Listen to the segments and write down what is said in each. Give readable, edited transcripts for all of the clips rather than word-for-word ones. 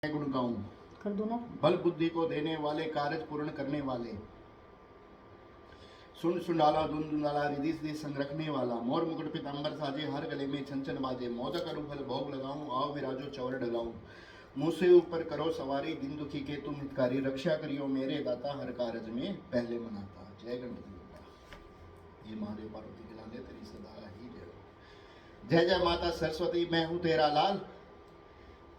गुण गाऊं कर दो ना। बल बुद्धि को देने वाले, कार्य पूर्ण करने वाले, सुन सुंडाला धुन धुंडाला, रिधि सिद्धि संग रखने वाला, मोर मुकुट पीतांबर साजे, हर गले में छन बाजे, मोदक अरु फल भोग लगाऊं, आओ विराजो चवर डगाऊं, मुँह से ऊपर करो सवारी, दिन दुखी के तुम हितकारी, रक्षा करियो मेरे दाता, हर कारज में पहले मनाता। जय गणपति बप्पा। ये महादेव पार्वती के लाले तेरी सदा ही जय। जय जय माता सरस्वती, मैं हूँ तेरा लाल,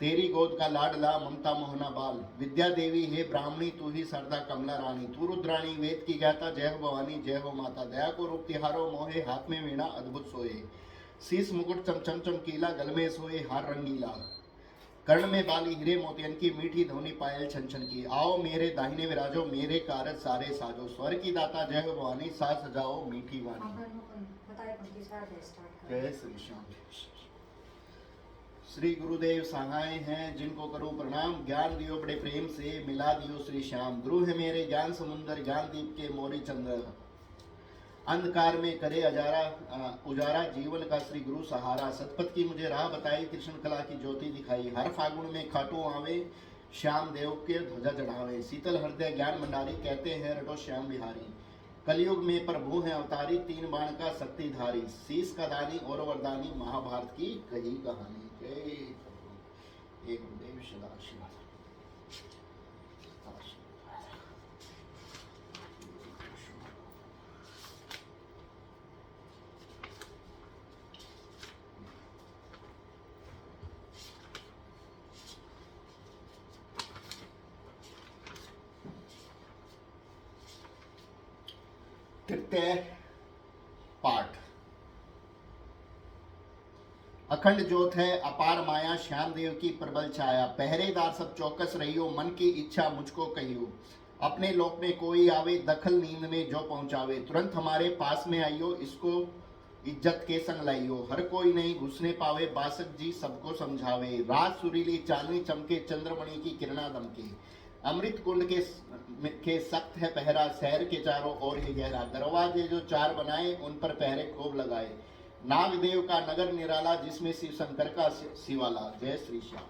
तेरी गोद का लाडला, ममता मोहना बाल, विद्या देवी है ब्राह्मणी, तू ही शारदा कमला रानी, तू रुद्राणी वेद की ज्ञाता, जय हो भवानी जय हो माता, दया को रूप तिहारो मोहे, हाथ में वीणा अद्भुत सोए, शीस मुकुट चमचम चमकीला, गल में सोए हार रंगीला, कर्ण में बाली हीरे मोतियन की, मीठी ध्वनि पायल छन छन की, आओ मेरे दाहिने विराजो, मेरे कारज सारे साजो, स्वर की दाता जय हो भवानी, साज सजाओ मीठी वाणी। जय श्री श्याम। श्री गुरुदेव सहाय हैं जिनको करूं प्रणाम, ज्ञान दियो बड़े प्रेम से, मिला दियो श्री श्याम, गुरु है मेरे ज्ञान समुंदर, ज्ञान दीप के मोरी चंद्र, अंधकार में करे उजारा, जीवन का श्री गुरु सहारा, सतपथ की मुझे राह बताई, कृष्ण कला की ज्योति दिखाई, हर फागुन में खाटू आवे, श्याम देव के ध्वजा चढ़ावे, शीतल हृदय ज्ञान भंडारी, कहते हैं रटो श्याम बिहारी, कलयुग में प्रभु है अवतारी, तीन बाण का शक्तिधारी, शीस का दानी और वरदानी, महाभारत की कही कहानी। जय प्रभु। एक गुरुदेव सदा शिवा। तृतीय पाठ। अखंड ज्योत है अपार माया, श्याम देव की प्रबल छाया, पहरेदार सब चौकस रहियो, मन की इच्छा मुझको कहियो, अपने लोक में कोई आवे, दखल नींद में जो पहुंचावे, तुरंत हमारे पास में आइयो, इसको इज्जत के संग लाइयो, हर कोई नहीं घुसने पावे, बासक जी सबको समझावे, रात सुरीली चांदनी चमके, चंद्रमणि की किरणा दमके, अमृत कुंड के सख्त है पहरा, शहर के चारों ओर ही गहरा, दरवाजे जो चार बनाए उन पर पहरे खूब लगाए, नागदेव का नगर निराला, जिसमें शिव शंकर का शिवाला। जय श्री श्याम।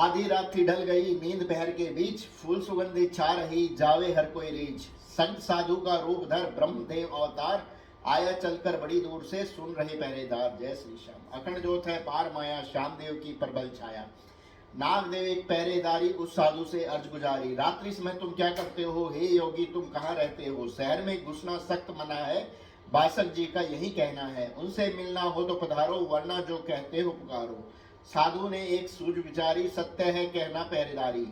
आधी रात थी ढल गई, नींद पहर के बीच, फूल सुगंधी छा रही, जावे हर कोई रीच, संत साधु का रूप धर ब्रह्मदेव अवतार, आया चलकर बड़ी दूर से, सुन रहे पहरेदार। जय श्री श्याम। अखंड ज्योत है पार माया, श्याम देव की प्रबल छाया, नागदेव एक पहरेदारी, उस साधु से अर्ज गुजारी, रात्रि समय तुम क्या करते हो, हे योगी तुम कहाँ रहते हो, शहर में घुसना सख्त मना है, बासक जी का यही कहना है, उनसे मिलना हो तो पधारो, वरना जो कहते हो पुकारो, साधु ने एक सूझ विचारी, सत्य है कहना पहरेदारी,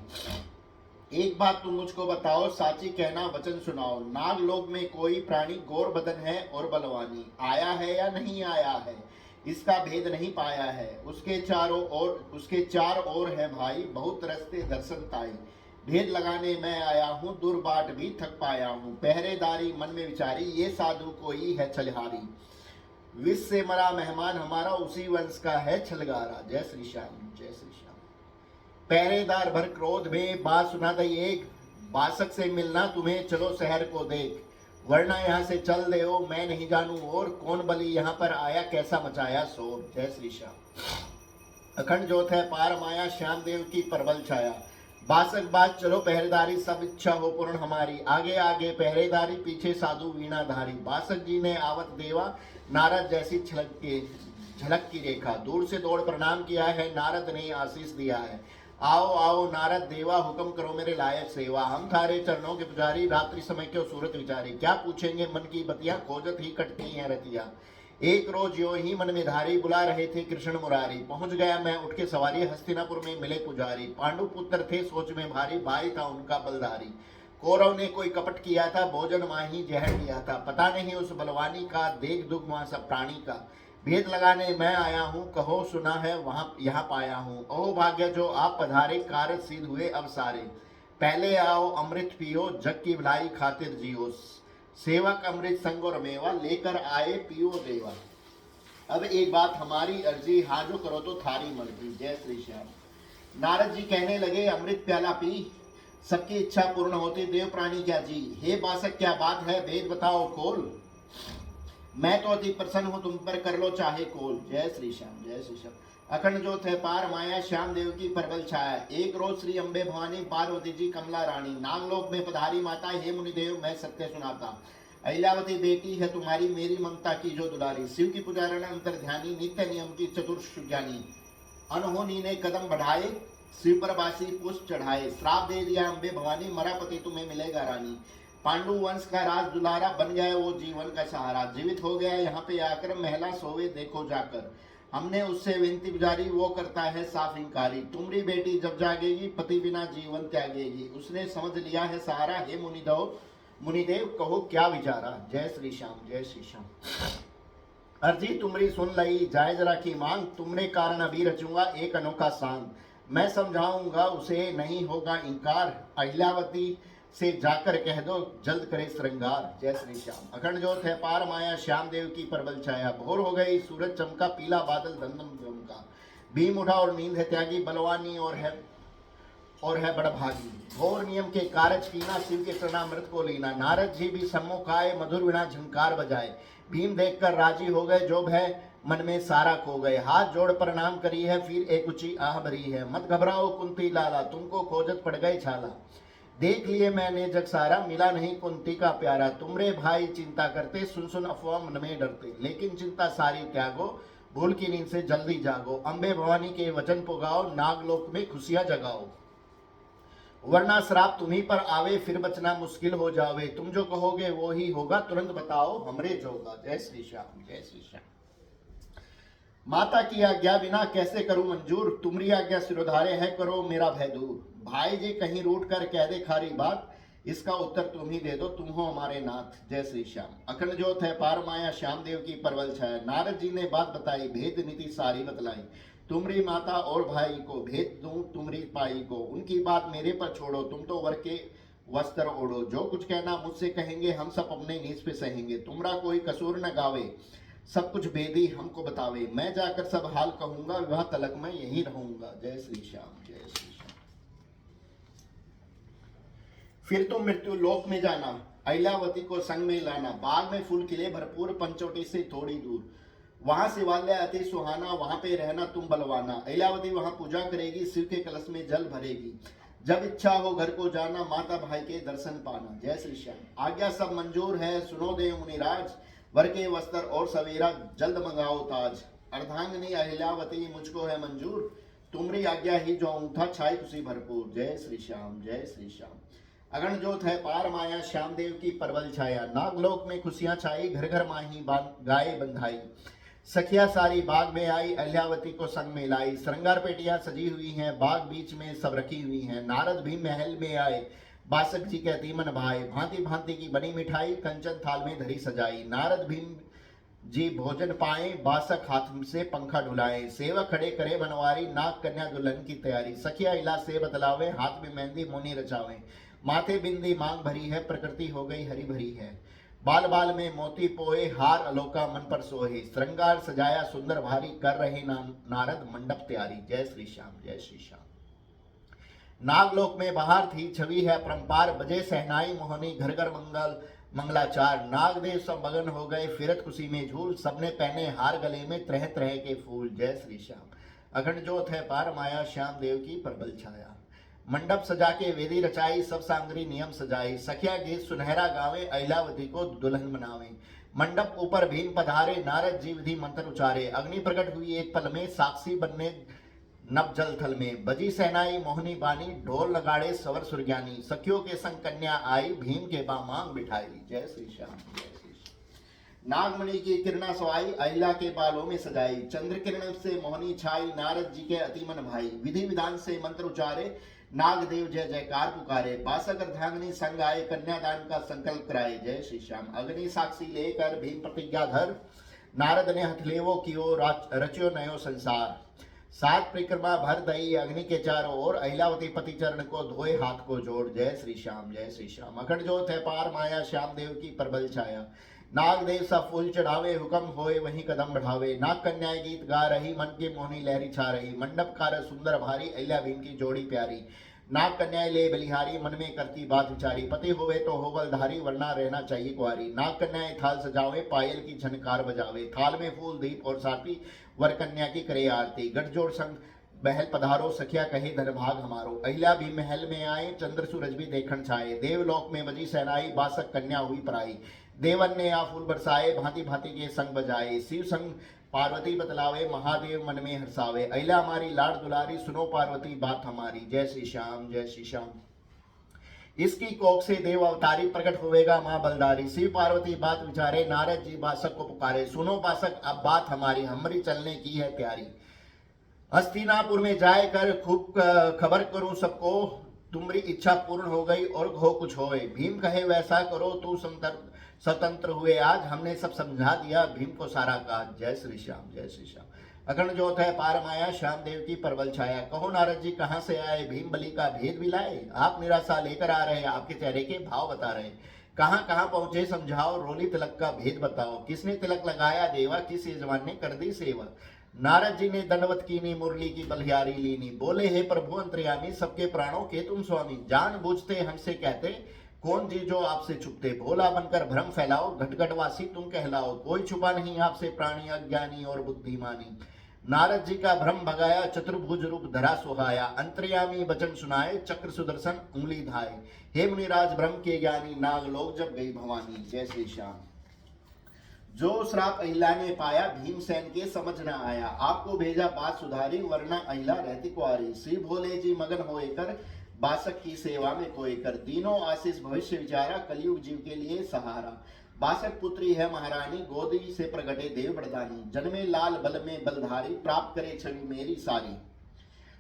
एक बात तुम मुझको बताओ, साची कहना वचन सुनाओ, नागलोक में कोई प्राणी गौर बदन है और बलवानी, आया है या नहीं आया है, इसका भेद नहीं पाया है, उसके चार ओर है भाई, बहुत रस्ते दर्शन ताई, भेद लगाने मैं आया हूँ, दूर बाट भी थक पाया हूँ, पहरेदारी मन में विचारी, ये साधु कोई है छलहारी, विष से मरा मेहमान हमारा, उसी वंश का है छलगारा। जय श्री श्याम। जय श्री श्याम। पहरेदार भर क्रोध में बात सुना दई एक, बासक से मिलना तुम्हें चलो शहर को देख, वरना यहाँ से चल दे हो, मैं नहीं जानू और कौन बली यहाँ पर आया, कैसा मचाया शोर। जय श्री श्याम। अखंड ज्योत है पार माया, श्याम देव की प्रबल छाया, बासक बात चलो पहरेदारी, सब इच्छा हो पूर्ण हमारी, आगे आगे पहरेदारी, पीछे साधु वीणाधारी, बासक जी ने आवत देवा, नारद जैसी झलक की रेखा, दूर से दौड़ प्रणाम किया है, नारद ने आशीष दिया है, आओ आओ नारद देवा, हुक्म करो मेरे लायक सेवा, हम थारे चरणों के पुजारी, रात्रि समय क्यों सूरत विचारी, क्या पूछेंगे मन की बतिया, खोजत ही कटती है रतिया, एक रोज यो ही मन में धारी, बुला रहे थे कृष्ण मुरारी, पहुंच गया मैं उठ के सवारी, हस्तिनापुर में मिले पुजारी, पांडु पुत्र थे सोच में भारी, भाई था उनका बलधारी, कौरव ने कोई कपट किया था, भोजन माही जहर दिया था, पता नहीं उस बलवानी का, देख दुख वहां सब प्राणी का, भेद लगाने मैं आया हूँ, कहो सुना है वहां यहाँ पाया हूँ, ओ भाग्य जो आप पधारे, कार्य सिद्ध हुए अब सारे, पहले आओ अमृत पियो, जग की भलाई खातिर जियो, सेवक अमृत संग और मेवा, लेकर आए पियो देवा। अब एक बात हमारी अर्जी, हाजो करो तो थारी मर्जी। जय श्री श्याम। नारद जी कहने लगे, अमृत प्याला पी, सबकी इच्छा पूर्ण होती, देव प्राणी क्या जी, हे बासक क्या बात है, भेद बताओ खोल, मैं तो अति प्रसन्न हूं, तुम पर कर लो चाहे कोल। जय श्री श्याम। जय श्री श्याम। अखंड ज्योत है पार माया श्याम देव की परबल छाया। एक रोज श्री अम्बे भवानी पार्वती जी कमला रानी नागलोक में पधारी माता, हे मुनिदेव मैं सत्य सुनाता। अहिल्यावती बेटी है तुम्हारी मेरी ममता की जो दुलारी। शिव की पुजारण अंतर ध्यानी नित्य नियम की चतुर्थ ज्ञानी। अनहोनी ने कदम बढ़ाए शिव पर बासी पुष्प चढ़ाए। श्राप दे दिया अम्बे भवानी मरा पति तुम्हें मिलेगा रानी। पांडु वंश का राज दुलारा बन गया वो जीवन का सहारा। जीवित हो गया यहाँ पे आकर महला सोवे देखो जाकर। हमने उससे विनती गुजारी वो करता है साफ इंकारी। तुम्हारी बेटी जब जागेगी पति बिना जीवन त्यागेगी। उसने समझ लिया है सहारा, हे मुनिदेव कहो क्या विचारा। जय श्री श्याम जय श्री श्याम। अर्जी तुम्हारी सुन लई जायज राखी मांग। तुम्हारे कारण अभी रचूंगा एक अनोखा सांग। मैं समझाऊंगा उसे नहीं होगा इंकार। अहिल्यावती से जाकर कह दो जल्द करे श्रृंगार। जय श्री श्याम। अखंड ज्योत है पार माया श्याम देव की परबल छाया। भोर हो गई सूरज चमका पीला बादल दंदम चमका। भीम उठा और नींद है त्यागी बलवानी और है बड़ भागी। घोर नियम के कारज कीना शिव के चरणामृत को लीना। नारद जी भी सम्मुख आए मधुर वीणा झंकार बजाए। भीम देखकर राजी हो गए जो भय मन में सारा खो गए। हाथ जोड़ प्रणाम करी है फिर एक ऊंची आह भरी है। मत घबराओ कुंती लाला तुमको खोजत पड़ गए छाला। देख लिए मैंने जग सारा मिला नहीं कुंती का प्यारा। तुमरे भाई चिंता करते सुन सुन अफवाह मन में डरते। लेकिन चिंता सारी त्यागो भूल की नींद से जल्दी जागो। अम्बे भवानी के वचन पुगाओ नागलोक में खुशियां जगाओ। वरना श्राप तुम्ही पर आवे फिर बचना मुश्किल हो जावे। तुम जो कहोगे वो ही होगा तुरंत बताओ हमरे जोगा। जय श्री श्याम जय श्री श्याम। माता की आज्ञा बिना कैसे करूं मंजूर। तुम्हारी आज्ञा सिरोधारे है करो मेरा भय दूर। भाई जी कहीं रूट कर कह दे खारी बात। इसका उत्तर तुम ही दे दो तुम हो हमारे नाथ। जय श्री श्याम। अखंड ज्योत है पार माया श्याम देव की परवल छाया। नारद जी ने बात बताई भेद नीति सारी बतलाई। तुम्हारी माता और भाई को भेद दूं तुम्हारी पाई को। उनकी बात मेरे पर छोड़ो तुम तो वर के वस्त्र ओढ़ो। जो कुछ कहना मुझसे कहेंगे हम सब अपने नीच पे सहेंगे। तुम्हारा कोई कसूर न गावे सब कुछ बेदी हमको बतावे। मैं जाकर सब हाल कहूंगा विवाह तलक मैं यही रहूंगा। जय श्री श्याम जय श्री श्याम। फिर तुम मृत्यु लोक में जाना अहिल्यावती को संग में लाना। बाग में फूल खिले भरपूर पंचवटी से थोड़ी दूर। वहां शिवालय अति सुहाना वहां पे रहना तुम बलवाना। अहिल्यावती वहां पूजा करेगी शिव के कलश में जल भरेगी। जब इच्छा हो घर को जाना माता भाई के दर्शन पाना। जय श्री श्याम। आज्ञा सब मंजूर है सुनो देव मुनिराज। वर के वस्त्र और सवेरा जल्द मंगाओ ताज। अर्धांगिनी अहिल्यावती मुझको है मंजूर। तुम्हारी आज्ञा ही जो था छाई खुशी भरपूर। जय श्री श्याम जय श्री श्याम। अगण ज्योत है पार माया श्याम देव की परवल छाया। नागलोक में खुशियां छाई घर घर माही गाय बंधाई। सखिया सारी बाग में आई अहिल्यावती को संग में लाई। श्रृंगार पेटियां सजी हुई हैं बाग बीच में सब रखी हुई हैं। नारद भी महल में आए बासक जी कहती मन भाई। भांति भांति की बनी मिठाई कंचन थाल में धरी सजाई। नारद भीम जी भोजन पाए बासक हाथ से पंखा डुलाए। सेवक खड़े करे बनवारी नाग कन्या दुल्हन की तैयारी। सखिया इला से बतलावे हाथ में मेहंदी मोनी रचावे। माथे बिंदी मांग भरी है प्रकृति हो गई हरी भरी है। बाल बाल में मोती पोए हार अलोका मन पर सोहे। श्रृंगार सजाया सुंदर भारी कर रहे नारद मंडप तैयारी। जय श्री श्याम जय श्री श्याम। नागलोक में बाहर थी छवि है परंपार। बजे सहनाई मोहनी घर घर मंगलाचार। नागदेव सब मगन हो गए फिरत खुशी में झूल। सबने पहने हार गले में तरह तरह के फूल। जय श्री श्याम। अखंड ज्योत है पार माया श्याम देव की परबल छाया। मंडप सजा के वेदी रचाई सब सामग्री नियम सजाई। सखिया गीत सुनहरा गावे अहिल्यावती को दुल्हन बनावे। मंडप ऊपर भीम पधारे नारद जी विधि मंत्र उचारे। अग्नि प्रकट हुई एक पल में साक्षी बनने नभ जल थल में। बजी सहनाई मोहनी बानी ढोल नगाड़े सवर सुरज्ञानी। सखियों के संग कन्या आई भीम के बामांग बिठाई। जय श्री श्याम जय श्री श्याम। नागमणि की किरणा सवाई अहिल्या के बालों में सजाई। चंद्र किरण से मोहनी छाई नारद जी के अति मन भाई। विधि विधान से मंत्र उचारे नागदेव जय जयकार पुकारे। बासक अर्धांगिनी संग आए कन्यादान का संकल्प कराए। जय श्री श्याम। अग्नि साक्षी लेकर भीम प्रतिज्ञा धर। नारद ने हथलेवो कियो रचियो नयो संसार। सात परिक्रमा भर दई अग्नि के चारों ओर। अहिल्यावती पति चरण को धोए हाथ को जोड़। जय श्री श्याम जय श्री श्याम। अखंड ज्योत है पार माया श्याम देव की परबल छाया। नागदेव सब फूल चढ़ावे हुक्म होए वहीं कदम बढ़ावे। नाग कन्याएं गीत गा रही मन की मोहनी लहरी छा रही। मंडप कार सुंदर भारी अहिल्या भीम की जोड़ी प्यारी। नाग कन्याएं ले बलिहारी, मन में करती बात विचारी, पति होवे तो हो बलधारी, वरना रहना चाहिए कुंवारी। नाग कन्याएं थाल सजावे, पायल की झनकार बजावे, थाल में फूल दीप और साथी, वर कन्या की करे आरती। गठजोड़ संग महल पधारो, सखिया कहे धनभाग हमारो। अहिल्या भी महल में आए, चंद्र सूरज भी देखण छाए, देवलोक में बजी सहनाई, बासक कन्या हुई पराई। देवन ने आ फूल बरसाए, भांति भांति के संग बजाए, शिव संग पार्वती बतलावे, महादेव मन में हर्षावे। अहिल्या हमारी लाड दुलारी, सुनो पार्वती बात हमारी। जय श्री श्याम, जय श्री श्याम। इसकी कोख से देव अवतारी, प्रकट होवेगा मां बलदारी। शिव पार्वती बात विचारे, नारद जी बासक को पुकारे, सुनो बासक अब बात हमारी, हमरी चलने की है तैयारी। हस्तिनापुर में जाए कर खूब खबर करूं सबको, तुम्हारी इच्छा पूर्ण हो गई और हो कुछ होए। भीम कहे वैसा करो, तू स्वतंत्र हुए आज, हमने सब समझा दिया भीम को सारा काज। जय श्री श्याम, जय श्री श्याम। अखंड ज्योत है पार माया, श्याम देव की परबल छाया। कहो नारद जी कहाँ से आए, भीम बलि का भेद भी लाए। आप निराशा लेकर आ रहे, आपके चेहरे के भाव बता रहे। कहाँ कहाँ पहुंचे समझाओ, रोली तिलक का भेद बताओ। किसने तिलक लगाया देवा, किस यजमान ने कर दी सेवा। नारद जी ने दंडवत कीनी, मुरली की बलिहारी लीनी। बोले हे प्रभु अंतर्यामी, सबके प्राणों के तुम स्वामी। जान बूझते हमसे कहते, कौन जी जो आपसे छुपते। भोला बनकर भ्रम फैलाओ, घटघटवासी तुम कहलाओ। कोई छुपा नहीं आपसे प्राणी, अज्ञानी और बुद्धिमानी। नारद जी का भ्रम भगाया, चतुर्भुज रूप धरा सुहाया। अंतर्यामी वचन सुनाए, चक्र सुदर्शन उंगली धाए। हे मुनिराज ब्रह्म के ज्ञानी, नागलोक जब गई भवानी। जय श्री श्याम। जो श्राप अहिला ने पाया, भीमसेन के समझ न आया। आपको भेजा बात सुधारी, वरना अहिला रहती कुंवारी। श्री भोले जी मगन होए कर, बासक की सेवा में कोई कर। तीनों आशीष भविष्य विचारा, कलयुग जीव के लिए सहारा। बासक पुत्री है महारानी, गोदी से प्रगटे देव बरदानी। जन्मे लाल बल में बलधारी, प्राप्त करे छवि मेरी सारी।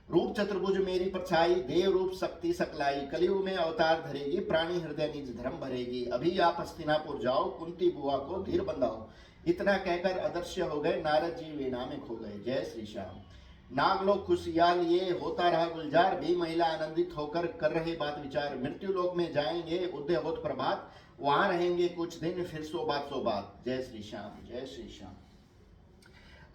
रूप चतुर्भुज मेरी परछाई, देव रूप शक्ति सकलाई। कलयुग में अवतार धरेगी, प्राणी हृदय निज धर्म भरेगी। अभी आप हस्तिनापुर जाओ, कुंती बुआ को धीर बंधाओ। इतना कहकर अदृश्य हो गए, नारद जी वीणा में खो गए। जय श्री श्याम। नागलोक खुशियाल ये होता रहा गुलजार, भी महिला आनंदित होकर कर रहे बात विचार। मृत्यु लोक में जाएंगे उदय होत प्रभात, वहां रहेंगे कुछ दिन फिर सो बात। जय श्री श्याम, जय श्री श्याम।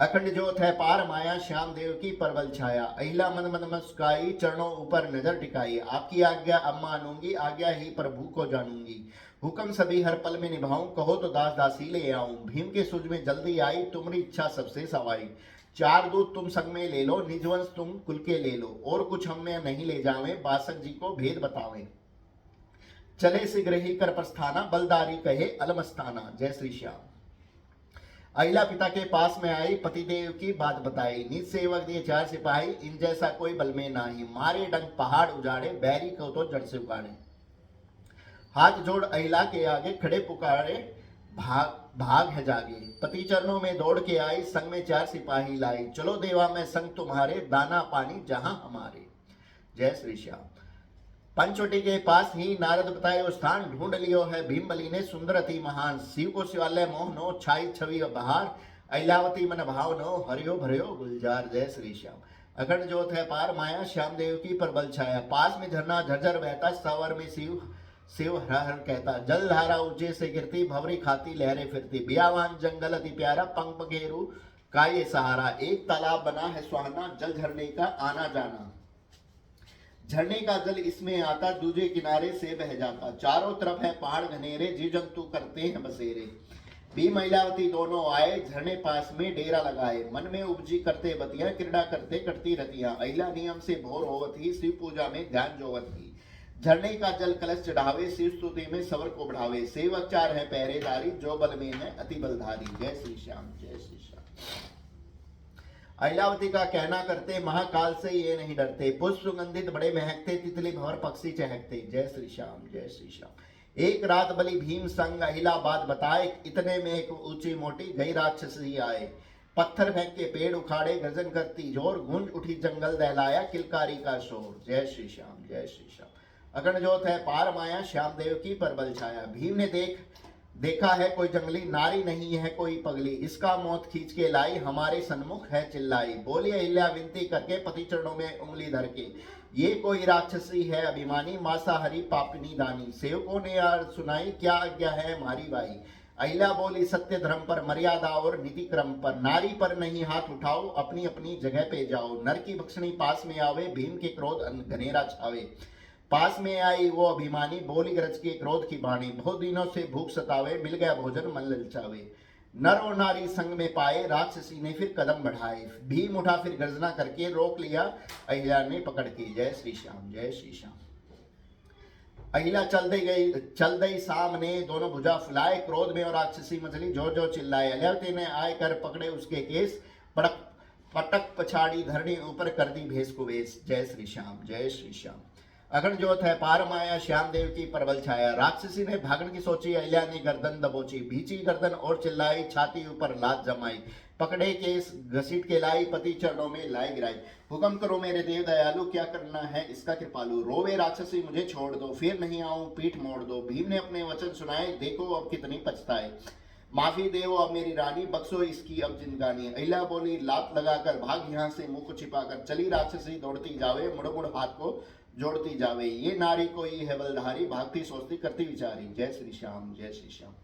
अखंड ज्योत है पार माया, श्याम देव की परबल छाया। अहिला मन मन मुस्काई, चरणों ऊपर नजर टिकाई। आपकी आज्ञा अब मानूंगी, आज्ञा ही प्रभु को जानूंगी। हुक्म सभी हर पल में निभाऊं, कहो तो दास दासी ले आऊं। भीम के सूझ में जल्दी आई, तुम्हारी इच्छा सबसे सवाई। चार दूत तुम संग में ले लो, निजवंश तुम कुल के ले लो। और कुछ हमें नहीं ले जावे, बासक जी को भेद बतावे। चले शीघ्र ही कर प्रस्थाना, बलदारी कहे अलमस्ताना। जय श्री श्याम। अहिला पिता के पास में आई, पतिदेव की बात बताई। निज सेवक दिए 4 सिपाही, इन जैसा कोई बल में नाही। मारे डंक पहाड़ उजाड़े, बैरी को तो जड़ से उगाड़े। हाथ जोड़ अहिला के आगे खड़े पुकारे, भाग है जागे। पति चरणों में दौड़ के आई, संग में 4 सिपाही लाई। चलो देवा मैं संग तुम्हारे, दाना पानी जहां हमारे। जय श्री श्याम। पंचवटी के पास ही नारद बताए वो स्थान, ढूंढ लियो है भीम बलि ने सुंदर अति महान। शिव को शिवालय मोहनो, छाई छवि बहार। अहिलावती मन भावनो, हरियो भरियो गुलजार। जय श्री श्याम। अखंड ज्योत है पार माया, श्याम देव की परबल छाया। पास में झरना झरझर बहता, सवर में शिव शिव हर हर कहता। जल धारा ऊंचे से गिरती, भवरी खाती लहरें फिरती। बियावान जंगल अति प्यारा, पंख पखेरु का ये सहारा। एक तालाब बना है सुहाना, जल झरने का आना जाना। झरने का जल इसमें आता, दूजे किनारे से बह जाता। चारों तरफ है पहाड़ घनेरे, जीव जंतु करते हैं बसेरे। भीम महिलावती दोनों आए, झरने पास में डेरा लगाए। मन में उपजी करते बतिया, क्रीड़ा करते कटती रतियां। अहिला नियम से भोर होवत ही, शिव पूजा में ध्यान जोवत ही। झरने का जल कलश चढ़ावे, शिव स्तुति में सवर को बढ़ावे। सेवक 4 है पहरेदारी, जो बल में है अति बलधारी। जय श्री श्याम, जय श्री श्याम। अहिलावती का कहना करते, महाकाल से ये नहीं डरते। पुष्प सुगंधित बड़े महकते, तितली भंवर पक्षी चहकते। जय श्री श्याम, जय श्री श्याम। एक रात बलि भीम संग अहिला बात बताए, इतने में एक ऊंची मोटी गई राक्षसी आए। पत्थर फेंक के पेड़ उखाड़े, गर्जन करती जोर। गूंज उठी जंगल दहलाया, किलकारी का शोर। जय श्री श्याम, जय श्री श्याम। अखंड ज्योत है पार माया, श्याम देव की परबल छाया। भीम ने देखा है कोई जंगली, नारी नहीं है कोई पगली। इसका मौत खींच के लाई, हमारे सन्मुख है चिल्लाई। बोली अहिल्या विनती करके, पति चरणों में उंगली धर के। ये कोई राक्षसी है अभिमानी, मांसाहारी पापिनी दानी। सेवकों ने यार सुनाई, क्या आज्ञा है हमारी भाई। अहिल्या बोली सत्य धर्म पर, मर्यादा और नीति क्रम पर, नारी पर नहीं हाथ उठाओ, अपनी अपनी जगह पे जाओ, नर की भक्षणी पास में आवे, भीम के क्रोध घनेरा छावे। पास में आई वो अभिमानी, बोली गरज के क्रोध की बाणी, बहुत दिनों से भूख सतावे, मिल गया भोजन मन ललचावे। नर और नारी संग में पाए, राक्षसी ने फिर कदम बढ़ाए, भीम उठा फिर गर्जना करके, रोक लिया अहिल्या ने पकड़ के। जय श्री श्याम, जय श्री श्याम। अहिल्या चल गई सामने, दोनों भुजा फुलाए, क्रोध में और राक्षसी मछली जो जो चिल्लाए। अहिल्यावती ने आए कर पकड़े उसके केस, पटक पछाड़ी धरनी ऊपर कर दी भेस को वेश। जय श्री श्याम, जय श्री श्याम। अखंड ज्योत है पार माया, श्याम देव की परबल छाया, राक्षसी ने भागन की सोची, अहिल्या ने गर्दन दबोची, भीची गर्दन और चिल्लाई, छाती ऊपर लात जमाई, पकड़े केस घसीट के लाई, पति चरणों में लाई गिराई। हुक्म करो मेरे देव दयालु, क्या करना है इसका कृपालु, रोवे राक्षसी मुझे छोड़ दो, फिर नहीं आऊं पीठ मोड़ दो। भीम ने अपने वचन सुनाए, देखो अब कितनी पछताए, माफी देव अब मेरी रानी, बख्शो इसकी अब जिंदगानी। अहिल्या बोली लात लगाकर, भाग यहाँ से मुंह को छिपाकर, चली राक्षसी दौड़ती जावे, मुड़ मुड़ हाथ को जोड़ती जावे, ये नारी कोई है बलधारी, भागती सोचती करती विचारी। जय श्री श्याम, जय श्री श्याम।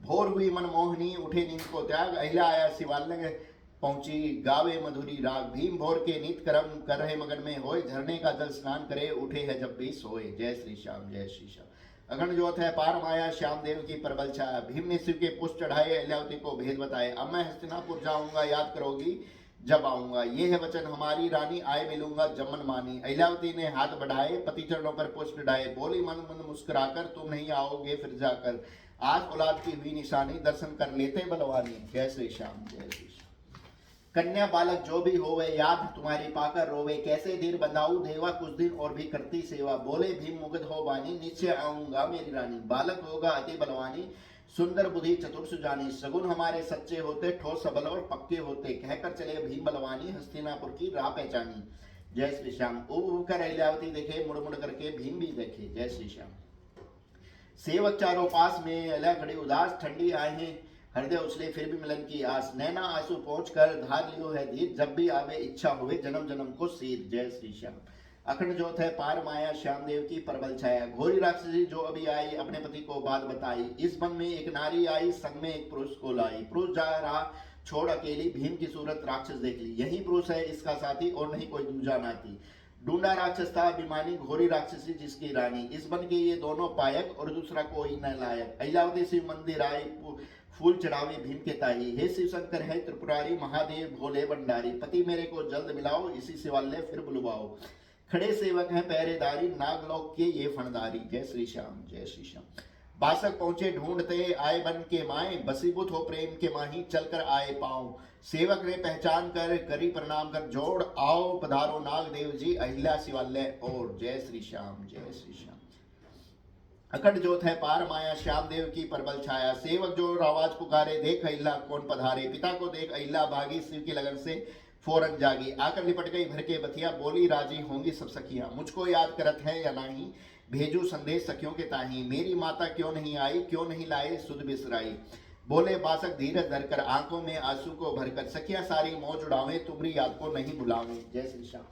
भोर हुई मनमोहनी, उठे नींद को त्याग, अहिल्या आया शिवालय पहुंची, गावे मधुरी राग, भीम भोर के नित कर्म कर रहे मगन में होए, झरने का जल स्नान करे, उठे है जब भी सोए। जय श्री श्याम, जय श्री श्याम। अखंड ज्योत है पार माया, श्याम देव की परबल छाया, भीम ने शिव के पुष्प चढ़ाए, अहिल्यावती को भेद बताए, अब मैं हस्तिनापुर जाऊंगा, याद करोगी जब आऊंगा, ये है वचन हमारी रानी, आए मिलूंगा जब मन मानी। अहिल्यावती ने हाथ बढ़ाए, पति चरणों पर पुष्प डाए, बोली मन मन मुस्कुराकर, तुम नहीं आओगे फिर जाकर, आज औलाद की हुई निशानी, दर्शन कर लेते बलवानी। जय श्री श्याम, जय श्री श्याम। कन्या बालक जो भी होवे, याद तुम्हारी पाकर रोवे, कैसे धीर बंधाऊ देवा, कुछ दिन और भी करती सेवा, बोले भीम मुग्ध हो बानी, निश्चय आऊंगा मेरी रानी, बालक होगा अति बलवानी, सुंदर बुद्धि चतुर सुजानी, सगुन हमारे सच्चे होते, ठोस सबल और पक्के होते, कहकर चले भीम बलवानी, हस्तिनापुर की राह पहचानी। जय श्री श्याम। उब कर अहिल्यावती देखे, मुड़ मुड़ करके भीम भी देखे। जय श्री श्याम। सेवक चारों पास में, अहिल्या खड़ी उदास, ठंडी आहें हृदय उछले फिर भी मिलन की आस, नैना आंसू पहुंच कर धार लियो है धीर, जब भी आवे इच्छा हुए जन्म जन्म को सीर। जय श्री श्याम। अखंड ज्योत है पार माया, श्याम देव की परबल छाया, घोरी राक्षसी जो अभी आई, अपने पति को बात बताई, इस वन में एक नारी आई, संग में एक पुरुष को लाई, पुरुष जा रहा छोड़ अकेली, भीम की सूरत राक्षस देख ली, यही पुरुष है इसका साथी और नहीं कोई दूजा नाती। ढूंढा राक्षस था अभिमानी, घोरी राक्षसी जिसकी रानी, इस वन के ये दोनों पायक और दूसरा कोई न लायक। अहिल्यावती शिव मंदिर आई, फूल चढ़ावे भीम के ताही, हे शिव शंकर है त्रिपुरारी, महादेव भोले भंडारी, पति मेरे को जल्द मिलाओ, इसी शिवालय फिर बुलवाओ, खड़े सेवक हैं पहरेदारी, नागलोक के ये फणदारी। जय श्री श्याम, जय श्री श्याम। बासक पहुंचे ढूंढते, आए बन के माए, बसीभूत हो प्रेम के माही, चलकर आए पांव, सेवक ने पहचान कर करी प्रणाम कर जोड़, आओ पधारो नाग देव जी, अहिल्या शिवालय और। जय श्री श्याम, जय श्री श्याम। अखंड ज्योत है पार माया, श्याम देव की परबल छाया, सेवक जो आवाज पुकारे, देख अहिल्या कौन पधारे, पिता को देख अहिल्या भागी, शिव की लगन से फौरन जागी, आकर लिपट गई भर के बथिया, बोली राजी होंगी सब सखियां, मुझको याद करत है या नहीं, भेजू संदेश सखियों के ताही, मेरी माता क्यों नहीं आई, क्यों नहीं लाए सुध बिसराई। बोले बासक धीरज धरकर, आंखों में आंसू को भरकर, सखियां सारी मौज उड़ावे, तुम्हारी याद को नहीं भुलावे। जय श्री श्याम।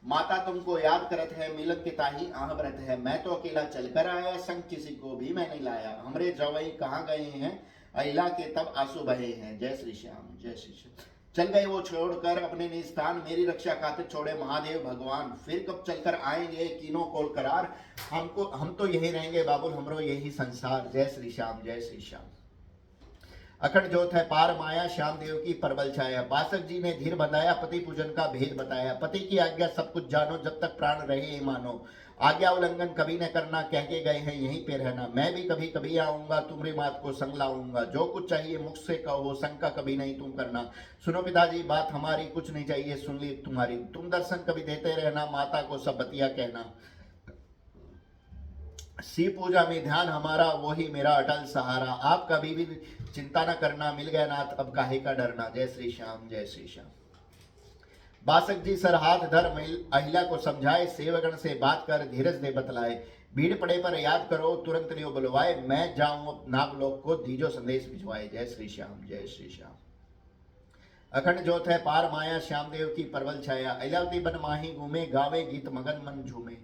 माता तुमको याद करत है, मिलन के ताही आह व्रत है, मैं तो अकेला चलकर आया, संग किसी को भी मैं नहीं लाया, हमरे जवई कहाँ गए हैं, अहिल्या के तब आंसू बहे हैं। जय श्री श्याम, जय श्री श्याम। चल गए वो छोड़कर अपने निज स्थान, मेरी रक्षा खातिर छोड़े महादेव भगवान, फिर कब चलकर आएंगे कीनो कोल करार, हम तो यही रहेंगे बाबुल, हमरो यही संसार। जय श्री श्याम, जय श्री श्याम। अखंड ज्योत है पार माया, श्याम देव की परबल छाया, बासक जी ने धीर बंधाया, पति पूजन का भेद बताया, पति की आज्ञा सब कुछ जानो, जब तक प्राण रहे मानो, आज्ञा उल्लंघन कभी न करना, कह के गए हैं यहीं पे रहना, मैं भी कभी कभी आऊंगा, तुम्हारी बात को संग लाऊंगा, जो कुछ चाहिए मुख से कहो, शंका कभी नहीं तुम करना, सुनो पिताजी बात हमारी, कुछ नहीं चाहिए सुन ली तुम्हारी, तुम दर्शन कभी देते रहना, माता को सब बतिया कहना, शिव पूजा में ध्यान हमारा, वही मेरा अटल सहारा, आप कभी भी चिंता न करना, मिल गया नाथ अब काहे का डरना। जय श्री श्याम, जय श्री श्याम। बासक जी सर हाथ धर अहिल्या को समझाए, सेवगण से बात कर धीरज दे बतलाए, भीड़ पड़े पर याद करो तुरंत लियो बुलवाए, मैं जाऊं नागलोक को दीजो संदेश भिजवाए। जय श्री श्याम, जय श्री श्याम। अखंड ज्योत है पार माया, श्याम देव की परवल छाया, अहिल्यावती बन माही घूमे, गावे गीत मगन मन झूमे,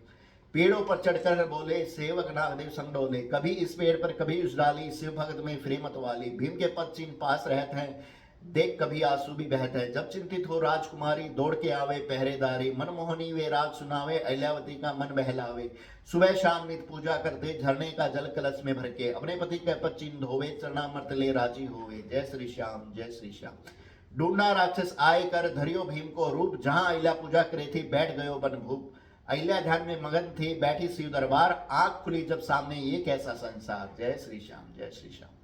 पेड़ों पर चढ़कर बोले सेवक नागदेव संग डोले, कभी इस पेड़ पर कभी उस डाली, शिव भगत में फिरे मत वाली। भीम के पद चिन्ह पास रहते हैं, देख कभी आंसू भी बहते हैं। जब चिंतित हो राजकुमारी, दौड़ के आवे पहरेदारी, मनमोहनी वे राग सुनावे, अहिल्यावती का मन बहलावे। सुबह शाम नित पूजा करते, झरने का जल कलश में भर के, अपने पति के पद चिन्ह धोवे, चरणामृत ले राजी होवे। जय श्री श्याम, जय श्री श्याम। ढूंढा राक्षस आए कर, धरियो भीम को रूप, जहां अहिल्या पूजा करे थी, बैठ गयो बन भूप। अहिल्या ध्यान में मगन थी, बैठी शिव दरबार, आंख खुली जब सामने ये कैसा संसार। जय श्री श्याम, जय श्री श्याम।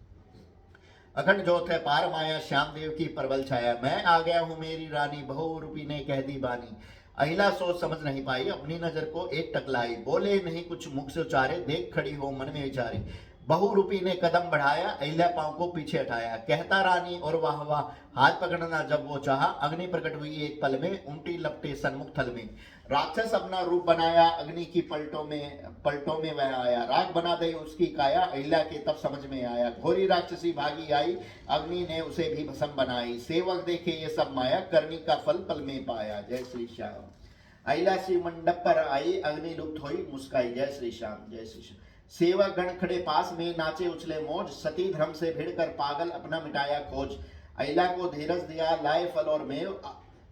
अखंड जोत है पार माया, श्याम देव की परवल छाया, मैं आ गया हूं मेरी रानी, बहुरूपी ने कह दी बानी। अहिला सोच समझ नहीं पाई, अपनी नजर को एक टकलाई, बोले नहीं कुछ मुख से उचारे, देख खड़ी हो मन में विचारी। बहुरूपी ने कदम बढ़ाया, अहिल्या पांव को पीछे हटाया, कहता रानी और वाह वाह, हाथ पकड़ना जब वो चाहा, अग्नि प्रकट हुई एक पल में, उल्टी लपटे सन्मुख थल में। राक्षस अपना रूप बनाया, अग्नि की पलटों में वह आया, राग बना दे उसकी काया, अहिल्या के तब समझ में आया। घोरी राक्षसी भागी आई, अग्नि ने उसे भी भस्म बनाई, सेवक देखे ये सब माया, करनी का फल पल में पाया। जय श्री श्याम। अहिल्या शिव मंडप पर आई, अग्नि लुप्त हुई मुस्काई। जय श्री श्याम, जय श्री श्याम। सेवक गण खड़े पास में, नाचे उछले मौज, सती धर्म से भिड़कर पागल अपना मिटाया खोज। अहिल्या को धीरज दिया, लाए फल और मेव,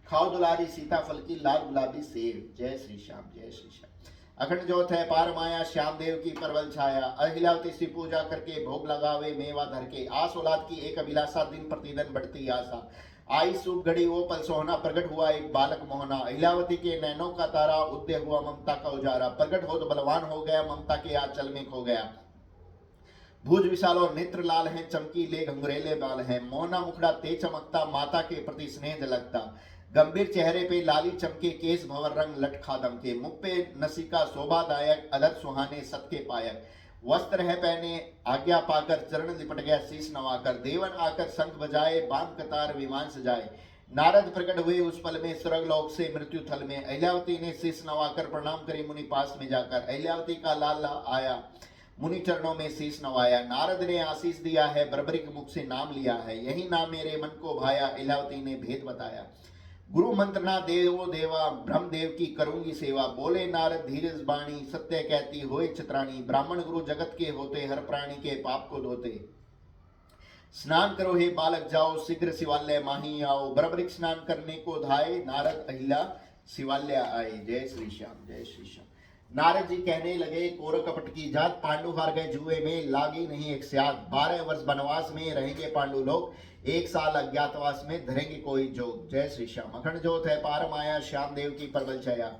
खाओ दुलारी सीताफल की लाल गुलाबी सेव। जय श्री श्याम, जय श्री श्याम। अखंड जोत है पार माया, श्याम देव की परवल छाया, अहिल्यावती से पूजा करके भोग लगावे मेवा धर के। आस औलाद की एक अभिलाषा, दिन प्रतिदिन बढ़ती आशा, आई शुभ घड़ी वो पल सोहना, प्रकट हुआ एक बालक मोहना। अहिल्यावती के नैनों का तारा, उदय हुआ ममता का उजारा, प्रकट हो तो बलवान हो गया, ममता के आंचल में खो गया। भुज विशाल और नेत्र लाल हैं, चमकीले घुंघरेले बाल हैं, मोहना मुखड़ा तेज चमकता, माता के प्रति स्नेह झलकता। गंभीर चेहरे पे लाली चमके, केस भंवर रंग लट खादम के, मुख पे नसिका शोभादायक, अदर सुहाने सत के पायक। वस्त्र है पहने आज्ञा पाकर, चरण लिपट गया शीश नवाकर, देवन आकर शंख बजाए, बांध कतार विमान सजाए। नारद प्रकट हुए उस पल में, स्वर्ग लोक से मृत्यु थल में, अहिल्यावती ने शीश नवाकर प्रणाम करे मुनि पास में जाकर। अहिल्यावती का लाल आया, मुनि चरणों में शीश नवाया, नारद ने आशीष दिया है, बर्बरिक मुख से नाम लिया है, यही नाम मेरे मन को भाया, अहिल्यावती ने भेद बताया। गुरु मंत्रना देवो देवा, ब्रह्मदेव की करूंगी सेवा, बोले नारद धीरज बाणी, सत्य कहती होए चित्राणी। ब्राह्मण गुरु जगत के होते, हर प्राणी के पाप को धोते। स्नान करो हे बालक जाओ, शीघ्र शिवालय माही आओ, बर्बरिक स्नान करने को धाये, नारद अहिल्या शिवालय आए। जय श्री श्याम, जय श्री श्याम। नारद जी कहने लगे कोर कपट की जात, पांडु हार गए जुए में, लागी नहीं एक स्याद। 12 वर्ष वनवास में रहेंगे पांडु लोग, 1 साल अज्ञातवास में धरेंगे कोई जोग। जय श्री श्याम। अखंड जोत है पार माया, श्याम देव की परवल छाया।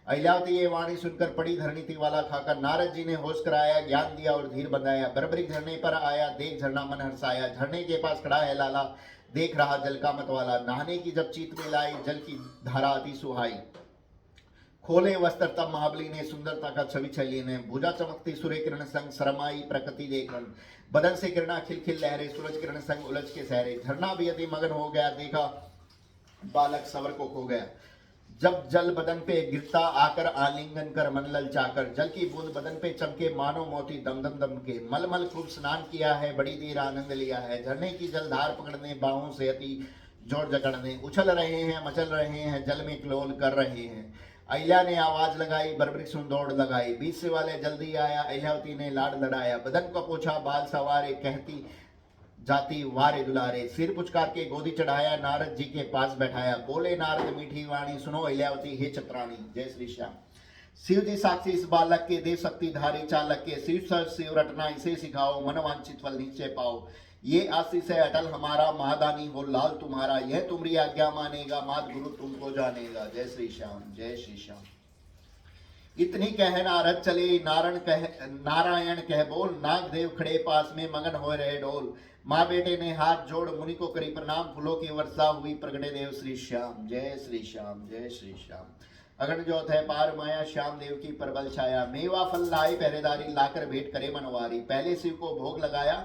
अहिल्यावती ये वाणी सुनकर पड़ी धरनी थी वाला खाकर, नारद जी ने होश कराया, ज्ञान दिया और धीर बंधाया। बर्बरिक झरने पर आया, देख झरना मन हर्षाया, झरने के पास खड़ा है लाला, देख रहा जल का मतवाला। नहाने की जब चीत में लाई, जल की धारा अति सुहाई। खोले वस्त्र तब महाबली ने, सुंदरता का छवि छली ने, भुजा चमकती सूर्य किरण संग, शरमाई प्रकृति देखन, बदन से किरणा खिलखिल लहरे, सूरज किरण संग उलझ के सहरे। झरना भी अति मगन हो गया, देखा बालक सवर को खो गया। जब जल बदन पे गिरता, आकर आलिंगन कर मन ललचाकर, जल की बूंद बदन पे चमके, मानो मोती दम दम दम के। मलमल खूब स्नान किया है, बड़ी देर आनंद लिया है, झरने की जलधार पकड़ने, बाहों से अति जोर जकड़ने। उछल रहे हैं, मचल रहे हैं, जल में क्लोल कर रहे हैं। अहिल्या ने आवाज लगाई, बर्बरिक सुन दौड़ लगाई, बीच से वाले जल्दी आया, अहिल्यावती ने लाड लड़ाया। बदन को पोछा, बाल सवारे, कहती जाती वारे दुलारे। सिर पुचकार के गोदी चढ़ाया, नारद जी के पास बैठाया। बोले नारद मीठी वाणी, सुनो अहिल्यावती हे चित्राणी। जय श्री श्याम। शिव जी साक्षी इस बालक के, देव शक्ति धारी चालक के, शिव सर शिव रटना इसे सिखाओ, मन वांछित फल नीचे पाओ। ये आशीष है अटल हमारा, महादानी हो लाल तुम्हारा, यह तुम्हारी आज्ञा मानेगा, मात गुरु तुमको जानेगा। जय श्री श्याम, जय श्री श्याम। इतनी कह नारद चले, नारायण कह बोल, नागदेव खड़े पास में मगन हो रहे डोल। माँ बेटे ने हाथ जोड़, मुनि को करी प्रणाम, फूलों की वर्षा हुई, प्रगटे देव श्री श्याम। जय श्री श्याम, जय श्री श्याम। अगन जोत है पार माया, श्याम देव की परबल छाया। मेवा फल लाए पहरेदारी, लाकर भेंट करे मनवारी। पहले शिव को भोग लगाया,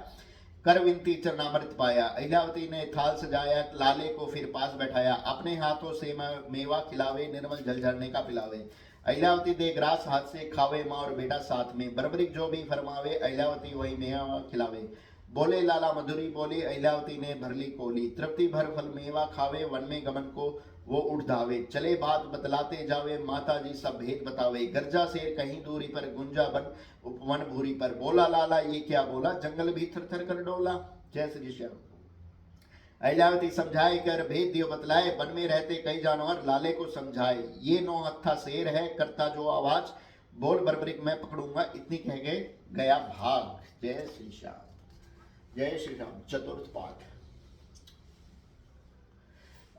कर विनती चरणामृत पाया। अहिल्यावती ने थाल सजाया, लाले को फिर पास बैठाया। अपने हाथों से मेवा खिलावे, निर्मल जल झरने का पिलावे। अहिल्यावती दे ग्रास हाथ से खावे, माँ और बेटा साथ में। बर्बरिक जो भी फरमावे, अहिल्यावती वही मेवा खिलावे। बोले लाला मधुरी बोली, अहिल्यावती ने भरली कोली। तृप्ति भर फल मेवा खावे, वन में गमन को वो उठ धावे, चले बात बतलाते जावे, माता जी सब भेद बतावे। गर्जा शेर कहीं दूरी पर, गुंजा बन उपवन भूरी पर, बोला लाला ये क्या बोला, जंगल भी थर थर कर डोला। जय श्री श्याम। अहिलावती समझाए कर भेद दियो बतलाए, वन में रहते कई जानवर लाले को समझाए। ये 9 हत्था शेर है करता जो आवाज, बोल बर्बरिक मैं पकड़ूंगा, इतनी कह गए गया भाग। जय श्री श्याम। जय श्री राम। चतुर्थ पाठ।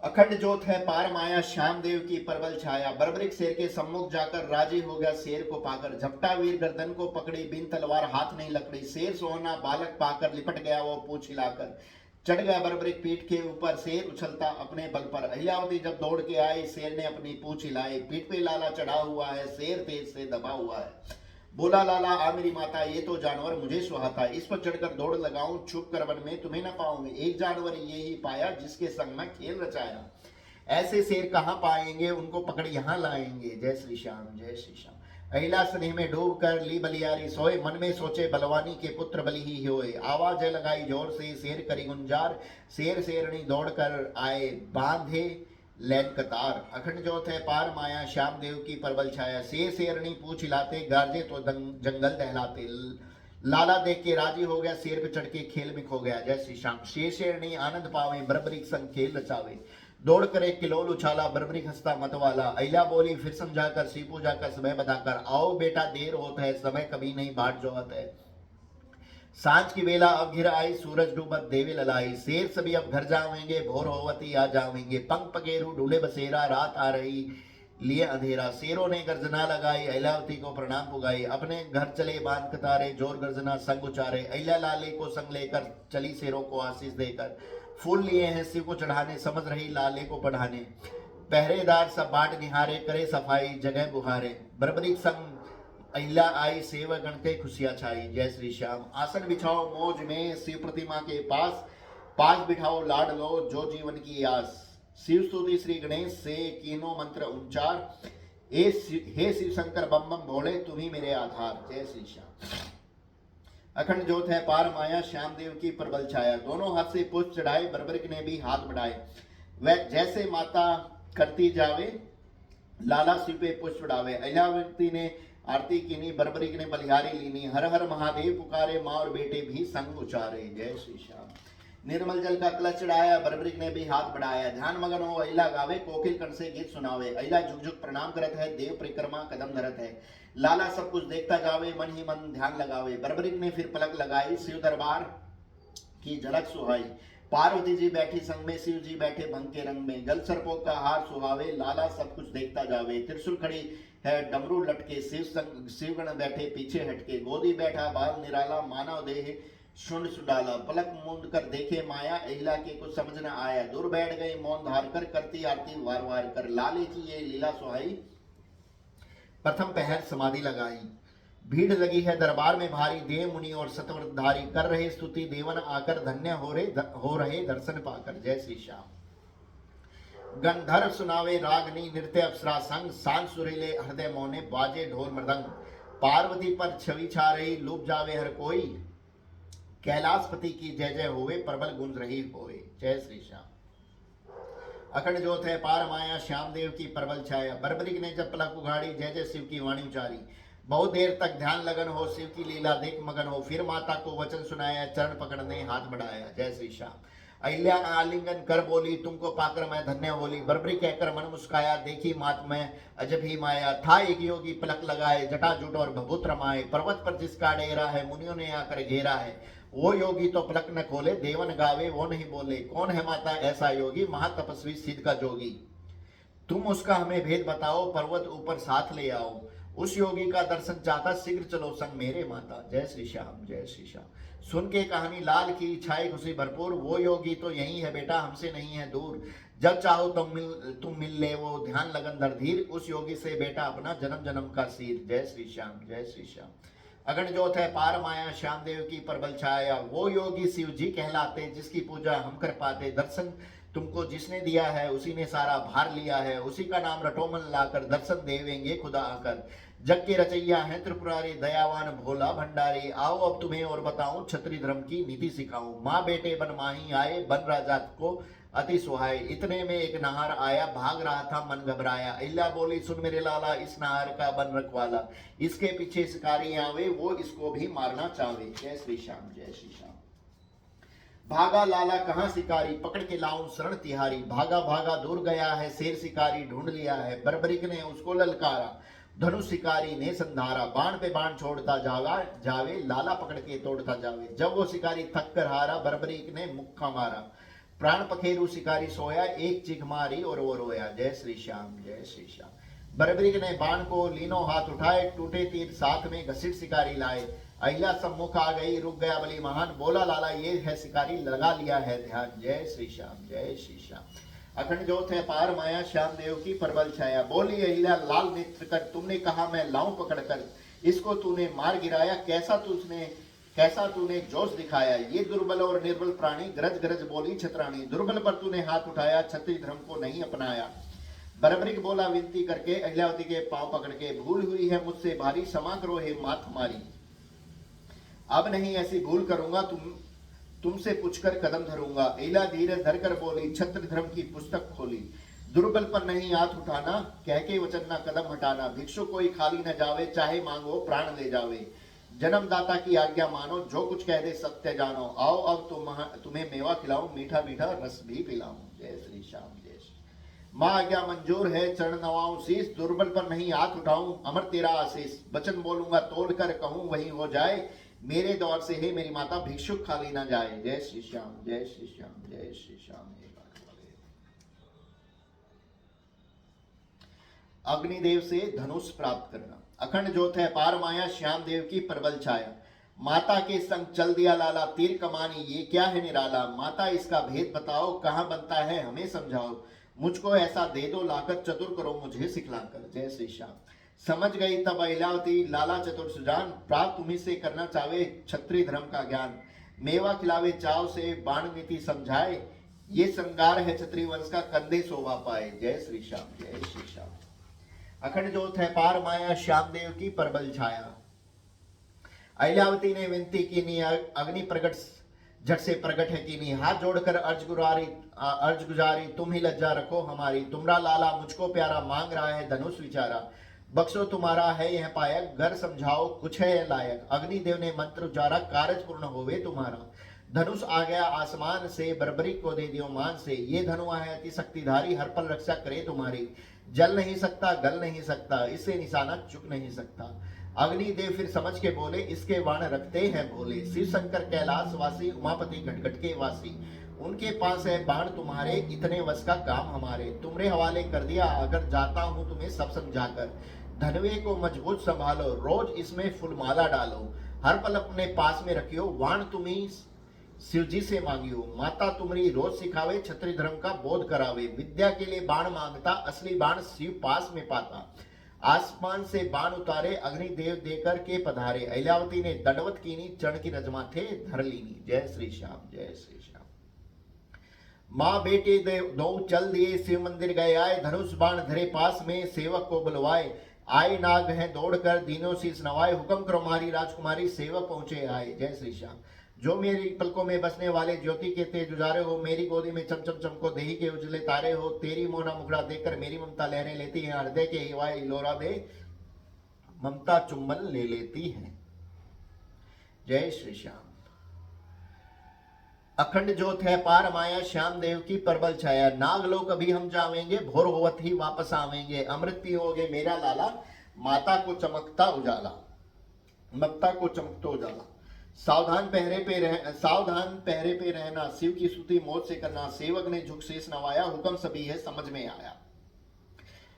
अखंड जोत है पार माया, श्याम देव की परबल छाया। बर्बरिक शेर के सम्मुख जाकर राजी हो गया शेर को पाकर, झपटा वीर गर्दन को पकड़ी, बिन तलवार हाथ नहीं लकड़ी। शेर सोहना बालक पाकर लिपट गया वो पूंछ हिलाकर, चढ़ गया बर्बरिक पीठ के ऊपर, शेर उछलता अपने बल पर। अहिलावती जब दौड़ के आई, शेर ने अपनी पूंछ हिलाई, पीठ पे लाला चढ़ा हुआ है, शेर तेज से दबा हुआ है। बोला लाला आ मेरी माता, ये तो जानवर मुझे सुहाता, इस पर चढ़कर दौड़ लगाऊं, छुप कर वन में तुम्हें न पाऊंगी। एक जानवर ये ही पाया जिसके संग में खेल रचाया, ऐसे शेर कहाँ पाएंगे, उनको पकड़ यहाँ लाएंगे। जय श्री श्याम। जय श्री श्याम। अहिला स्नेह में डूब कर ली बलियारी सोए, मन में सोचे बलवानी के पुत्र बलि ही होए। आवाज लगाई जोर से शेर करी गुंजार, शेर शेरनी दौड़ कर आए बांधे लैन कतार। अखंड जोत है पार माया, श्याम देव की परबल छाया। शेर शेरनी पूछ हिलाते, गार्जे तो जंगल दहलाते। लाला देख के राजी हो गया, शेर पे चढ़ के खेल में खो गया। जय श्री श्याम। शेर शेरनी आनंद पावे, बर्बरिक संग खेल रचावे। दौड़ कर एक किलोल उछाला, बर्बरिक हंसता मतवाला। अहिला बोली फिर समझाकर, सी पूजा कर समय बताकर, आओ बेटा देर होत है, समय कभी नहीं बाट जोहत है। सांझ की बेला अब घिर आई, सूरज डूबत देवे ललाई। शेर सभी अब घर जावेंगे, भोर होवती आ जावेंगे। पंख पकेरू ढूले बसेरा, रात आ रही लिए अंधेरा। शेरों ने गर्जना लगाई, अहिलावती को प्रणाम पुगाई। अपने घर चले बांध कतारे, जोर गर्जना संग उचारे। अहिला लाले को संग लेकर चली शेरों को आशीष देकर, फूल लिए हैं शिव को चढ़ाने, समझ रही लाले को पढ़ाने। पहरेदार सब बाट निहारे, करे सफाई जगह बुहारे। बर्बरिक संग अहिला आई, सेवक गण के खुशियां छाई। जय श्री श्याम। आसन बिछाओ मौज में शिव प्रतिमा के पास, पास बिठाओ लाड लो जो जीवन की आस। शिव स्तुति श्री गणेश से कीनो मंत्र उच्चार, हे शिव शंकर बम बम भोले तुम्ही मेरे आधार। जय श्री श्याम। अखंड जोत है पार माया, श्याम देव की प्रबल छाया। दोनों हाथ से पुष्प चढ़ाए, बर्बरिक ने भी हाथ बढ़ाए। वह जैसे माता करती जावे, लाला शिव पे पुष्प डावे। अहिलावती ने आरती कीनी, बर्बरिक ने बलिहारी लीनी। हर हर महादेव पुकारे, माँ और बेटे भी संग उचारे। जय श्री श्याम। निर्मल जल का कलश चढ़ाया, बर्बरिक ने भी हाथ बढ़ाया। ध्यान मगन हो अहिला गावे, कोकिल कण से गीत सुनावे। अहिला झुक झुक प्रणाम करत है, देव परिक्रमा कदम धरत है। लाला सब कुछ देखता जावे, मन ही मन ध्यान लगावे। बर्बरिक ने फिर पलक लगाई, शिव दरबार की झलक सुहाई। पार्वती जी बैठी संग में, शिव जी बैठे भंग के रंग में। गल सर्पों का हार सुहावे, लाला सब कुछ देखता जावे। त्रिशूल खड़ी है डमरू लटके, शिवगण बैठे पीछे हटके। गोदी बैठा बाल निराला, मानव देह शुंड सुडाला। पलक मूंद कर देखे माया, अहिला के कुछ समझ न आया। दूर बैठ गई मौन धार कर, करती आरती वार वार कर। लाले की ये लीला सुहाई, प्रथम पहर समाधि लगाई। भीड़ लगी है दरबार में भारी, देव मुनि और सतव्रतधारी कर रहे स्तुति, देवन आकर धन्य हो रहे दर्शन पाकर। जय श्री श्याम। गंधर्व सुनावे रागनी, नृत्य अप्सरा संग, सांझ सुरीले हृदय मौने, बाजे ढोल मृदंग। पार्वती पर छवि छा रही, लूप जावे हर कोई, कैलाशपति की जय जय होवे, प्रबल गूंज रही होवे। जय श्री श्याम। अखंड जोत है पार माया, श्याम देव की प्रबल छाया। बर्बरिक ने जब पलक उघाड़ी, जय जय शिव की वाणी उचारी। बहुत देर तक ध्यान लगन हो, शिव की लीला देख मगन हो। फिर माता को वचन सुनाया, चरण पकड़ने हाथ बढ़ाया। जय श्री श्याम। अहिल्या आलिंगन कर बोली, तुमको पाकर मैं धन्य बोली। बर्बरिक कहकर मन मुस्काया, देखी मात में अजब ही माया। था एक योगी पलक लगाए, जटाजूट और भभूत रमाए। पर्वत पर जिसका डेरा है, मुनियों ने आकर घेरा है। वो योगी तो पलक न खोले, देवन गावे वो नहीं बोले। कौन है माता ऐसा योगी, महातपस्वी सिद्ध का जोगी। तुम उसका हमें भेद बताओ, पर्वत ऊपर साथ ले आओ। उस योगी का दर्शन चाहता, शीघ्र चलो संग मेरे माता। जय श्री श्याम। जय श्री श्याम। सुन के कहानी लाल की इच्छाएं खुशी भरपूर, वो योगी तो यही है बेटा, हमसे नहीं है दूर। जब चाहो तुम मिल ले, वो ध्यान लगन धर धीर। उस योगी से बेटा अपना जन्म जन्म का सीर। जय श्री श्याम। जय श्री श्याम। अगण जोत है पार माया, श्याम देव की प्रबल छाया। वो योगी शिव जी कहलाते, जिसकी पूजा हम कर पाते। दर्शन तुमको जिसने दिया है, उसी ने सारा भार लिया है। उसी का नाम रटो मन लाकर, दर्शन देवेंगे खुदा आकर। जग के रचैया हैं त्रिपुरारी, दयावान भोला भंडारी। आओ अब तुम्हें और बताऊं, क्षत्रिय धर्म की नीति सिखाऊं। माँ बेटे बन माही आए, बन राजा को अति सुहाय। इतने में एक नहर आया, भाग रहा था मन घबराया। अहिल्या बोली सुन मेरे लाला, इस नहर का बन रखवाला, इसके पीछे शिकारी आवे, वो इसको भी मारना चाहे। जय श्री श्याम, जय श्री श्याम। भागा लाला कहाँ शिकारी, पकड़ के लाऊं शरण तिहारी। भागा भागा दूर गया है शेर, शिकारी ढूंढ लिया है। बर्बरिक ने उसको ललकारा, धनुष शिकारी ने संधारा। बाण पे बाण छोड़ता जावे, लाला पकड़ के तोड़ता जावे। जब वो शिकारी थक कर हारा, बर्बरिक ने मुक्का मारा। प्राण पखेरु शिकारी सोया, एक चिख मारी और वो रोया। जय श्री श्याम, जय श्री श्याम। बर्बरिक ने बाण को लीनों हाथ उठाए, टूटे तीर साथ में घसीट शिकारी लाए। अहिल्या सम्मुख आ गई, रुक गया बलि महान, बोला लाला ये है शिकारी, लगा लिया है ध्यान। जय श्री श्याम, जय श्री श्याम। अखंड ज्योत है पार माया, श्याम देव की प्रबल छाया। बोली अहिल्या लाल नेत्र कर, तुमने कहा मैं लाऊं पकड़ कर, इसको तूने मार गिराया। कैसा तूने जोश दिखाया, ये दुर्बल और निर्बल प्राणी। गरज गरज बोली छतरानी, दुर्बल पर तूने हाथ उठाया, क्षत्रिय धर्म को नहीं अपनाया। बर्बरिक बोला विनती करके, अहिल्यावती के पांव पकड़ के, भूल हुई है मुझसे भारी, क्षमा करो हे मात हमारी। अब नहीं ऐसी भूल करूंगा, तुमसे पूछकर कदम धरूंगा। अहिल्या धीरे धरकर बोली, क्षत्रिय धर्म की पुस्तक खोली। दुर्बल पर नहीं हाथ उठाना, कह के वचन न कदम हटाना। भिक्षु कोई खाली न जावे, चाहे मांगो प्राण ले जावे। जन्मदाता की आज्ञा मानो, जो कुछ कह दे सत्य जानो। आओ अब तुम्हें मेवा खिलाऊं, मीठा मीठा रस भी पिलाऊं। जय श्री श्याम, जय श्री। माँ आज्ञा मंजूर है, चरण नवाऊं शीश। दुर्बल पर नहीं हाथ उठाऊं, अमर तेरा आशीष। वचन बोलूंगा तोड़ कर कहूं, वही हो जाए। मेरे दौर से है मेरी माता, भिक्षुक खाली ना जाए। जय श्री श्याम, जय श्री श्याम, जय श्री श्याम। अग्निदेव से धनुष प्राप्त करना। अखंड ज्योत है पार माया, श्याम देव की प्रबल छाया। माता के संग चल दिया लाला, तीर कमानी ये क्या है निराला। माता इसका भेद बताओ, कहाँ बनता है हमें समझाओ। मुझको ऐसा दे दो लाकर, चतुर करो मुझे सिखलाकर। जय श्री श्याम। समझ गई तब अहिल्यावती, लाला चतुर सुजान। प्राप्त तुम्ही से करना चाहे, क्षत्रिय धर्म का ज्ञान। मेवा खिलावे चाव से, बाण नीति समझाए। ये श्रृंगार है क्षत्रिय वंश का, कंधे शोभा पाए। जय श्री श्याम, जय श्री श्याम। अखंड ज्योत है पार माया, श्याम देव की प्रबल छाया। अहिल्यावती ने विनती कीनी, अग्नि प्रकट झट से प्रकट है कीनी। हाथ जोड़कर अर्ज गुजारी, तुम ही लज्जा रखो हमारी। तुमरा लाला मुझको प्यारा, मांग रहा है धनुष विचारा। बख्शो तुम्हारा है यह पायक, घर समझाओ कुछ है लायक। अग्निदेव ने मंत्र उचारा, कारज पूर्ण होवे तुम्हारा। धनुष आ गया आसमान से, बर्बरिक को दे दियो मान से। ये धनु है अति शक्तिधारी, हर पल रक्षा करे तुम्हारी। जल नहीं सकता गल नहीं सकता, इससे निशाना चुक नहीं सकता। अग्निदेव फिर समझ के बोले, इसके बाण रखते हैं भोले। शिव शंकर कैलाश वासी, उमापति घटघट के वासी। उनके पास है बाण तुम्हारे, इतने वश का काम हमारे। तुम्हारे हवाले कर दिया अगर, जाता हूं तुम्हें सब समझाकर। धनवे को मजबूत संभालो, रोज इसमें फुलमाला डालो। हर पल अपने पास में रखियो, वाण तुम्ही शिव जी से मांगियो। माता तुम्हारी रोज सिखावे, क्षत्रिय धर्म का बोध करावे। विद्या के लिए बाण मांगता, असली बाण शिव पास में पाता। आसमान से बाण उतारे, अग्निदेव देकर के पधारे। अहिल्यावती ने दंडवत कीनी, चरण की रज माथे धर लीनी। जय श्री श्याम, जय श्री श्याम। माँ बेटे दो चल दिए, शिव मंदिर गए आए। धनुष बाण धरे पास में, सेवक को बुलवाए। आए नाग हैं दौड़कर, दीनों शीस नवाए। हुक्म करो हमारी राजकुमारी, सेवक पहुंचे आए। जय श्री श्याम। जो मेरी पलकों में बसने वाले, ज्योति के तेज उजारे हो। मेरी गोदी में चमचम चमको, देही के उजले तारे हो। तेरी मोना मुखड़ा देखकर मेरी ममता लहरें लेती है। हृदय के हिवाए लोरा दे, ममता चुम्बन ले लेती है। जय श्री श्याम। अखंड ज्योत है पार माया, श्याम देव की प्रबल छाया। नागलोक अभी हम जावेंगे, भोर होवत ही वापस आवेंगे। अमृत पियोगे मेरा लाला, माता को चमकता उजाला। ममता को चमकता उजाला। सावधान पहरे पे रहना, शिव की स्तुति मौत से करना। सेवक ने झुक शेष नवाया, हुक्म सभी है समझ में आया।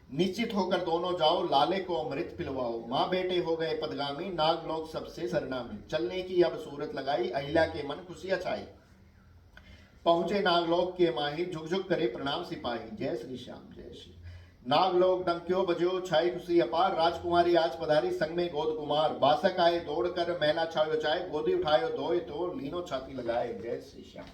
निश्चित होकर दोनों जाओ, लाले को अमृत पिलवाओ। माँ बेटे हो गए पदगामी, नाग लोग सबसे सरनामी। चलने की अब सूरत लगाई, अहिल्या के मन खुशियां छाई। पहुंचे नागलोक के माही, झुक झुक करे प्रणाम सिपाही। जय श्री श्याम, जय श्री। नागलोक डंक्यो बजो, छाई खुशी अपार। राजकुमारी आज पधारी, संग में गोद कुमार। बासक आए दौड़ कर, मैला छायो चाय। गोदी उठायो धोए तो, लीनो छाती लगाए। जय श्री श्याम।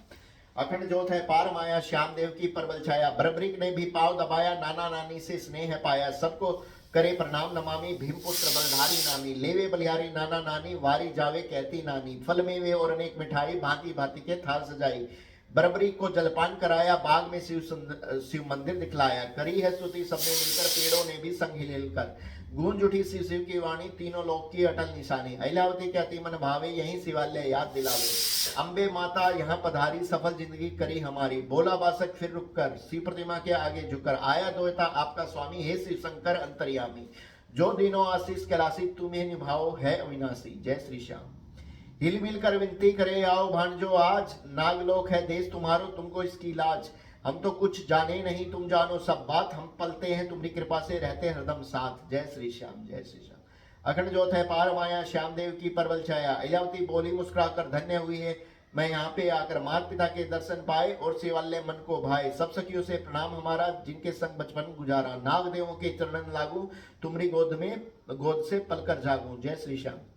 अखंड ज्योत है पार माया, श्याम देव की प्रबल छाया। बर्बरिक ने भी पाव दबाया, नाना नानी से स्नेह पाया। सबको करे प्रणाम नमामि, भीमपुत्र बलधारी नामी। लेवे बलिहारी नाना नानी, वारी जावे कहती नानी। फल मेवे और अनेक मिठाई, भांति भांति के थाल सजाई। बरबरीक को जलपान कराया, बाग में शिव मंदिर दिखलाया, करी है स्तुति सबने मिलकर, पेड़ों ने भी संग हिलकर, गूंज उठी शिव शिव की वाणी, तीनों लोक की अटल निशानी। अहिलावती के अति मन भावे, यही शिवालय याद दिलावे, अम्बे माता यहाँ पधारी, सफल जिंदगी करी हमारी। बोला बासक फिर रुक कर, शिव प्रतिमा के आगे झुककर, आया द्वैता आपका स्वामी, हे शिव शंकर अंतर्यामी, जो दिनों आशीष कैलाशी, तुम्हें निभाओ है अविनाशी। जय श्री श्याम। हिल मिल कर विनती करे, आओ भांजो आज, नागलोक है देश तुम्हारो, तुमको इसकी लाज, हम तो कुछ जाने नहीं तुम जानो सब बात, हम पलते हैं तुम्हारी कृपा से रहते हरदम साथ। जय श्री श्याम, जय श्री श्याम। अखंड ज्योत है पार माया, श्याम देव की परवल छाया, अहिलावती बोली मुस्कुराकर, धन्य हुई है मैं यहाँ पे आकर, माता पिता के दर्शन पाए और शिवालय मन को भाए, सब सखियों से प्रणाम हमारा, जिनके संग बचपन गुजारा, नाग देवों के चरणन लागू, तुम्हारी गोद से पलकर जागू। जय श्री श्याम।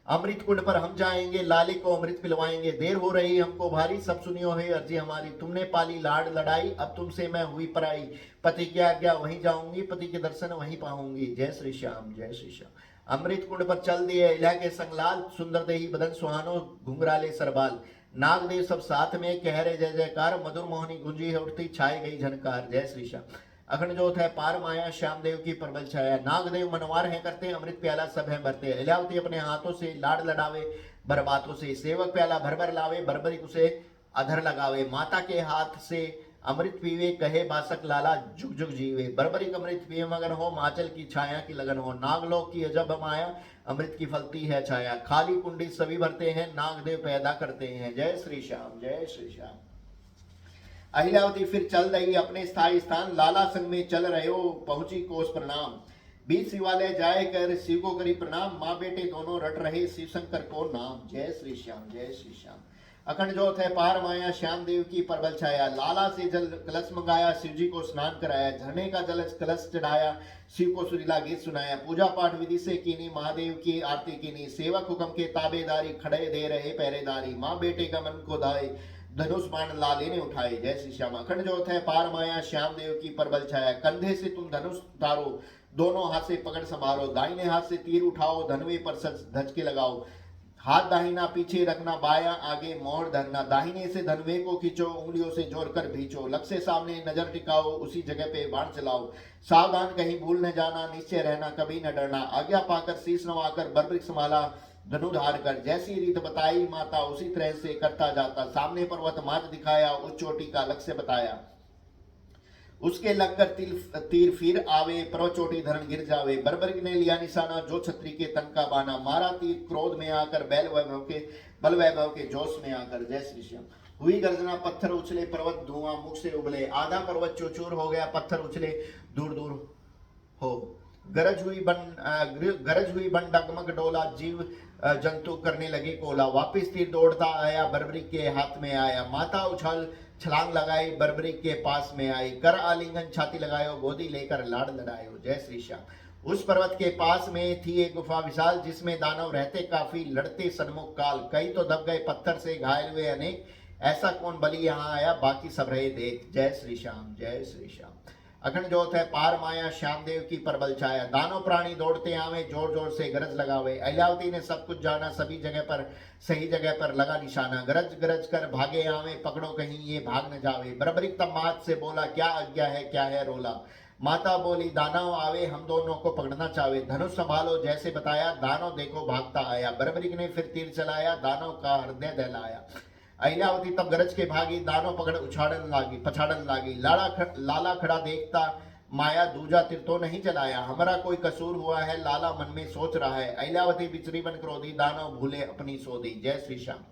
अमृत कुंड पर हम जाएंगे, लाले को अमृत पिलवाएंगे, देर हो रही हमको भारी, सब सुनियो है अर्जी हमारी, तुमने पाली लाड लड़ाई, अब तुमसे मैं हुई पराई, पति की आज्ञा वहीं जाऊंगी, पति के दर्शन वहीं पाऊंगी। जय श्री श्याम, जय श्री श्याम। अमृत कुंड पर चल दिए इला के संगलाल, सुंदर देही बदन सुहानो, घुंघराले सरबाल, नागदेव सब साथ में कह रहे जय जयकार, मधुर मोहनी गुंजी है उठती, छाई गई झनकार। जय श्री श्याम। अखंड ज्योत है पार माया, श्याम देव की परबल छाया, नागदेव मनवार है करते, अमृत प्याला सब है भरते, अहिलावती अपने हाथों से लाड लड़ावे, बरबातों से सेवक प्याला भर भर लावे, बरबरी उसे अधर लगावे, माता के हाथ से अमृत पीवे, कहे बासक लाला जुग जुग जीवे, बरबरी अमृत पिए मगन हो, माचल की छाया की लगन हो, नागलोक की अजब माया, अमृत की फलती है छाया, खाली कुंडी सभी भरते हैं, नागदेव पैदा करते हैं। जय श्री श्याम, जय श्री श्याम। अहिलावती फिर चल रही अपने स्थायी स्थान, लाला संग में चल रहे हो, पहुंची कोस प्रणाम, बीच शिवालय जाए कर शिव को करी प्रणाम, माँ बेटे दोनों रट रहे शिव शंकर को नाम। जय श्री श्याम, जय श्री श्याम। अखंड ज्योत है पार माया, श्याम देव की परबल छाया, लाला से जल कलश मंगाया, शिव जी को स्नान कराया, झरने का जल कलश चढ़ाया, शिव को सुरीला गीत सुनाया, पूजा पाठ विधि से कीनी, महादेव की आरती कीनी, सेवक हुक्म के ताबेदारी, खड़े दे रहे पहरेदारी, माँ बेटे का मन को धाए, धनुष बाण लाले ने उठाए। जय श्री श्याम। अखंड ज्योत है पार माया, श्याम देव की परबल छाया, कंधे से तुम धनुष उतारो, दोनों हाथ से पकड़ संभारो, दाहिने हाथ से तीर उठाओ, धनुवे पर धज के लगाओ, हाथ दाहिना पीछे रखना, बाया आगे मोड़ धरना, दाहिने से धनुवे को खींचो, उंगलियों से जोड़कर भींचो, लक्ष्य सामने नजर टिकाओ, उसी जगह पे बाण चलाओ, सावधान कहीं भूल न जाना, निश्चय रहना कभी न डरना, आज्ञा पाकर शीश नवाकर बरबरिक संभाला, धनुधार कर, जैसी रीत बताई माता उसी तरह से करता जाता, सामने पर्वत मार्ग दिखाया, उस चोटी का लक्ष्य बताया, उसके लगकर तीर फिर आवे, पर्वत चोटी धरण गिर जावे, बरबरिक ने लिया निशाना, जो छत्री के तन का बाना, मारा तीर क्रोध में आकर, बल वैभव के जोश में आकर। जय श्री श्याम। हुई गर्जना, पत्थर उछले, पर्वत धुआं मुख से उबले, आधा पर्वत चूर हो गया, पत्थर उछले दूर दूर हो, गरज हुई बन डगमग डोला, जीव जंतु करने लगे कोला, वापिस तीर दौड़ता आया, बरबरिक के हाथ में आया, माता उछल छलांग लगाई, बरबरिक के पास में आई, कर आलिंगन छाती लगायो, गोदी लेकर लाड़ लड़ायो। जय श्री श्याम। उस पर्वत के पास में थी एक गुफा विशाल, जिसमें दानव रहते काफी, लड़ते सन्मुख काल, कई तो दब गए पत्थर से, घायल हुए अनेक, ऐसा कौन बलि यहाँ आया, बाकी सब रहे देख। जय श्री श्याम, जय श्री श्याम। अखंड ज्योत है पार माया, श्याम देव की परबल छाया, दानव प्राणी दौड़ते आवे, जोर जोर से गरज लगावे, अहिलावती ने सब कुछ जाना, सभी जगह पर सही जगह पर लगा निशाना, गरज गरज कर भागे आवे, पकड़ो कहीं ये भाग न जावे, बरबरिक तब मात से बोला, क्या आज्ञा है क्या है रोला, माता बोली, दानव आवे हम दोनों को पकड़ना चाहे, धनुष संभालो जैसे बताया, दानव देखो भागता आया, बरबरिक ने फिर तीर चलाया, दानव का हृदय दहलाया, अहिलावती तब गरज के भागी, दानव पकड़ पछाड़न लागी, लाला खड़ा देखता, माया दूजा तीर तो नहीं चलाया, हमारा कोई कसूर हुआ है, लाला मन में सोच रहा है, अहिलावती बिचरी बन क्रोधी, दानव भूले अपनी सोधी। जय श्री श्याम।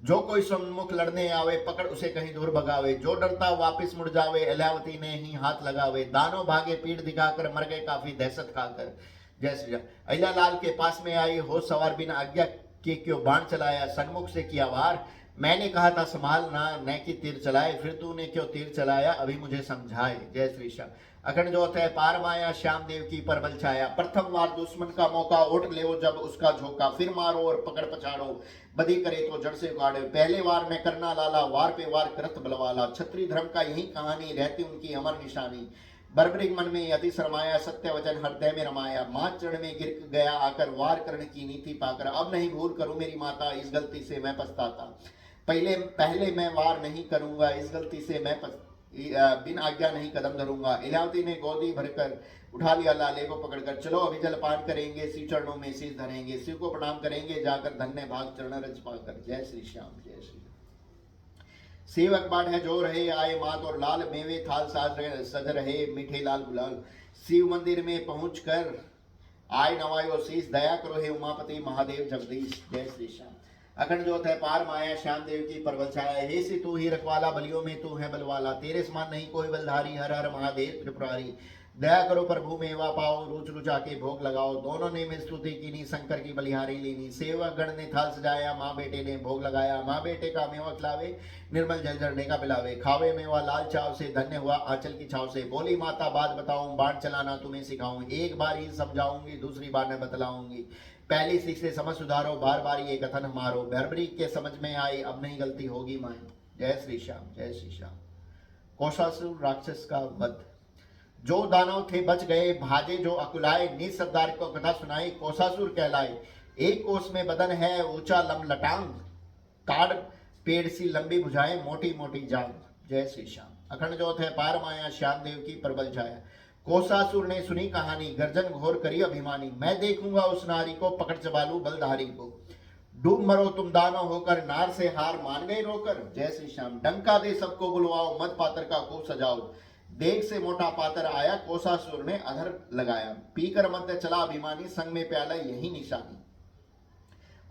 जो कोई सम्मुख लड़ने आवे, पकड़ उसे कहीं दूर भगावे, जो डरता वापिस मुड़ जावे, अहिलावती ने ही हाथ लगावे, दानव भागे पीठ दिखाकर, मर गए काफी दहशत खाकर। जय श्री राम। अहिला लाल के पास में आई, हो सवार बिना आज्ञा के क्यों बाण चलाया, सन्मुख से किया वार, मैंने कहा था संभालना न कि तीर चलाए, फिर तूने क्यों तीर चलाया, अभी मुझे समझाए। जय श्री श्याम। अखंड ज्योत है पार माया, श्याम देव की परबल छाया, प्रथम वार दुश्मन का मौका, उठ ले जब उसका झोंका, फिर मारो और पकड़ पछाड़ो, बदी करे तो जड़ से उगाड़े, पहले वार में करना लाला, वार पे वार करत बलवाला, छत्री धर्म का यही कहानी, रहती उनकी अमर निशानी, बरबरिक मन में अति शरमाया, सत्य वचन हृदय में रमाया, मां चरण में गिर गया आकर, वार करने की नीति पाकर, अब नहीं भूल करूं मेरी माता, इस गलती से मैं पछताता, पहले पहले मैं वार नहीं करूंगा, इस गलती से मैं बिन आज्ञा नहीं कदम धरूंगा। इलावती ने गोदी भरकर उठा लिया लाले को पकड़कर, चलो अभी जलपान करेंगे, शिव चरणों में शीश धरेंगे, शिव को प्रणाम करेंगे जाकर, धन्य भाग चरण रज पाकर। जय श्री श्याम, जय श्री सेवक बाट है जो रहे, आए मात और लाल, मेवे थाल साज सज रहे, मीठे लाल गुलाल। शिव मंदिर में पहुंच कर आय नवायो शीश, दया करो हे उमापति महादेव जगदीश। जय श्री श्याम। अखंड ज्योत है पार माया, श्याम देव की परबल छाया, हे सी तू ही रखवाला, बलियों में तू है बलवाला, तेरे समान नहीं कोई बलधारी, हर हर महादेव त्रिपुरारी। दया करो प्रभु मेवा पाओ, रुच रुचा के भोग लगाओ, दोनों ने मिल स्तुति कीनी, शंकर की बलिहारी लीनी। सेवक गण ने थाल सजाया, माँ बेटे ने भोग लगाया, माँ बेटे का मेवा खिलावे, निर्मल जल झरने का पिलावे। खावे मेवा लाल चाव से, धन्य हुआ आंचल की छाव से। बोली माता बात बताऊं, बाण चलाना तुम्हें सिखाऊं, एक बार ही समझाऊंगी, दूसरी बार न बतलाऊंगी। पहली सीख से समझ सुधारो, बार बार ये कथन हमारो, भरभरी के समझ में आई, अब नहीं गलती होगी माए। जय श्री श्याम, जय श्री श्याम। कोषासुर राक्षस का वध। जो दानव थे बच गए, भाजे जो अकुलाए, निज सरदार को कथा सुनाई, कोषासुर कहलाए। एक कोस में बदन है, ऊंचा लम लटांग, काड़ पेड़ सी लंबी भुजाएं, मोटी मोटी जांग। जय श्री श्याम। अखंड ज्योत है पार माया, श्याम देव की प्रबल छाया। कोषासुर ने सुनी कहानी, गर्जन घोर करी अभिमानी, मैं देखूंगा उस नारी को, पकड़ चबालू बलधारी को। डूब मरो तुम दानव होकर, नार से हार मान गए रोकर। जय श्री श्याम। डंका दे सबको बुलवाओ, मद पात्र का खूब सजाओ, देख से मोटा पात्र आया, कोषासुर ने अधर लगाया। पीकर मध्य चला अभिमानी, संग में प्याला यही निशानी।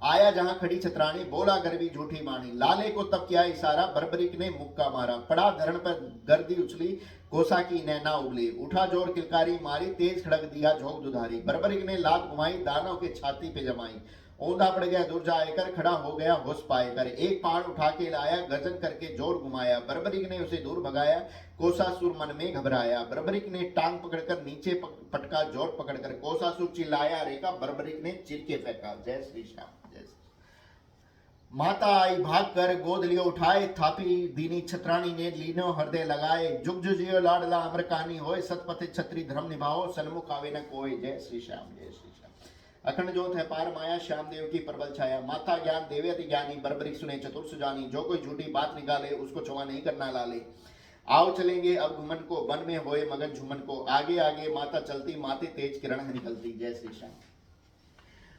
आया जहां खड़ी छतरानी, बोला गर्वी झूठी मानी, लाले को तब किया इशारा, बर्बरिक ने मुक्का मारा। पड़ा धरण पर गर्दी उछली, कोसा की नैना उगली, उठा जोर किलकारी मारी, तेज खड़क दिया झोंक दुधारी। बर्बरिक ने लात घुमाई, दानव के छाती पे जमाई, औंधा पड़ गया दूर जाकर, खड़ा हो गया होश पाएकर। एक पहाड़ उठा के लाया, गर्जन करके जोर घुमाया, बर्बरिक ने उसे दूर भगाया, कोषासुर मन में घबराया। बर्बरिक ने टांग पकड़कर नीचे पटका, जोर पकड़कर, कोषासुर चिल्लाया रेखा, बर्बरिक ने चिर के फेंका। जय श्री श्याम। माता आई भाग कर, गोद लियो उठाए, थापी दीनी छत्राणी ने, लीनो हृदय लगाए। जुग जुजियो लाडला अमर कहानी होए, सतपथे छत्री धर्म निभाओ, सन्मुख आवे न कोई। जय श्री श्याम, जय श्री श्याम। अखंड ज्योत है पार माया, श्याम देव की प्रबल छाया। माता ज्ञान देवे अति ज्ञानी, बर्बरिक सुने चतुर सुजानी, जो कोई झूठी बात निकाले, उसको क्षमा नहीं करना लाले। आओ चलेंगे अब घुमन को, वन में होए मगन झुमन को, आगे आगे माता चलती, माते तेज किरण है निकलती। जय श्री श्याम।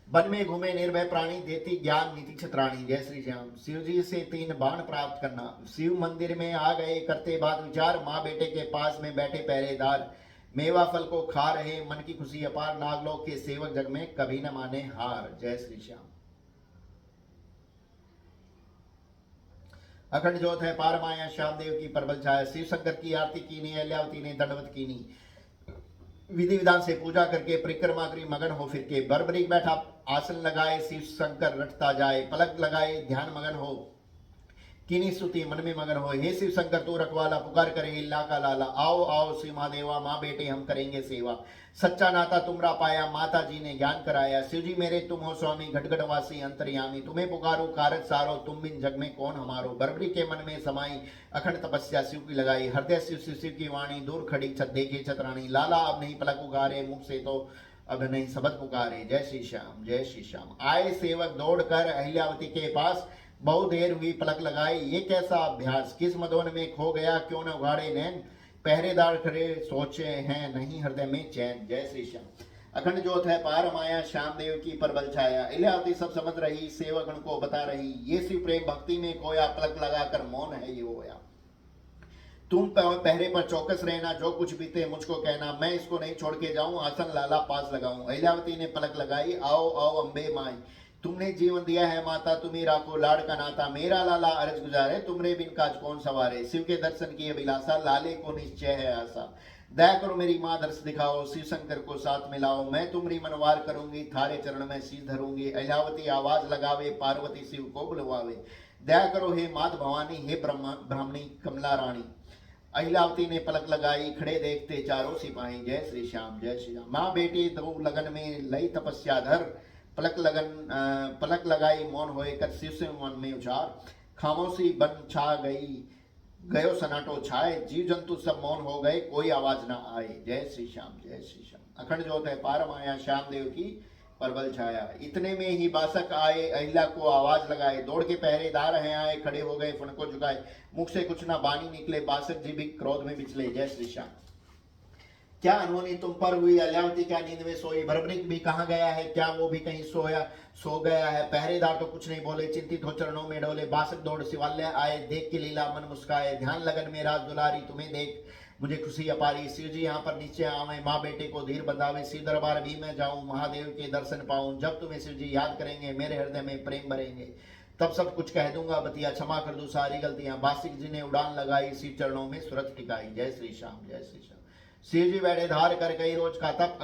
वन में घूमे निर्भय प्राणी, देती ज्ञान नीति छत्राणी। जय श्री श्याम। शिव जी से 3 बाण प्राप्त करना। शिव मंदिर में आ गए करते बात विचार, माँ बेटे के पास में बैठे पहरेदार, मेवा फल को खा रहे, मन की खुशी अपार, नागलोक के सेवक जग में कभी न माने हार। जय श्री श्याम। अखंड ज्योत है पार माया, श्याम देव की प्रबल छाया। शिव शंकर की आरती कीनी, अल्यावती ने दंडवत कीनी, विधि विधान से पूजा करके परिक्रमा करी, मगन हो फिर के। बर्बरिक बैठा आसन लगाए, शिव शंकर रटता जाए, पलक लगाए ध्यान मगन हो, कीनी स्तुति मन में मगन हो। हे शिव शंकर तू रखवाला, पुकार करे इल्ला का लाला, आओ आओ श्री महादेवा, माँ बेटे हम करेंगे सेवा। सच्चा नाता तुमरा पाया, माता जी ने ज्ञान कराया, शिव जी मेरे तुम हो स्वामी, घटघटवासी अंतर्यामी, तुम्हें पुकारो कारज सारो, तुम बिन जग में कौन हमारो। बर्बरी के मन में समाई, अखंड तपस्या शिव की लगाई, हृदय शिव शिव शिव की वाणी, दूर खड़ी छत देखे छतरानी, लाला अब नहीं पलक उगारे, मुख से तो अब नहीं शब्द पुकारे। जय श्री श्याम, जय श्री श्याम। आए सेवक दौड़ कर अहिल्यावती के पास, बहुत देर हुई पलक लगाई, ये कैसा अभ्यास, किस मदोन में खो गया, क्यों न उघाड़े नैन, पहरेदार खड़े सोचे हैं, नहीं हृदय में चैन। जय श्री श्याम। अखंड ज्योत है पार माया, श्याम देव की प्रबल छाया। इल्यावती सब समझ रही, सेवकगण को बता रही, ये शिव प्रेम भक्ति में खोया, पलक लगाकर मौन है ये होया। तुम पहरे पर चौकस रहना, जो कुछ बीते मुझको कहना, मैं इसको नहीं छोड़ के जाऊं, आसन लाला पास लगाऊं। अहिल्यावती ने पलक लगाई, आओ आओ अम्बे माई, तुमने जीवन दिया है माता, तुम्ही राखो लाड़ का नाता, मेरा लाला अरज गुजारे, तुमरे बिन काज कौन सवारे। शिव के दर्शन की अभिलाषा, लाले को निश्चय है आशा, दया करो मेरी माँ दर्श दिखाओ, शिव शंकर को साथ मिलाओ, मैं तुमरी मनवार करूंगी, थारे चरण में शीश धरूंगी। अहिल्यावती आवाज लगावे, पार्वती शिव को बुलवावे, दया करो हे मात भवानी, हे ब्राह्मणी कमला रानी। अहिल्यावती ने पलक लगाई, खड़े देखते चारों सिपाही। जय श्री श्याम, जय श्री श्याम। माँ बेटी दो लगन में लई तपस्या धर, पलक लगाई मौन होए कर, शिव से मन में उचार, खामोशी बन छा गई, गयो सनाटो छाए, जीव जंतु सब मौन हो गए, कोई आवाज ना आए। जय श्री श्याम, जय श्री श्याम। अखंड ज्योत है पार माया, श्याम देव की परबल छाया। इतने में ही बासक आए, अहिल्या को आवाज लगाए, दौड़ के पहरेदार हैं आए, खड़े हो गए फुनको झुकाए, मुख से कुछ ना बानी निकले, बासक जी भी क्रोध में बिचले। जय श्री श्याम। क्या अनहोनी तुम पर हुई, अल्यावती क्या नींद में सोई, भरभरीक भी कहाँ गया है, क्या वो भी कहीं सो गया है। पहरेदार तो कुछ नहीं बोले, चिंतित हो चरणों में डोले, बासक दौड़ शिवालय आए, देख के लीला मन मुस्काए, ध्यान लगन में राज दुलारी, तुम्हें देख मुझे खुशी अपारी। शिव जी यहाँ पर नीचे आवे, माँ बेटे को धीर बंधावे, शिव दरबार भी मैं जाऊं, महादेव के दर्शन पाऊं। जब तुम्हें शिव जी याद करेंगे, मेरे हृदय में प्रेम भरेंगे, तब सब कुछ कह दूंगा बतिया, क्षमा कर दूं सारी गलतियां। बासिक जी ने उड़ान लगाई, शिव चरणों में सुरत टिकाई। जय श्री श्याम, जय श्री श्याम। शिव जी बैठे धार कर कई रोज का तप,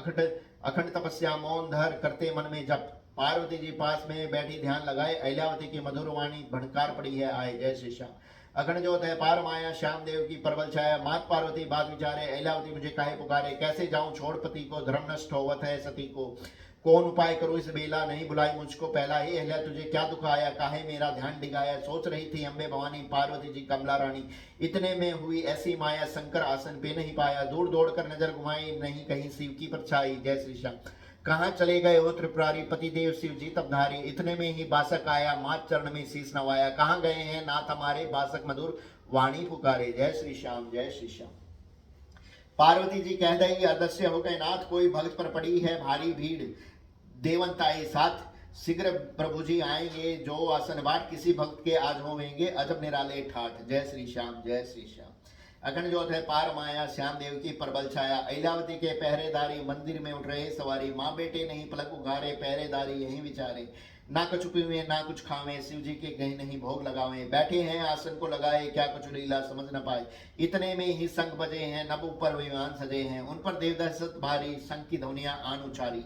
अखंड तपस्या मौन धर, करते मन में जप। पार्वती जी पास में बैठी ध्यान लगाए, अहिल्यावती की मधुर वाणी भड़कार पड़ी है आए। जय श्री श्याम। अखंड ज्योत है पार माया, श्याम देव की परबल छाया, मात पार्वती बात विचारे, अहिल्यावती मुझे काहे पुकारे, कैसे जाऊं छोड़ पति को, धर्म नष्ट होवत है सती को, कौन उपाय करूं इस बेला, नहीं बुलाई मुझको पहला, ही अहिल्या तुझे क्या दुख आया, काहे मेरा ध्यान डिगाया। सोच रही थी अम्बे भवानी, पार्वती जी कमला रानी, इतने में हुई ऐसी माया, शंकर आसन पे नहीं पाया, दूर दौड़ कर नजर घुमाई, नहीं कहीं शिव की परछाई। जय श्री श्याम। कहाँ चले गए हो त्रिपुरारी, पतिदेव शिव जी तबधारी, इतने में ही बासक आया, मात चरण में शीश नवाया, कहाँ गए हैं नाथ हमारे, बासक मधुर वाणी पुकारे। जय श्री श्याम, जय श्री श्याम। पार्वती जी कह दई अदृश्य हो गए नाथ, कोई भक्त पर पड़ी है भारी भीड़, देवंताए साथ शीघ्र प्रभु जी आएंगे, जो आसन बाट किसी भक्त के आज होवेंगे, अजब निराले ठाठ। जय श्री श्याम, जय श्री श्याम। अखंड ज्योत है पार माया, श्याम देव की परबल छाया, अहिल्यावती के पहरेदारी, मंदिर में उठ रहे सवारी, माँ बेटे नहीं पलक उघारे, पहरेदारी यही विचारे, ना कुछ पीवे ना कुछ खावे, शिव जी के कहीं नहीं भोग लगावे, बैठे हैं आसन को लगाए, क्या कुछ लीला समझ न पाए, इतने में ही शंख बजे हैं, नभ ऊपर विमान सजे हैं, उन पर देवदहशत भारी, शंख की ध्वनियां आन उचारी,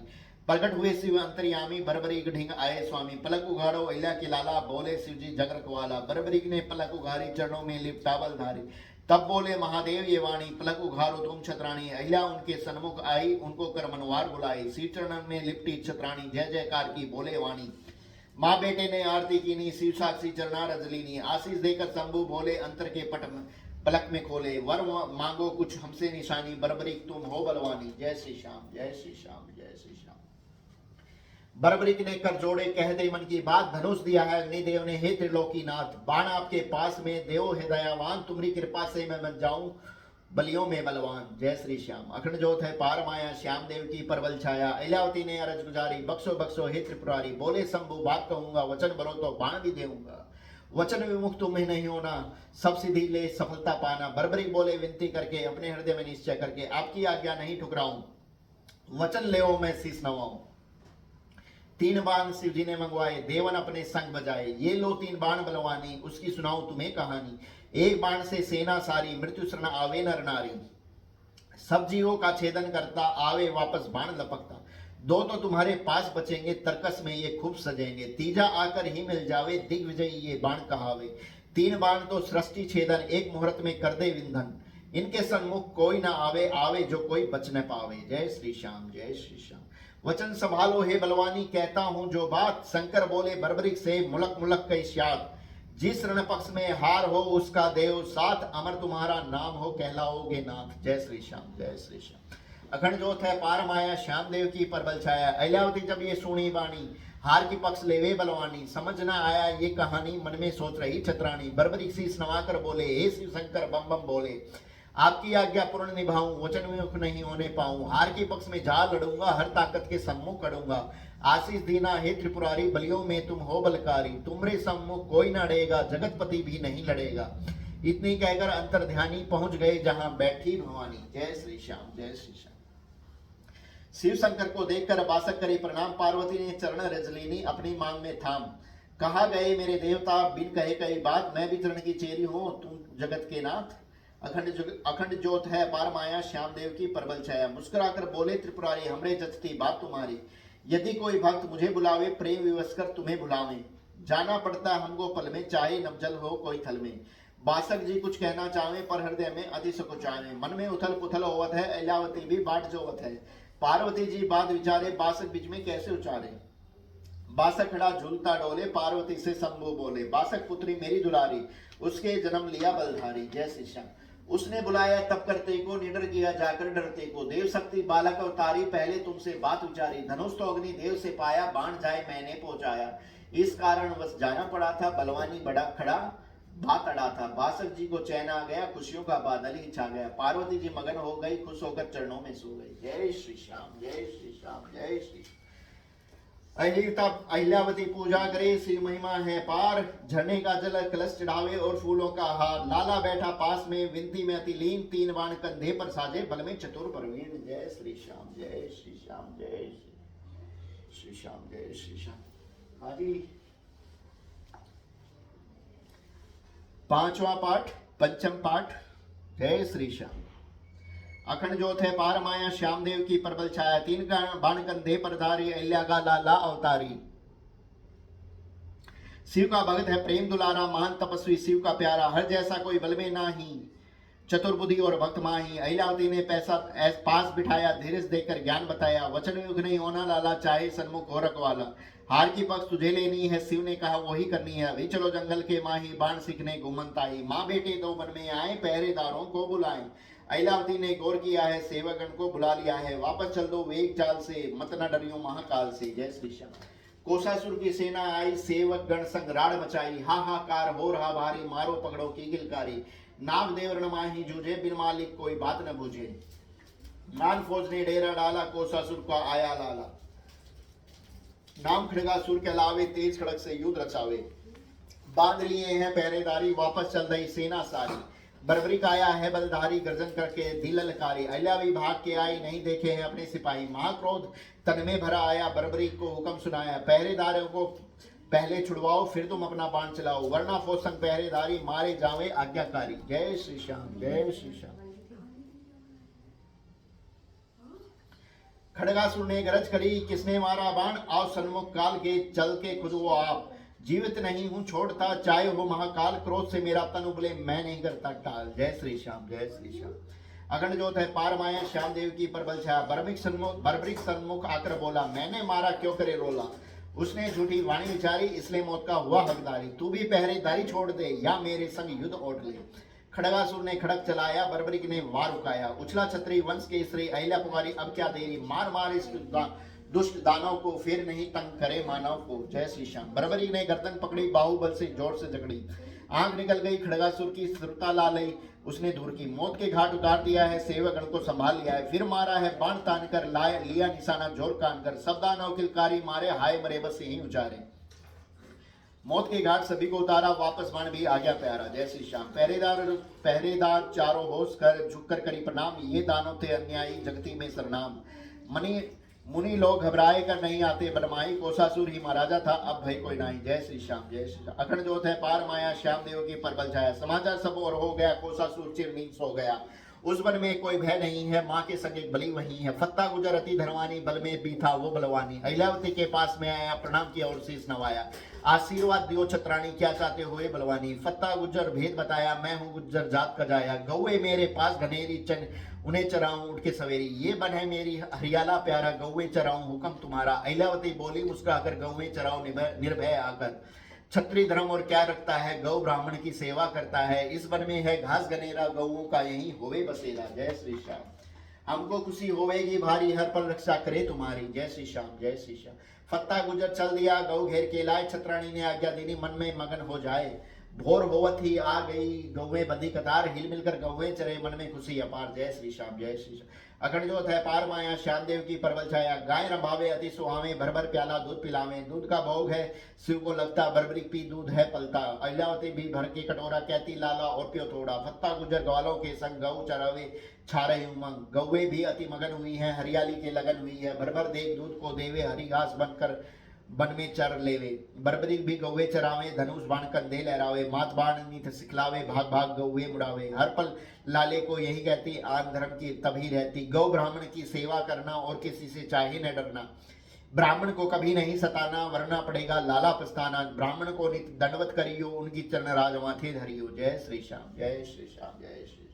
प्रकट हुए शिव अंतर्यामी, बरबरीक ढिंग आए स्वामी, पलक उघाड़ो अहिल्या के लाला, बोले शिव जी जग रखवाला, बरबरीक ने पलक उघारी, चरणों में लिपटावल धारी, तब बोले महादेव ये वाणी, पलक उघारो तुम छत्राणी, अहिल्या उनके सन्मुख आई, उनको कर मनवार बुलाई, श्री चरण में लिपटी छत्राणी, जय जयकार की बोले वाणी, माँ बेटे ने आरती कीनी, शिव साक्षी चरणा रजलीनी, आशीष देकर शंभु बोले, अंतर के पट पलक में खोले, वर मांगो कुछ हमसे निशानी, बरबरीक तुम हो बलवानी। जय श्री श्याम, जय श्री श्याम, जय श्री श्याम। बरबरीक ने कर जोड़े, कह दे मन की बात, धनुष दिया है अग्निदेव ने, हे त्रिलोकीनाथ, बाण आपके पास में, देव है दयावान, तुम्हारी कृपा से मैं बन जाऊं बलियों में बलवान। जय श्री श्याम। अखंड ज्योत है पार माया, श्याम देव की परबल छाया, अहिल्यावती ने अरज गुजारी, बख्शो बख्शो हे त्रिपुरारी, बोले शंभु बात कहूंगा, वचन भरो तो बाण भी देऊंगा, वचन विमुख तुम्हें नहीं होना, सब सिद्धि ले सफलता पाना। बरबरीक बोले विनती करके, अपने हृदय में निश्चय करके, आपकी आज्ञा नहीं ठुकराऊं, वचन ले मैं शीश नवाऊं। 3 बाण शिव जी ने मंगवाए, देवन अपने संग बजाए, ये लो 3 बाण बलवानी, उसकी सुनाऊं तुम्हें कहानी, एक बाण से सेना सारी, मृत्यु शरण आवे नर नारी, सब जीवों का छेदन करता, आवे वापस बाण लपकता, 2 तो तुम्हारे पास बचेंगे, तर्कस में ये खूब सजेंगे, तीजा आकर ही मिल जावे, दिग्विजयी ये बाण कहावे, 3 बाण तो सृष्टि छेदन, एक मुहूर्त में कर दे विंधन, इनके सन्मुख कोई ना आवे, आवे जो कोई बच न पावे। जय श्री श्याम, जय श्री श्याम। वचन संभालो हे बलवानी, कहता हूं जो बात, शंकर बोले बरबरीक से, मुलक मुलक कई श्यात, जिस रण पक्ष में हार हो उसका देव साथ, अमर तुम्हारा नाम हो कहलाओगे नाथ। जय श्री श्याम, जय श्री श्याम। अखंड ज्योत है पार माया, श्याम देव की परबल छाया, अहिल्यावती जब ये सुनी बाणी, हार की पक्ष लेवे बलवानी, समझ न आया ये कहानी, मन में सोच रही छत्राणी, बरबरीक शीस नवाकर बोले, हे शिव शंकर बम बम बोले, आपकी आज्ञा पूर्ण निभाऊं, वचन विमुख नहीं होने पाऊं, हार के पक्ष में जा लड़ूंगा, हर ताकत के सम्मुख करूंगा, आशीष दीना हे त्रिपुरारी, बलियों में तुम हो बलकारी, तुमरे सम्मुख कोई न अड़ेगा, जगतपति भी नहीं लड़ेगा। इतनी कहकर अंतर्ध्यानी पहुंच गए जहां बैठी भवानी। जय श्री श्याम, जय श्री श्याम। शिव शंकर को देखकर बासक करे प्रणाम, पार्वती ने चरण रजलीनी अपनी मांग में थाम, कहा गए मेरे देवता बिन कहे कई बात, मैं भी चरण की चेरी हूं तुम जगत के नाथ। अखंड ज्योत है पार माया, श्याम देव की परबल छाया, मुस्कुराकर बोले त्रिपुरारी, हमरे जचती बात तुम्हारी, यदि कोई भक्त मुझे बुलावे, प्रेम विवश कर तुम्हें बुलावे, जाना पड़ता हमको पल में, चाहे नवजल हो कोई थल में। बासक जी कुछ कहना चाहे, पर हृदय में अति सकुचाए, मन में उथल पुथल होवत है, अहिल्यावती भी बाट जोवत है, पार्वती जी बात विचारे, बासक बीच में कैसे उचारे। बासक खड़ा झूलता डोले, पार्वती से शंभु बोले, बासक पुत्री मेरी दुलारी, उसके जन्म लिया बलधारी। जय श्री श्याम। उसने बुलाया तब करते को, निडर किया जाकर डरते को। देव शक्ति बालक अवतारी, पहले तुमसे बात विचारी। धनुष तो अग्नि देव से पाया, बाण जाए मैंने पहुंचाया। इस कारण बस जाना पड़ा था, बलवानी बड़ा खड़ा बात अड़ा था। बासक जी को चैन आ गया, खुशियों का बादल ही छा गया। पार्वती जी मगन हो गई, खुश होकर चरणों में सो गई। जय श्री श्याम, जय श्री श्याम, जय श्री। अहिल्यावती पूजा करे, श्री महिमा है पार। झरने का जल कलश चढ़ावे और फूलों का हार। लाला बैठा पास में, विनती में अति लीन। 3 बाण कंधे पर साजे, बल में चतुर प्रवीण। जय श्री श्याम, जय श्री श्याम, जय श्री श्याम, जय श्री श्याम। हाँ जी, 5वां पाठ, पंचम पाठ। जय श्री श्याम। अखंड ज्योत है पार माया, श्याम देव की प्रबल छाया। 3 बाण कंधे पर धारी, अहिल्या का लाला अवतारी। शिव का भक्त है प्रेम दुलारा, महान तपस्वी शिव का प्यारा। हर जैसा कोई बल में नाही, चतुर्बुद्धि और भक्त माही। अहिल्यावती ने पैसा पास बिठाया, धीरज देकर ज्ञान बताया। वचन युग नहीं होना लाला, चाहे सन्मुख हो रखवाला। हार की पक्ष तुझे लेनी है, शिव ने कहा वही करनी है। अभी चलो जंगल के माही, बाण सीखने घूमनताई। माँ बेटे 2 वन में आए, पहरेदारों को बुलाएं। अहिल्यावती ने गौर किया है, सेवकगण को बुला लिया है। वापस चल दो वेग चाल से, मत न डरियो महाकाल से। जय श्री श्याम। कोसासुर की सेना आई, सेवकगण संग राड़ मचाई। हाहाकार हो रहा भारी, मारो पकड़ो की गिलकारी। नागदेव रणमाही जूझे, बिन मालिक कोई बात न बूझे। नाग फौज ने डेरा डाला, कोसासुर का आया लाला। नाम खड़गासुर के अलावे, तेज खड़ग से युद्ध रचावे। बांध लिए हैं पहरेदारी, वापस चल रही सेना सारी। बर्बरिक आया है बलधारी, गर्जन करके दिल ललकारी। अहिल्या भी भाग के आई, नहीं देखे हैं अपने सिपाही। महाक्रोध तन में भरा आया, बर्बरिक को हुक्म सुनाया। पहरेदारों को पहले छुड़वाओ, फिर तुम अपना बाण चलाओ, वरना फौज संग पहरेदारी, मारे जावे आज्ञाकारी। जय श्री श्याम, जय श्री श्याम। खड़गासुर ने गरज करी, किसने मारा बाण? आओ सन्मुख काल के, चल के खुद वो आप। जीवित नहीं हूं छोड़ता, चाहे हो महाकाल। क्रोध से मेरा तन उबले, मैं नहीं करता टाल। जय श्री श्याम, जय श्री श्याम। अखंड ज्योत है पार माया, श्याम देव की प्रबल छाया। बर्बरिक सन्मुख आकर बोला, मैंने मारा क्यों करे रोला। उसने झूठी वाणी विचारी, इसलिए मौत का हुआ हकदारी। तू भी पहरेदारी छोड़ दे, या मेरे संग युद्ध ओढ़ ले। खड़गासुर ने खड़क चलाया, बर्बरिक ने वार रुकाया। उछला छत्री वंश के श्री, अहिल्या पुकारी अब क्या देरी। मार मार इस दुष्ट दानव को, फिर नहीं तंग करे मानव को। जय श्री श्याम। बर्बरिक ने गर्दन पकड़ी, बाहुबल से जोर से जकड़ी। आंख निकल गई खड़गासुर की, सुरता ला लई उसने दूर की। मौत के घाट उतार दिया है, सेवकगण को संभाल लिया है। फिर मारा है बाण तान कर, लाया लिया निशाना जोर कान कर। सब दानव किलकारी मारे, हाय मरे बस यही उचारे। मौत के घाट सभी को उतारा, वापस बाण भी आ गया प्यारा। जय श्री श्याम। पहरेदार चारों होश कर, झुककर करी प्रणाम। ये दानव थे अन्यायी, जगती में सरनाम। मुनि लोग घबराए कर नहीं आते बदमाई। कोसासुर ही महाराजा था, अब भय कोई नहीं। जय श्री श्याम, जय श्री श्याम। अखंड ज्योत है पार माया, श्याम देव की प्रबल छाया। समाचार सब और हो गया, कोसासुर चिर नींद सो गया। उस वन में कोई भय नहीं है, माँ के संग एक बलि वही है। फत्ता गुजर अति धरवानी, बल में भी था वो बलवानी। अहिल्यावती के पास में आया, प्रणाम किया और शीश नवाया। आशीर्वाद दियो छत्राणी, क्या चाहते हुए बलवानी। फत्ता गुजर भेद बताया, मैं हूँ गुज्जर जात का जाया। गौए मेरे पास घनेरी चन, उन्हें चराऊं उठ के सवेरी। ये बन है मेरी हरियाला प्यारा, गौए चराऊं हुक्म तुम्हारा। अहिल्यावती बोली मुस्कुराकर, गौए चराऊं निर्भय आकर। क्षत्रिय धर्म और क्या रखता है, गौ ब्राह्मण की सेवा करता है। इस वन में है घास गनेरा, गौओं का यही होवे बसेरा। जय श्री श्याम। हमको खुशी होवेगी भारी, हर पल रक्षा करे तुम्हारी। जय श्री श्याम, जय श्री श्याम। फत्ता गुजर चल दिया, गौ घेर के लाए। छत्राणी ने आज्ञा दीनी, मन में मगन हो जाए। भोर होवत ही आ गई, गौवे बंदी कतार। हिल मिलकर गौवे चरे, मन में खुशी अपार। जय श्री श्याम, जय श्री श्याम। अखंड ज्योत है पार माया, श्याम देव की प्रबल छाया। गाय रंभावे अति सुहावे, भर भर प्याला दूध पिलावे। दूध का भोग है शिव को लगता, बर्बरिक पी दूध है पलता। अहिल्यावती भी भर के कटोरा, कहती लाला और पियो थोड़ा। फत्ता गुजर ग्वालों के संग, गौ चरावे छा रही उमंग। गौवे भी अति मगन हुई है, हरियाली के लगन हुई है। भर भर देख दूध को देवे, हरी घास बनकर वन में चर लेवे। बर्बरिक भी गौवे चरावे, धनुष बाण कंधे लहरावे। मात बाण नित सिखलावे, भाग भाग गौवे मुड़ावे। हर पल लाले को यही कहती, आन धर्म की तभी रहती। गौ ब्राह्मण की सेवा करना और किसी से चाहे न डरना। ब्राह्मण को कभी नहीं सताना, वरना पड़ेगा लाला पछताना। ब्राह्मण को नित दंडवत करियो, उनकी चरण राज माथे धरियो। जय श्री श्याम, जय श्री श्याम, जय श्री।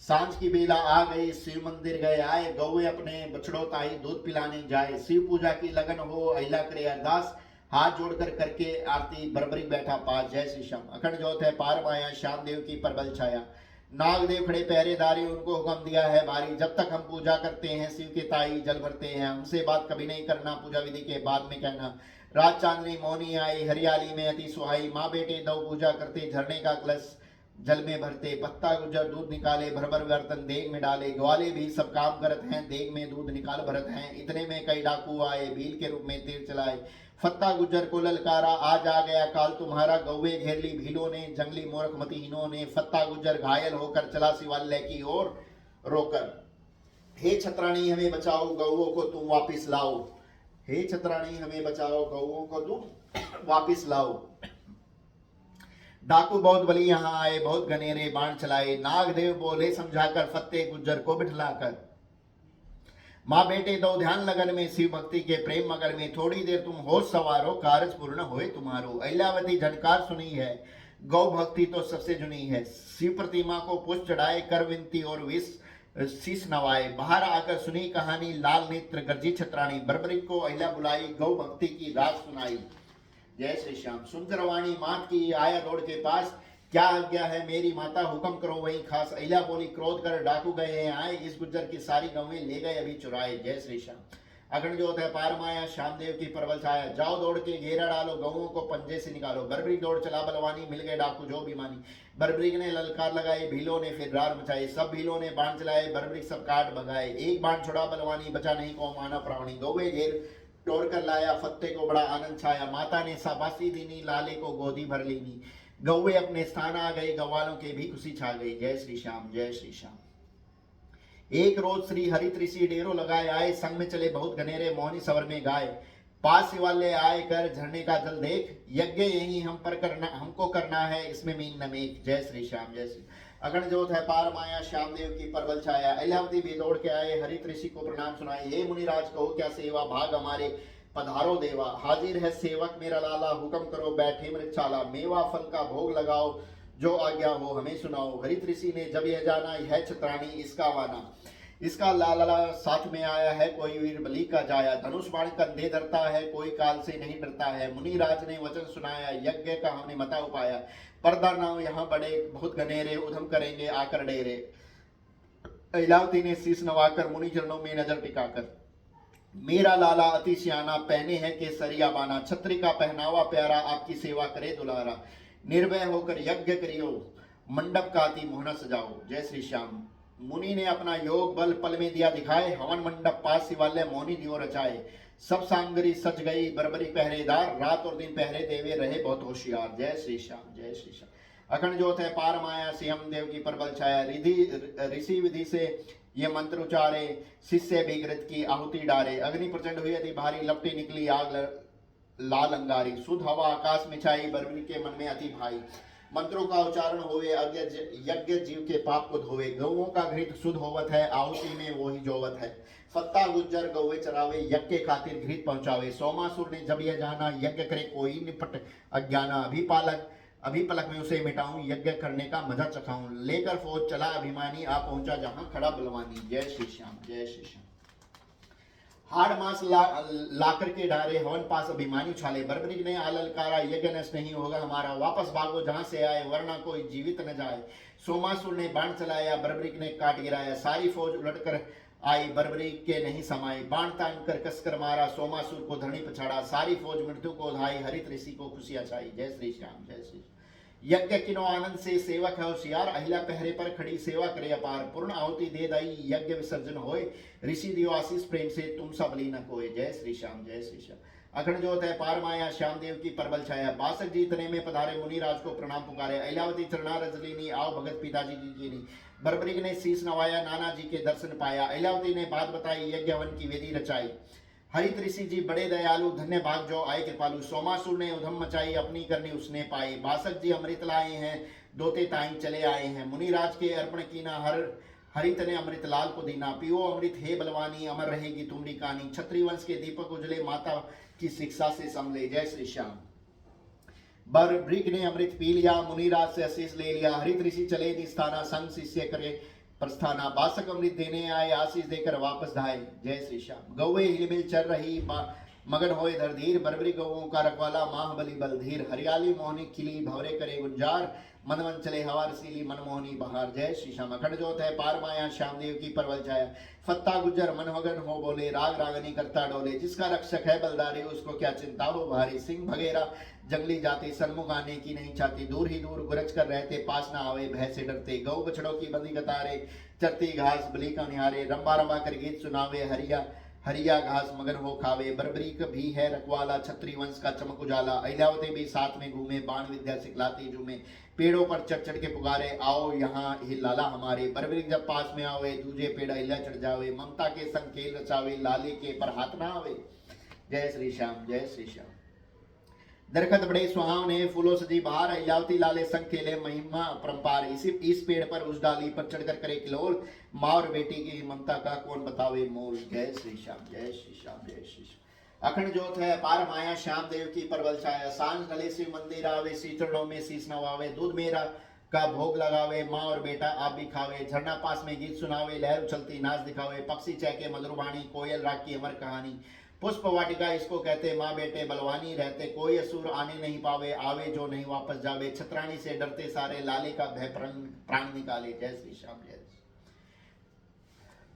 सांझ की बेला आ गई, शिव मंदिर गए आए। गौवे अपने बछड़ों ताई दूध पिलाने जाए। शिव पूजा की लगन हो, अहिल्या करे अरदास। हाथ जोड़कर करके आरती बरबरी बैठा पास। जय श्री श्याम। अखंड ज्योत है पार माया श्याम देव की परबल छाया। नागदेव खड़े पहरेदारी उनको हुक्म दिया है भारी। जब तक हम पूजा करते हैं शिव के ताई जल भरते हैं। हमसे बात कभी नहीं करना पूजा विधि के बाद में कहना। रात चांदनी मौनी आई हरियाली में अति सुहाई। माँ बेटे दो पूजा करते झरने का कलश जल में भरते। पत्ता गुजर दूध निकाले भर भर बर्तन देग में डाले। ग्वाले भी सब काम करत हैं देग में दूध निकाल भरत हैं। इतने में कई डाकू आए भील के रूप में तीर चलाए। फत्ता गुजर को ललकारा आज आ गया काल तुम्हारा। गौवे घेर ली भीलों ने जंगली मूर्ख मतीहीनों ने। फत्ता गुजर घायल होकर चला शिवालय की ओर रोकर। हे छत्राणी हमें बचाओ गौओं को तुम वापिस लाओ। हे छत्राणी हमें बचाओ गौओं को तुम वापिस लाओ। डाकू बहुत बली यहाँ आए बहुत घनेरे बाण चलाए। नागदेव बोले समझाकर फत्ते गुज्जर को बिठलाकर। माँ बेटे दो ध्यान लगन में शिव भक्ति के प्रेम मगन में। थोड़ी देर तुम होश सवारो कारज पूर्ण होए तुम्हारो। अहिल्यावती झनकार सुनी है गौ भक्ति तो सबसे जुनी है। शिव प्रतिमा को पुष्प चढ़ाए कर विनती और विष शीश नवाए। बाहर आकर सुनी कहानी लाल नेत्र गर्जी छत्राणी। बरबरिक को अहिल्या बुलाई गौ भक्ति की राज सुनाई। जय श्री श्याम। सुनकर वाणी मात की आया दौड़ के पास। क्या आज्ञा है मेरी माता हुक्म करो वही खास। अहिल्या बोली क्रोध कर डाकू गए हैं आए। इस गुज्जर की सारी गवें ले गए अभी चुराए। जय श्री श्याम। अखंड ज्योत है पार माया श्याम देव की परबल छाया। जाओ दौड़ के घेरा डालो गौओं को पंजे से निकालो। बरबरी दौड़ चला बलवानी मिल गए डाकू जो बीमानी। बरबरी ने ललकार लगाई भीलों ने फिर रार मचाई। सब भीलों ने बाण चलाए बरबरी सब काट भगाए। एक बाण छोड़ा बलवानी बचा नहीं को माना प्राणी। गौवे घेर तोड़ कर लाया फत्ते को बड़ा आनंद छाया। माता ने शाबाशी दीनी लाले को गोदी भर लीनी। गौवे अपने स्थान आ गए गवालों के भी खुशी छा गई। जय श्री श्याम जय श्री श्याम। एक रोज श्री हरित ऋषि डेरो लगाए आए। संग में चले बहुत घनेरे मोहनी सवर में गाय। पास शिवालय आए कर झरने का जल देख। यज्ञ यही हम पर करना हमको करना है इसमें मीन न मेघ। जय श्री श्याम जय श्री। अगण ज्योत है पार माया श्याम देव की परबल छाया। अहिल्यावती भी दौड़ के आए हरित ऋषि को प्रणाम सुनाए। हे मुनिराज कहो क्या सेवा भाग हमारे पधारो देवा। हाजिर है सेवक मेरा लाला हुक्म करो बैठे मृक्षाला। मेवा फल का भोग लगाओ जो आज्ञा हो हमें सुनाओ। हरित ऋषि ने जब यह जाना यह छत्राणी इसका वाना। इसका लाला साथ में आया है कोई वीर बलि का जाया। धनुष बाण कंधे धरता है कोई काल से नहीं डरता है। मुनिराज ने वचन सुनाया यज्ञ का हमने मता उपाया। पर्दा नाम यहाँ बड़े बहुत घनेरे उधम करेंगे आकर डेरे। अहिल्यावती ने शीश नवाकर मुनि चरणों में नजर टिकाकर। मेरा लाला अति सियाना पहने है केसरिया बाना। छत्री का पहनावा प्यारा आपकी सेवा करे दुलारा। निर्भय होकर यज्ञ करियो मंडप का अति मोहना सजाओ। जय श्री श्याम। मुनि ने अपना योग बल पल में दिया दिखाए। हवन मंडप पास शिवालय मोहनी दियो रचाए। सब सामग्री सज गई बरबरी पहरेदार। रात और दिन पहरे देवे रहे बहुत होशियार। जय श्री श्याम जय श्री श्याम। अखंड ज्योत है पार माया श्याम देव की परबल छाया। ऋषि विधि से ये मंत्र उचारे शिष्य भी घृत की आहुति डारे। अग्नि प्रचंड हुई अति भारी लपटी निकली आग लाल अंगारी। शुद्ध हवा आकाश में छाई बरबरी के मन में अति भाई। मंत्रों का उच्चारण होवे यज्ञ जीव के पाप को धोवे। गौओं का घृत शुद्ध होवत है आहुति में वो ही जोवत है। फत्ता गुज्जर गौवे चरावे यज्ञ के खातिर घृत पहुंचावे। सोमासुर ने जब यह जाना यज्ञ करे कोई निपट अज्ञाना। अभी पलक में उसे मिटाऊं यज्ञ करने का मजा चखाऊं। लेकर फौज चला अभिमानी आ पहुंचा जहां खड़ा बलवानी। जय श्री श्याम जय श्री श्याम। हाड़ मांस लाकर के डारे हवन पास अभिमानी उछाले। बरबरी ने आललकारा यज्ञ नष्ट नहीं होगा हमारा। वापस भागो जहां से आए वरना कोई जीवित न जाए। सोमासुर ने बाण चलाया बरबरी ने काट गिराया। सारी फौज उलट कर आई बरबरी के नहीं समाई। बाण तान कर कसकर मारा सोमासुर को धरणी पछाड़ा। सारी फौज मृत्यु को धाई हरित ऋषि को खुशियां छाई। जय श्री श्याम जय श्री। यज्ञ किनो आनंद से सेवक है होशियार। अहिल्या पहरे पर खड़ी सेवा करे अपार। पूर्ण आहुति दे दाई यज्ञ विसर्जन होए। ऋषि दियो आशीष प्रेम से तुम सब ली न कोय। जय श्री श्याम जय श्री श्याम। अखंड ज्योत है पार माया श्याम देव की परबल छाया। बासक जी इतने में पधारे मुनिराज को प्रणाम पुकारे। अहिल्यावती चरणा रजलीनी आओ भगत पिताजी की कीनी। बरबरी ने शीश नवाया नाना जी के दर्शन पाया। अहिल्यावती ने बात बताई यज्ञ वन की विधि रचाई। हरित ऋषि जी बड़े दयालु धन्य भाग जो आए कृपालु। सोमासुर ने उधम मचाई अपनी करनी उसने पाई। बासक जी अमृत लाए हैं दोते ताई चले आए हैं। मुनिराज के अर्पण कीना हरित ने अमृत लाल को दीना। पियो अमृत हे बलवानी अमर रहेगी तुम्हारी कहानी। क्षत्रिय वंश के दीपक उजले माता की शिक्षा से संभले। जय श्री श्याम। बरबरी ने अमृत पी लिया मुनिराज से आशीष ले लिया। हरित ऋषि चले निस्थाना संग शिष्य करे प्रस्थाना। बासक अमृत देने आए आशीष देकर वापस धाए। जय श्री श्याम। गौवे हिलमिल चल रही मगन होए धरधीर, बरबरी गौओं का रखवाला, महाबली बलधीर, हरियाली मोहनी खिली, भवरे करे गुंजार, मनवन चले हवा रसीली, मनमोहनी बहार। जय श्री श्याम। अखंड जोत है पार माया, श्याम देव की परवल छाया, फत्ता गुजर मनमगन हो बोले, राग रागनी करता डोले, जिसका रक्षक है बलदारी, उसको क्या चिंता हो भारी, सिंह भगेरा जंगली जाति, सन्मुख आने की नहीं चाहती, दूर ही दूर गुरज कर रहते, पास ना आवे भय से डरते, गौ बछड़ों की बंदी कतारे, चरती घास बलि का निहारे, रंबा रंबा कर गीत सुनावे, हरिया हरिया घास मगन हो खावे, बरबरीक भी है रखवाला, छत्री वंश का चमक उजाला, अहिल्यावती भी साथ में घूमे, बाण विद्या सिखलाती झूमे, पेड़ों पर चढ़ चढ़ के पुकारे, आओ यहाँ ही लाला हमारे, बरबरीक जब पास में आवे, दूजे पेड़ अहिल्या चढ़ जावे, ममता के संग खेल रचावे, लाले के पर हाथ ना आवे। जय श्री श्याम, जय श्री श्याम। दरखत बड़े सुहावने, फूलों सजी बहार, अहिल्यावती लाले संग खेले, महिमा परंपार, इस पेड़ पर उस डाली पर चढ़कर करे किलोल, माँ और बेटी की ममता का कौन बतावे मोल। जय श्री श्याम, जय श्री श्याम, जय श्री श्याम। अखंड जोत है पार माया, श्याम देव की परवल छाया, सांझ ढले शिव मंदिर आवे, चरणों में शीश नवावे, दूध मेरा का भोग लगावे, माँ और बेटा आप भी खावे, झरना पास में गीत सुनावे, लहर उछलती नाच दिखावे, पक्षी चहके मधुर वाणी, कोयल राग की अमर कहानी, पुष्प वाटिका इसको कहते, माँ बेटे बलवानी रहते, कोई असुर आने नहीं पावे, आवे जो नहीं वापस जावे, छतरानी से डरते सारे, लाले का भय प्राण निकाले। जय श्री श्याम,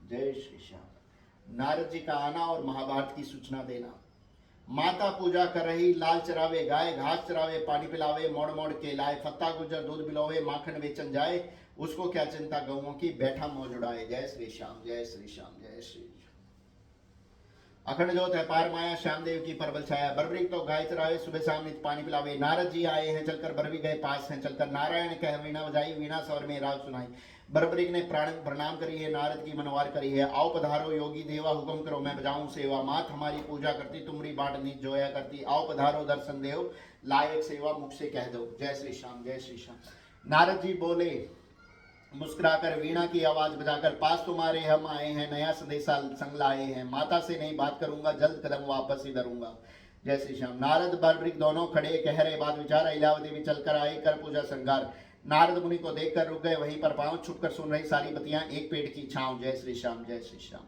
जय श्री श्याम। नारद जी का आना और महाभारत की सूचना देना। माता पूजा कर रही, लाल चरावे गाय, घास चरावे पानी पिलावे, मोड़ मोड़ के लाए, फत्ता गुजर दूध पिलावे, माखन बेचन जाए, उसको क्या चिंता गौओं की, बैठा मौज उड़ाए। जय श्री श्याम, जय श्री श्याम, जय श्री। अखंड जोत है पार माया, श्याम देव की परबल छाया, बरबरी तो गाय चरावे, सुबह शाम नित पानी पिलावे, नारद जी आए हैं चलकर, बरबरी गए पास हैं चलकर, नारायण कह वीणा बजाई, वीणा स्वर में राग सुनाई, बरबरी ने प्रणाम करी है, नारद की मनवार करी है, आओ पधारो योगी देवा, हुक्म करो मैं बजाऊं सेवा, मात हमारी पूजा करती, तुमरी बाट नीच जोया करती, आओ पधारो दर्शन देव, लायक सेवा मुख से कह दो। जय श्री श्याम, जय श्री श्याम। नारद जी बोले मुस्कुराकर, वीणा की आवाज बजाकर, पास तुम्हारे हम आए हैं, नया संदेशा संग लाए हैं, माता से नहीं बात करूंगा, जल्द कदम वापस ही धरूंगा। जय श्री श्याम। नारद बरबरीक दोनों खड़े, कह रहे बात विचार, अहिल्यावती भी चलकर आई, कर पूजा श्रृंगार, नारद मुनि को देखकर रुक गए, वहीं पर पांव छुपकर सुन रही सारी बतियां, एक पेड़ की छांव। जय श्री श्याम, जय श्री श्याम।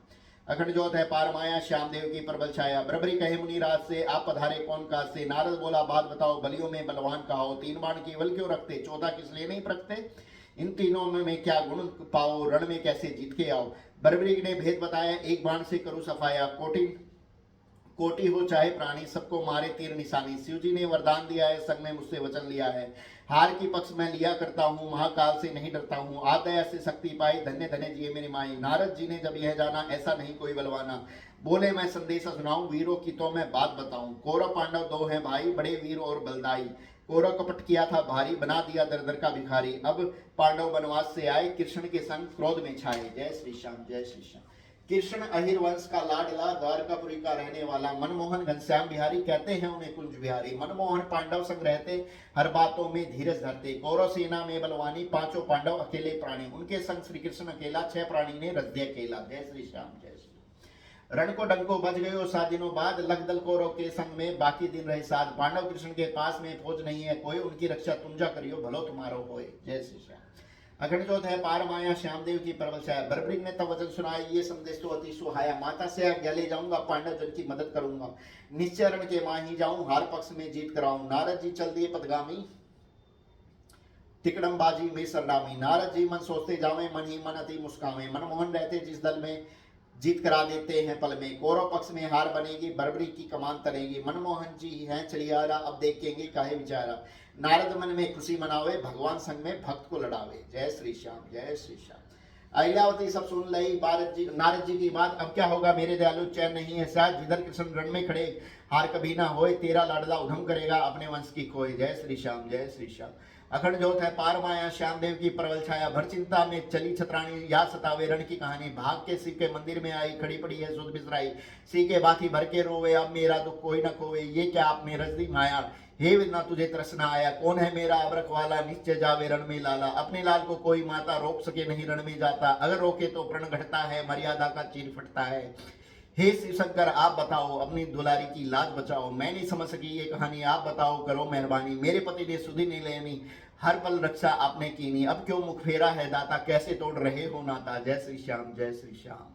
अखंड जोत है पार माया, श्याम देव की परबल छाया, बरबरी कहे मुनि राज से, आप पधारे कौन काज से, नारद बोला बात बताओ, बलियों में बलवान कहो, तीन बाण केवल क्यों रखते, चौथा किस लिए नहीं परखते, इन तीनों में क्या गुण पाओ, रण में कैसे जीत के आओ। बरबरी ने भेद बताया, एक बाण से करूं सफाया, कोटि हो चाहे प्राणी, सबको मारे तीर निशानी, शिव जी ने वरदान दिया है, संग में मुझसे वचन लिया है, हार की पक्ष मैं लिया करता हूँ, महाकाल से नहीं डरता हूँ, आप दया से शक्ति पाई, धन्य धन्य जिए मेरी माई। नारद जी ने जब यह जाना, ऐसा नहीं कोई बलवाना, बोले मैं संदेशा सुनाऊं, वीरों की तो मैं बात बताऊं, कौरव पांडव दो हैं भाई, बड़े वीर और बलदाई, कौरव कपट किया था भारी, बना दिया दर दर का भिखारी, अब पांडव वनवास से आए, कृष्ण के संग क्रोध में छाए। जय श्री श्याम, जय श्री श्याम। कृष्ण अहिर वंश का लाडला, द्वारकापुरी का रहने वाला, मनमोहन घनश्याम बिहारी, कहते हैं उन्हें कुंज बिहारी, मनमोहन पांडव संग रहते, हर बातों में धीरज धरते, कौरव सेना में बलवानी, पांचों पांडव अकेले प्राणी, उनके संग श्री कृष्ण अकेला, 6 प्राणी ने रच दिया केला। जय श्री श्याम, जय श्री। रण को डंको बज गयो 7 दिनों बाद, लग दल कौरव के संग में बाकी दिन रहे साथ, पांडव कृष्ण के पास में फौज नहीं है कोई, उनकी रक्षा तुम जा करियो, भलो तुम्हारो होए। जय श्री श्याम। अखंड जोत है पार माया, श्याम देव की परवल छाया, बरबरीक ने तब वचन सुनाया, ये संदेश तो अति सुहाया, माता से आज्ञा ले जाऊंगा, पांडव जन की मदद करूंगा, निश्चय रण के माही जाऊं, हार पक्ष में जीत कराऊं। नारद जी चल दिए पदगामी, तिकड़मबाजी में सरनामी, नारद जी मन सोचते जावे, मन ही मन अति मुस्कावे, मनमोहन रहते जिस दल में, जीत करा देते हैं पल में, कौरव पक्ष में हार बनेगी, बरबरी की कमान तरेगी, मनमोहन जी हैं चलियारा, अब देखेंगे काहे विचारा, नारद मन में खुशी मनावे, भगवान संग में भक्त को लड़ावे। जय श्री श्याम, जय श्री श्याम। अहिल्यावती सब सुन लई नारद जी की बात, अब क्या होगा मेरे दयालु, चैन नहीं है शायद, जिधर कृष्ण रण में खड़े, हार कभी ना होए, तेरा लाडला उधम करेगा, अपने वंश की खोए। जय श्री श्याम, जय श्री श्याम। अखंड जोत है पार माया, श्याम देव की परवल छाया, भर चिंता में चली छतरानी, याद सतावे रण की कहानी, भाग के शिव के मंदिर में आई, खड़ी पड़ी है सुध बिसराई, सी के बाती भर के रोवे, अब मेरा दुख कोई न खोवे, ये क्या आपने रच दी माया, हे विना तुझे तरसना आया, कौन है मेरा अबरख वाला, निश्चय जावे रण में लाला, अपने लाल को कोई माता रोक सके नहीं रण में जाता, अगर रोके तो प्रण घटता है, मर्यादा का चीर फटता है, हे शिव शंकर आप बताओ, अपनी दुलारी की लाज बचाओ, मैं नहीं समझ सकी ये कहानी, आप बताओ करो मेहरबानी, मेरे पति ने सुधी नहीं लेनी, हर पल रक्षा आपने कीनी, अब क्यों मुख फेरा है दाता, कैसे तोड़ रहे हो नाता। जय श्री श्याम, जय श्री श्याम।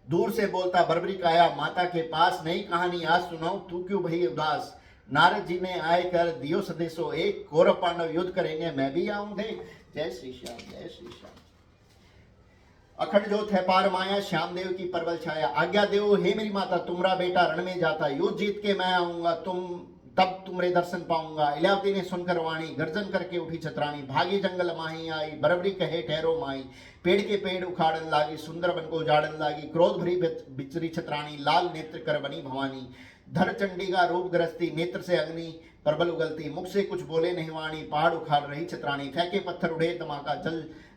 दूर से बोलता बर्बरीक आया माता के पास, नई कहानी आज सुनाऊं, तू क्यों भई उदास। नारद जी ने आए कर दियो संदेशो एक, कौरव पांडव युद्ध करेंगे मैं भी आऊं देख। जय श्री श्याम, जय श्री श्याम। अखंड ज्योत है पार माया, श्याम देव की परवल छाया। आज्ञा देव हे मेरी माता, तुम्हारा बेटा रण में जाता, युद्ध जीत के मैं आऊंगा, तब तुम्हारे दर्शन पाऊंगा। इलावती ने सुनकर वाणी, गर्जन करके उठी छतरानी, भागी जंगल माही आई, बरबरी कहे ठहरो माई। पेड़ के पेड़ उखाड़न लागी, सुंदर वन को उजाड़न लागी, क्रोध भरी बिचरी छतरानी, लाल नेत्र कर बनी भवानी। धर चंडी का रूप ग्रस्ती, नेत्र से अग्नि प्रबल उगलती, मुख से कुछ बोले नहीं वाणी, पहाड़ उखाड़ रही छतरानी। फेंके पत्थर उड़े धमाका,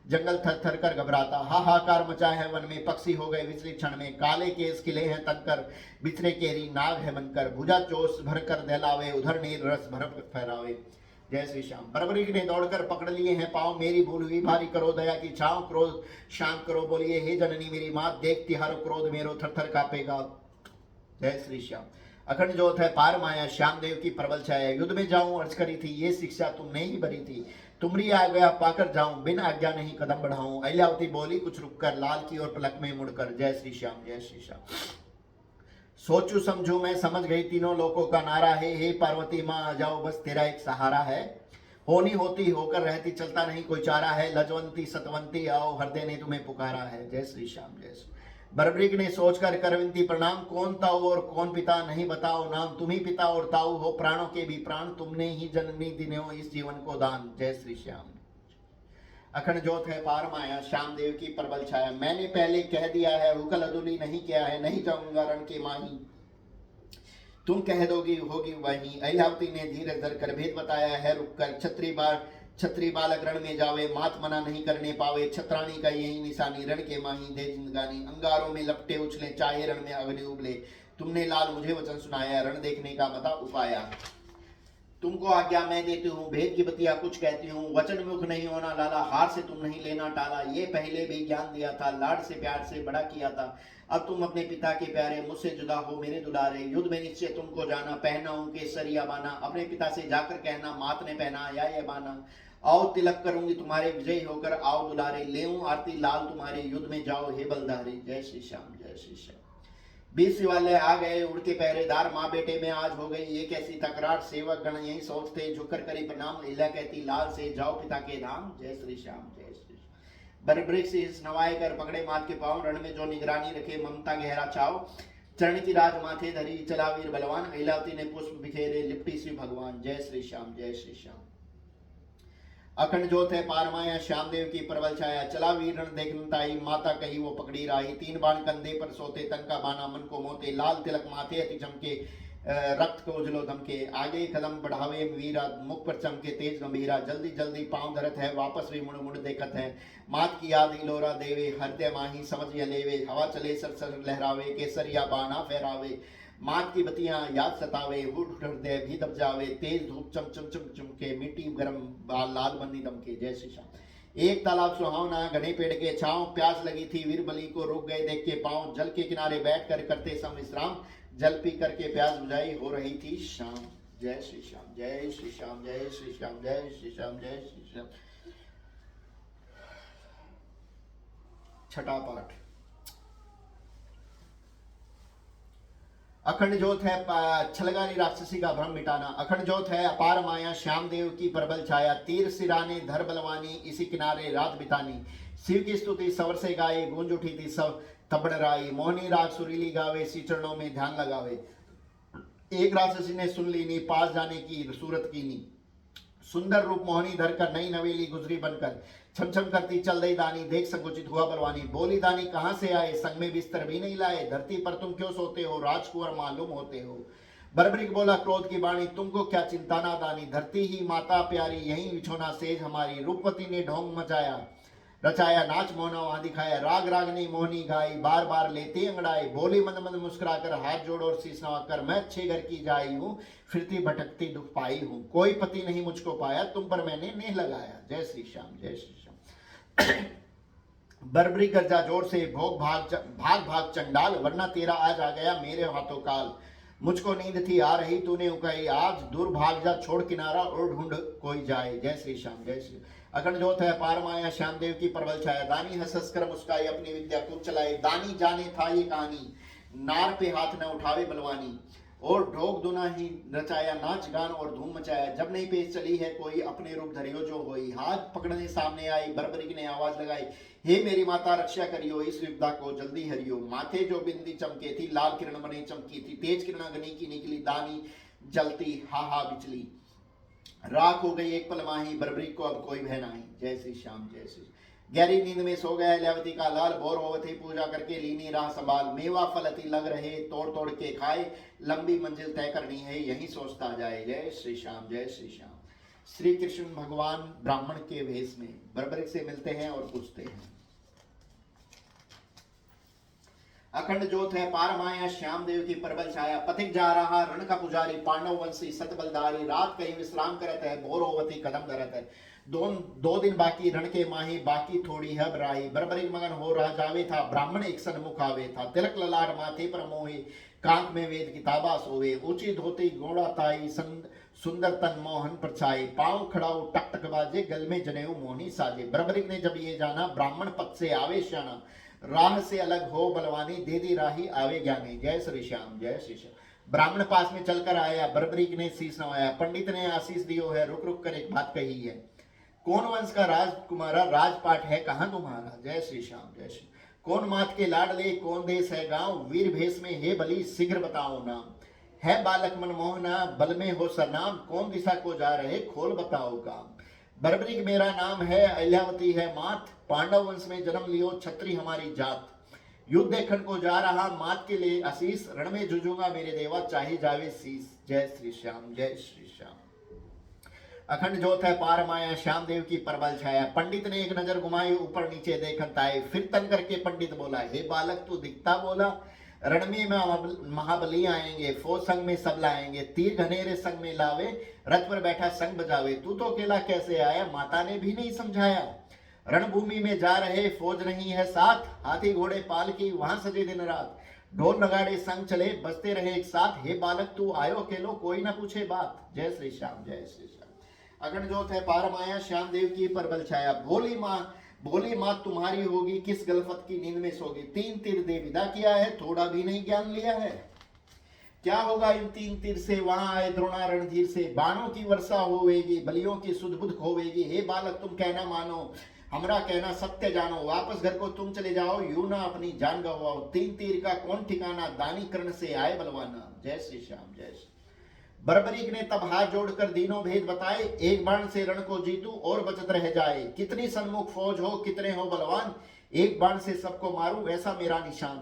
जंगल थर थर कर घबराता, हाहाकार मचा है वन में, पक्षी हो गए विचली क्षण में। काले केस खिले हैं तनकर, बिछरे केरी नाग है बनकर, भुजा चोस भर कर दहलावे, उधर नीर रस भर फहरावे। जय श्री श्याम। बरबरी ने दौड़कर पकड़ लिए हैं पाँव, मेरी भूल हुई भारी करो दया की छाँव, क्रोध शांत करो बोलिए हे जननी मेरी माँ, देख तिहारो क्रोध मेरो थर थर कापेगा। जय श्री श्याम। अखंड ज्योत है पार माया, श्याम देव की प्रबल छाया। युद्ध में जाऊं अर्ज करी थी, ये शिक्षा तुमने ही भरी थी, तुमरी आज्ञा पाकर जाऊं, बिन आज्ञा नहीं कदम बढ़ाऊं। अहिल्यावती बोली कुछ रुककर, लाल की ओर पलक में मुड़कर। जय श्री श्याम, जय श्री श्याम। सोचू समझू मैं समझ गई, तीनों लोगों का नारा है, हे पार्वती माँ आ जाओ बस तेरा एक सहारा है। होनी होती होकर रहती, चलता नहीं कोई चारा है, लजवंती सतवंती आओ, हृदय ने तुम्हें पुकारा है। जय श्री श्याम, जय श्री। बरबरीक ने सोचकर कर विनती प्रणाम, कौन ताऊ और कौन पिता नहीं बताओ नाम, तुम ही पिता और ताऊ हो प्राणों के भी प्राण, तुमने ही जन्मी दिने हो इस जीवन को दान। जय श्री श्याम। अखंड ज्योत है पार माया, श्याम देव की प्रबल छाया। मैंने पहले कह दिया है, हुकल अधूरी नहीं किया है, नहीं जाऊंगा रण के माही, तुम कह दोगी होगी वही। अहिल्यावती ने धीरे धर कर भेद बताया है, रुककर छत्री बालक रण में जावे, मात मना नहीं करने पावे, छत्राणी का यही निशानी, रण के माही दे जिंदगानी। अंगारों में लपटे उछले, चाहे रण में अग्नि उबले, तुमने लाल मुझे वचन सुनाया, रण देखने का बता उपाया। तुमको आज्ञा मैं देती हूँ, भेद की बतिया कुछ कहती हूँ, वचन मुख नहीं होना लाला, हार से तुम नहीं लेना टाला। ये पहले भी ज्ञान दिया था, लाड से प्यार से बड़ा किया था, अब तुम अपने पिता के प्यारे, मुझसे जुदा हो मेरे दुलारे। युद्ध में निश्चय तुमको जाना, पहना हूं केसरिया बाना, अपने पिता से जाकर कहना मात ने पहना या ये बाना। आओ तिलक करूंगी तुम्हारे, विजयी होकर आओ दुलारे, लेऊं आरती लाल तुम्हारे, युद्ध में जाओ हे बलधारी। जय श्री श्याम, जय श्री श्याम। 20 शिवालय आ गए उड़ के पहरेदार, माँ बेटे में आज हो गई ये कैसी तकरार, सेवक गण यही सोचते झुककर करी प्रणाम, लीला कहती लाल से जाओ पिता के धाम। जय श्री श्याम, जय श्री। बरबरीक से नवाए कर पकड़े मात के पाँव, रण में जो निगरानी रखे ममता गहरा चाव, चरण की राज माथे धरी चला वीर बलवान, अहिल्यावती ने पुष्प बिखेरे लिपटी श्री भगवान। जय श्री श्याम, जय श्री श्याम। अखंड ज्योत है पार माया, श्याम देव की प्रबल छाया। चला वीर रण देखनताई, माता कही वो पकड़ी राही, 3 बाण कंधे पर सोते, तन का बाना मन को मोते, लाल तिलक माथे अति चमके, रक्त को उजलो धमके। आगे कदम बढ़ावे वीरा, मुख पर चमके तेज गंभीरा, जल्दी जल्दी पांव धरत है, वापस भी मुड़ मुड़ देखत है। मात की याद इलोरा देवे, हृदय माही समझ या लेवे, हवा चले सर सर लहरावे, केसरिया बाना फहरावे। मात की बतियां याद सतावे, हृदय भी दब जावे, तेज धूप चम चम चम चमके, मिट्टी गरम लाल बन्नी दमके। जय श्री श्याम। एक तालाब सुहावना, घने पेड़ के छांव, प्यास लगी थी वीर बलि को, रुक गए देख के पांव, जल के किनारे बैठ कर करते सम विश्राम, जल पी करके प्यास बुझाई हो रही थी शाम। जय श्री श्याम, जय श्री श्याम, जय श्री श्याम, जय श्री श्याम, जय श्री श्याम। छठा पाठ। अखंड ज्योत है छलगारी राक्षसी का भ्रम मिटाना। अखंड ज्योत है अपार माया, श्याम देव की प्रबल छाया, तीर सिराने धर बलवानी, इसी किनारे रात बितानी। शिव की स्तुति सवर से गाई, गूंज उठी थी सब तबड़ राई, मोहनी राग सुरीली गावे, इसी चरणों में ध्यान लगावे। एक राक्षसी ने सुन ली नी, पास जाने की सूरत की नी, सुंदर रूप मोहनी धरकर नई नवेली गुजरी बनकर, छम छम करती चल रही दानी, देख संकुचित हुआ बलवानी। बोली दानी कहां से आए, संग में बिस्तर भी नहीं लाए, धरती पर तुम क्यों सोते हो, राजकुंवर मालूम होते हो। बरबरीक बोला क्रोध की बाणी, तुमको क्या चिंता ना दानी, धरती ही माता प्यारी, यही बिछोना सेज हमारी। रूपवती ने ढोंग मचाया रचाया, नाच मोहना वहां दिखाया, राग रागनी मोहनी गाई, बार बार लेती अंगड़ाई। बोली मंद मंद मुस्कुराकर, हाथ जोड़ और शीश नवाकर, मैं अच्छे घर की जाई हूँ, फिरती भटकती दुख पाई हूँ, कोई पति नहीं मुझको पाया, तुम पर मैंने नेह लगाया। जय श्री श्याम, जय श्री श्याम। बरबरी गर्जा जोर से, भोग भाग भाग भाग चंडाल, वरना तेरा आज आ गया मेरे हाथों काल। मुझको नींद थी आ रही तूने उकाई, आज दूर भाग जा छोड़ किनारा और ढूंढ कोई जाए। जय श्री श्याम जय श्री। अखंड ज्योत है पार माया श्याम देव की परवल छाया, दानी हंस हंस कर मुस्काई अपनी विद्या खूब चलाए। दानी जाने था ये कहानी, नार पे हाथ न उठावे बलवानी, और ढोक दुना ही रचाया, नाच गान और धूम मचाया। जब नहीं पेश चली है कोई अपने रूप धरियो जो होई, हाथ पकड़ने सामने आई बरबरी ने आवाज लगाई, हे मेरी माता रक्षा करियो इस विपदा को जल्दी हरियो। माथे जो बिंदी चमके थी लाल किरण बने चमकी थी, तेज किरण अग्नि की निकली, दानी जलती हा हा बिचली। राख हो गई एक पल माही, बरबरी को अब कोई भय नहीं। जय श्री श्याम जय श्री। गहरी नींद में सो गया लीलावती का लाल, भोर होवत ही पूजा करके लीनी राह संभाल। मेवा फल अति लग रहे तोड़ तोड़ के खाए, लंबी मंजिल तय करनी है यही सोचता जाए। जय श्री श्याम जय श्री श्याम। श्री कृष्ण भगवान ब्राह्मण के वेश में बरबरी से मिलते हैं और पूछते हैं, अखंड ज्योत है पार माया श्याम देव की परबल छाया, पथिक जा रहा रण का पुजारी, पांडव वंशी सतबलधारी, रात कहीं विश्राम करत है भोर होवती कदम धरत है। दो दिन बाकी रण के माही, बाकी थोड़ी है बराई, बरबरी मगन हो रहा जावे था, ब्राह्मण एक सन्मुख आवे था। तिलक ललाट माथे पर मोहे, कांक में वेद किताबा सोवे, ऊंची धोती गोड़ा ताई, सुंदर तन मोहन परछाई, पांव खड़ाऊ टक टक बाजे, गल में जनेऊ मोहनी साजे। बरबरी ने जब ये जाना ब्राह्मण पद से आवे शाना, राह से अलग हो बलवानी, दे दी राही आवे ज्ञानी। जय श्री श्याम जय श्री श्याम। ब्राह्मण पास में चलकर आया, बरबरी ने शीश नवाया, पंडित ने आशीष दियो है, रुक रुक कर एक बात कही है, कौन वंश का राजकुमारा, राजपाट है कहां तुम्हारा। जय श्री श्याम जय श्री। कौन मात के लाडले, कौन देश है गांव, वीर भेष में हे बली शीघ्र बताओ नाम। है बालक मनमोहना बल में हो सरनाम, कौन दिशा को जा रहे खोल बताओ काम। बरबरी मेरा नाम है अहिल्यावती है मात, पांडव वंश में जन्म लियो छत्री हमारी जात। युद्ध देखने को जा रहा मात के लिए आशीष, रण में जुझूंगा मेरे देवा चाहे जावे शीस। जय श्री श्याम जय श्री श्याम। अखंड ज्योत है पार माया श्याम देव की परबल छाया, पंडित ने एक नजर घुमाई ऊपर नीचे देखन ताए, फिर तन करके पंडित बोला, हे बालक तू दिखता बोला, रण में महाबली आएंगे, फौज संग में सब लाएंगे, तीर घनेरे संग में लावे, रथ पर बैठा संग बजावे, तू तो अकेला कैसे आया, माता ने भी नहीं समझाया। रणभूमि में जा रहे फौज नहीं है साथ, हाथी घोड़े पाल की वहां सजे दिन रात, ढोल नगाड़े संग चले बजते रहे एक साथ, हे बालक तू आयो अकेलो कोई ना पूछे बात। जय श्री श्याम जय श्री श्याम। अखंड ज्योत है पार माया श्याम देव की परबल छाया, भोली माँ तुम्हारी होगी किस गलफत की नींद में सोगी, तीन तीर दे विदा किया है थोड़ा भी नहीं ज्ञान लिया है, क्या होगा इन तीन तीर से, वहां आए द्रोणा रणधीर से, बाणों की वर्षा होवेगी बलियों की सुध बुध खोवेगी, हे बालक तुम कहना मानो हमरा कहना सत्य जानो, वापस घर को तुम चले जाओ यूं ना अपनी जान गवाओ, तीन तीर का कौन ठिकाना दानी कर्ण से आए बलवाना। जय श्री श्याम जय श्री। बरबरीक ने तब हाथ जोड़कर दीनों भेद बताए, एक बाण से रण को जीतू और बचत रह जाए, कितनी सन्मुख फौज हो कितने हो बलवान, एक बाण से सबको मारूं ऐसा मेरा निशान,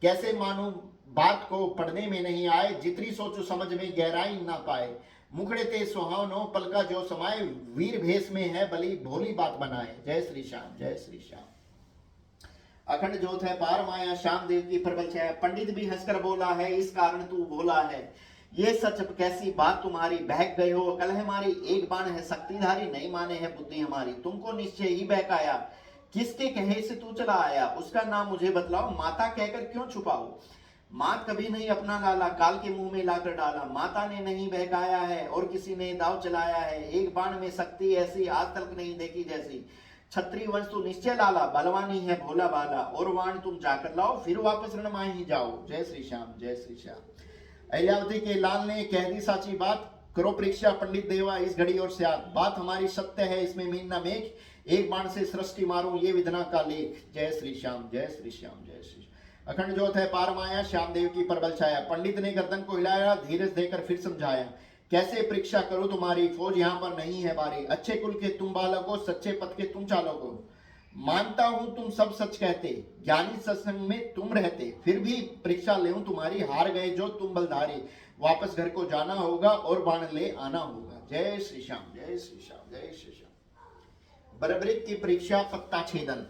कैसे मानूं बात को पढ़ने में नहीं आए, जितनी सोचू समझ में गहराई ना पाए, मुखड़े ते सुहावनो पल का जो समाए, वीर भेष में है बली भोली बात बनाए। जय श्री श्याम जय श्री श्याम। अखंड ज्योत है पार माया श्याम देव की प्रबल छाया, पंडित भी हंसकर बोला है इस कारण तू भोला है, ये सच कैसी बात तुम्हारी, बहक गए हो अकल है हमारी, एक बाण है शक्तिधारी नहीं माने है बुद्धि हमारी, तुमको निश्चय ही बहकाया किसके कहे से तू चला आया, उसका नाम मुझे बतलाओ माता कहकर क्यों छुपाओ, मात कभी नहीं अपना लाला काल के मुंह में लाकर डाला, माता ने नहीं बहकाया है और किसी ने दाव चलाया है, एक बाण में शक्ति ऐसी आज तक नहीं देखी जैसी, छत्री वंश तू निश्चय लाला बलवानी है भोला बाला, और वाण तुम जाकर लाओ फिर वापस रण माही ही जाओ। जय श्री श्याम जय श्री श्याम। अहिल्यावती के लाल ने कह दी साची बात, करो परीक्षा पंडित देवा इस घड़ी और स्यात, बात हमारी सत्य है इसमें मीन न मेघ, एक बाण से सृष्टि मारूं ये विधना का लेख। जय श्री श्याम जय श्री श्याम जय श्री। अखंड ज्योत है पार माया श्याम देव की परबल छाया, पंडित ने गर्दन को हिलाया धीरज देकर फिर समझाया, कैसे परीक्षा करो तुम्हारी फौज यहाँ पर नहीं है बारी, अच्छे कुल के तुम बालक हो सच्चे पद के तुम चालक हो, मानता हूं तुम सब सच कहते, ज्ञानी सत्संग में तुम रहते, फिर भी परीक्षा ले तुम्हारी, हार गए जो तुम बलधारी, वापस घर को जाना होगा और बाण ले आना होगा। जय श्री श्याम जय श्री श्याम जय श्री श्याम। बरबरीक की परीक्षा पत्ता छेदन,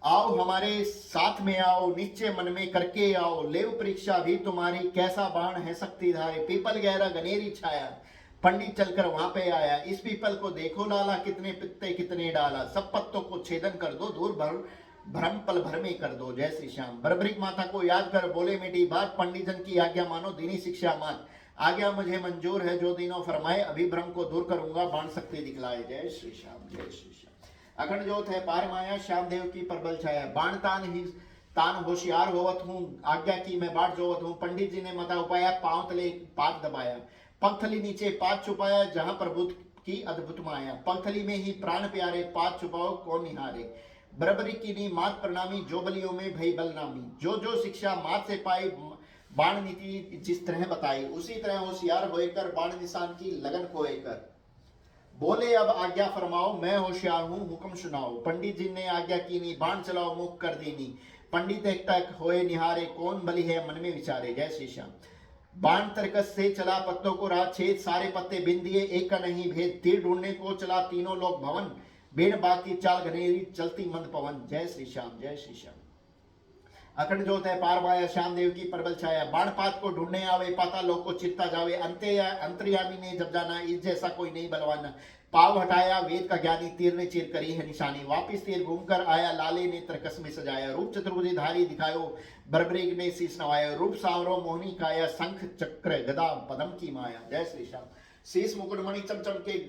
आओ हमारे साथ में आओ निश्चय मन में करके आओ, लेव परीक्षा भी तुम्हारी कैसा बाण है शक्तिधारी, पीपल गहरा गनेरी छाया, पंडित चलकर वहां पे आया, इस पीपल को देखो लाला कितने पित्ते कितने डाला, सब पत्तों को छेदन कर दो दूर भर भ्रम पल भर में कर दो। जय श्री श्याम। बर्बरीक माता को याद कर बोले मीठी बात, पंडित जन की आज्ञा मानो दीनी शिक्षा मात। आज्ञा मुझे मंजूर है जो दिनों फरमाए, अभी भ्रम को दूर करूंगा बाण शक्ति दिखलाए। जय श्री श्याम, जय श्री श्याम। अखंड ज्योत है पार माया, श्याम देव की परबल छाया। बाण तान ही तान होशियार होवत हूँ, आज्ञा की मैं बाट जोवत हूँ। पंडित जी ने मता उपाया, पांव तले पात दबाया। पगथली नीचे पात छुपाया, जहां प्रभु की अद्भुत माया। पगथली में ही प्राण प्यारे, पात छुपाओ कौन निहारे। बराबरी की नी मात प्रणामी, जो बलियों में भई बल नामी। जो जो शिक्षा मात से पाई, बाण नीति जिस तरह बताई, उसी तरह होशियार होकर बाण निशान की लगन खोएकर। बोले अब आज्ञा फरमाओ, मैं होशियार हूं हुक्म सुनाओ। पंडित जी ने आज्ञा की नी, बाण चलाओ मुख कर दीनी। पंडित एक तक होए निहारे, कौन बलि है मन में विचारे। जय श्री श्याम। बाण तरकस से चला पत्तों को रात छेद, सारे पत्ते बिन दिए एक का नहीं भेद। तीर ढूंढने को चला तीनों लोग भवन, बेन बाकी चाल घनेरी चलती मंद पवन। जय श्री श्याम, जय श्री श्याम। अखंड ज्योत है पार माया, श्याम देव की परबल छाया। बाण पात को ढूंढने आवे, पाता लोक को चिरता जावे। अंतर्यामी ने जब जाना, इस जैसा कोई नहीं बलवान। पाव हटाया वेद का ज्ञानी, तीर ने चीर करी है निशानी। वापिस तीर घूमकर आया, लाले ने तरकस में सजाया। रूप चतुर्भुजी धारी दिखायो, बर्बरीक ने शीश नवाया। रूप सांवरो मोहनी काया, शंख चक्र गदा पदम की माया। जय श्री श्याम। शीश मुकुटमणि चमचम के,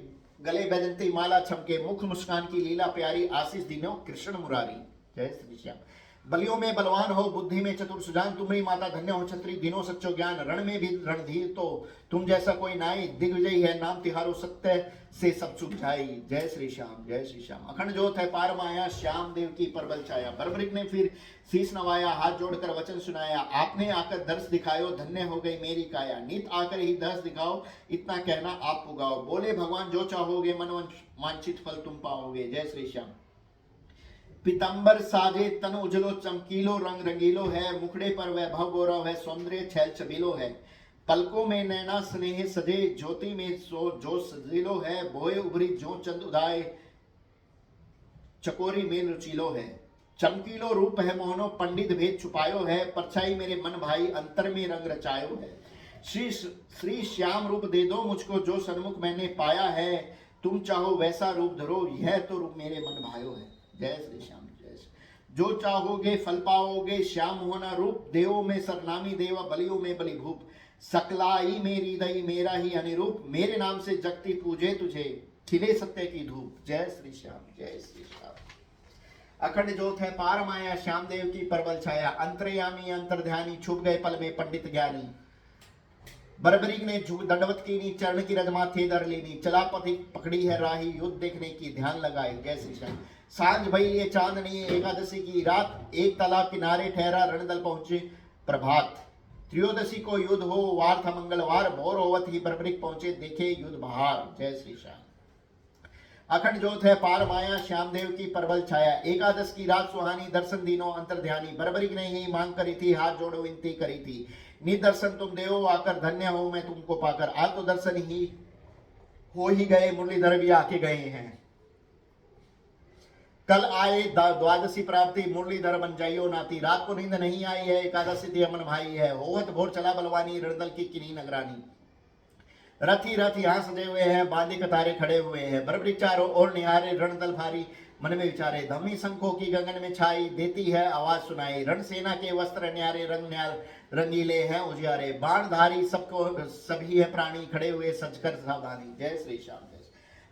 गले बैजंती माला छमके। मुख मुस्कान की लीला प्यारी, आशीष दिनो कृष्ण मुरारी। जय श्री श्याम। बलियों में बलवान हो, बुद्धि में चतुर सुजान। तुम्हारी माता धन्य हो छत्री, दिनों सच्चो ज्ञान। रण में भी रणधीर तो तुम जैसा कोई नाई। दिग्विजयी है नाम तिहारो, सत्य से सब चुप जाई। जय श्री श्याम, जय श्री श्याम। अखंड ज्योत है पार माया, श्याम देव की परबल छाया। बर्बरीक ने फिर शीश नवाया, हाथ जोड़कर वचन सुनाया। आपने आकर दर्श दिखायो, धन्य हो गई मेरी काया। नित आकर ही दर्श दिखाओ, इतना कहना आप पुगाओ। बोले भगवान जो चाहोगे, मन वांछित फल तुम पाओगे। जय श्री श्याम। पीतंबर साजे तन उजलो, चमकीलो रंग रंगीलो है। मुखड़े पर वैभव गौरव है, सौंदर्य छैल छबीलो है। पलकों में नैना स्नेह सजे, ज्योति में जो सजीलो है। बोए उभरी जो चंद उदाय, चकोरी में रुचिलो है। चमकीलो रूप है मोहनो, पंडित भेद छुपायो है। परछाई मेरे मन भाई, अंतर में रंग रचायो है। श्री श्याम रूप दे दो मुझको, जो सन्मुख मैंने पाया है। तुम चाहो वैसा रूप धरो, यह तो रूप मेरे मन भायो है। जय श्री श्याम, जय श्री। जो चाहोगे फल पाओगे, श्याम होना रूप। देवों में सरनामी देवा, बलियों में बलि भूप। सकलाई मेरी दई मेरा ही अनुरूप, मेरे नाम से जगती पूजे तुझे, खिले सत्य की धूप। जय श्री श्याम, जय श्री श्याम। अखंड ज्योत है पार माया, श्याम देव की परबल छाया। अंतर्यामी अंतर्ध्यानी, छुप गए पल में पंडित ज्ञानी। बर्बरीक ने दंडवत कीनी, चरण की रजमा थे दर लेनी। चला पथि पकड़ी है राही, युद्ध देखने की ध्यान लगाई। जय श्री श्याम। सांझ भई ये चांदनी, एकादशी की रात। एक तालाब किनारे ठहरा, रणदल पहुंचे प्रभात। त्रयोदशी को युद्ध हो, वार था मंगलवार। भोर होवत ही बर्बरीक पहुंचे, देखे युद्ध बहार। जय श्री श्याम। अखंड ज्योत है पार माया, श्याम देव की परबल छाया। एकादश की रात सुहानी, दर्शन दीनो अंतर्ध्यानी। बर्बरीक ने ही मांग करी थी, हाथ जोड़ो विनती करी थी। निदर्शन तुम देव आकर, धन्य हो मैं तुमको पाकर। आज तो दर्शन ही हो ही गए, मुरलीधर भी आके गए हैं। कल आए द्वादशी प्राप्ति, मुरलीधर बन जाइयो नाती। रात को नींद नहीं आई है, एकादशी थी अमन भाई है। होवत भोर चला बलवानी, रणदल की किनी नगरानी। रथ ही रथ यहाँ सजे हुए हैं, बांधे कतारे खड़े हुए हैं। बर्बरीक चारों ओर निहारे, रणदल भारी मन में विचारे। धमनी शंखों की गगन में छाई, देती है आवाज सुनाई। रण सेना के वस्त्र न्यारे, रंग न्यार रंगीले हैं उजियारे। बाणधारी सबको सभी है प्राणी, खड़े हुए सजकर सावधानी। जय श्री श्याम।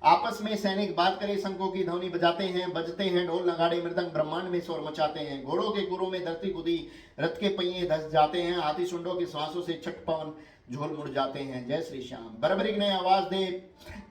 आपस में सैनिक बात करे, शंखों की ध्वनि बजाते हैं। बजते हैं ढोल नगाड़े मृदंग, ब्रह्मांड में शोर मचाते हैं। घोड़ों के गुरों में धरती कुदी, रथ के पहिए धस जाते हैं। हाथी शुंडों के श्वासों से छठ पवन झोल मुड़ जाते हैं। जय श्री श्याम। बर्बरीक ने आवाज दे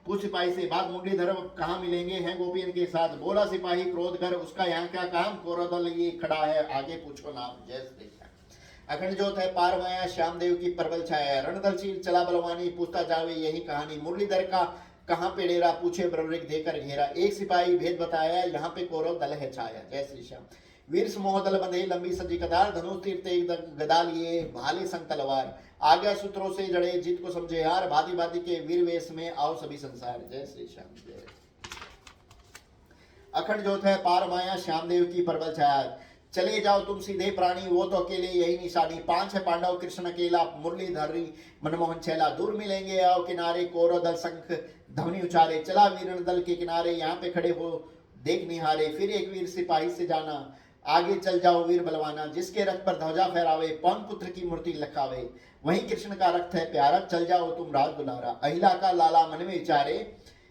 पूछ सिपाही से, बात मुरलीधर कहाँ मिलेंगे हैं गोपियन के साथ। बोला सिपाही क्रोध कर, उसका यहाँ क्या काम। कोरोदल ये खड़ा है, आगे पूछो नाम। जय श्री श्याम। अखंड ज्योत है पार माया, श्याम देव की परबल छाया। रणदल चीर चला बलवानी, पूछता जावे यही कहानी। मुरलीधर का कहाँ पे डेरा, पूछे बर्बरीक देकर घेरा। एक सिपाही भेद बताया, यहाँ पे कौरव दल है छाया। जय श्री श्याम। वीर समूह दल बंधे, लंबी सजी कतार। धनुष तीर तेग गदा लिए, भाले संग तलवार। आज्ञा सूत्रों से जड़े, जीत को समझे हार। भांति भांति के वीर वेश में आओ सभी संसार। जय श्री श्याम, जय। अखंड ज्योत है पार माया, श्याम देव की परबल छाया। चले जाओ तुम सीधे प्राणी, वो तो अकेले यही निशानी। 5 है पांडव, कृष्ण अकेला, मुरलीधरी मनमोहन छैला। दूर मिलेंगे आओ किनारे, कौरव दल शंख ध्वनि उचारे। चला वीरण दल के किनारे, यहाँ पे खड़े हो देख निहारे। फिर एक वीर सिपाही से जाना, आगे चल जाओ वीर बलवाना, जिसके रथ पर ध्वजा फहरावे, पवन पुत्र की मूर्ति लखावे। वहीं कृष्ण का रथ है प्यारा, चल जाओ तुम राज दुलारा। अहिला का लाला मन में विचारे,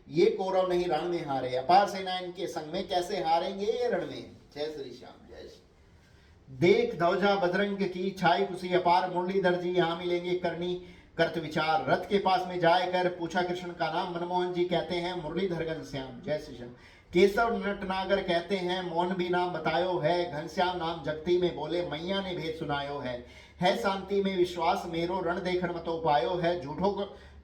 ये कौरव नहीं रण में हारे। अपार सेना इनके संग में, कैसे हारेंगे ये रण में। जय श्री श्याम जय श्री। देख ध्वजा बजरंग की, छाई खुशी अपार। मुरलीधर जी यहाँ मिलेंगे करनी करत विचार। रथ के पास में जाए कर पूछा कृष्ण का नाम, मनमोहन जी कहते हैं मुरलीधर घनश्याम। जय श्री श्याम। केशव नटनागर कहते हैं मौन भी नाम बतायो है। घनश्याम नाम जगती में बोले, मैया ने भेद सुनायो है शांति में विश्वास मेरो, रण देखण मतो पायो है।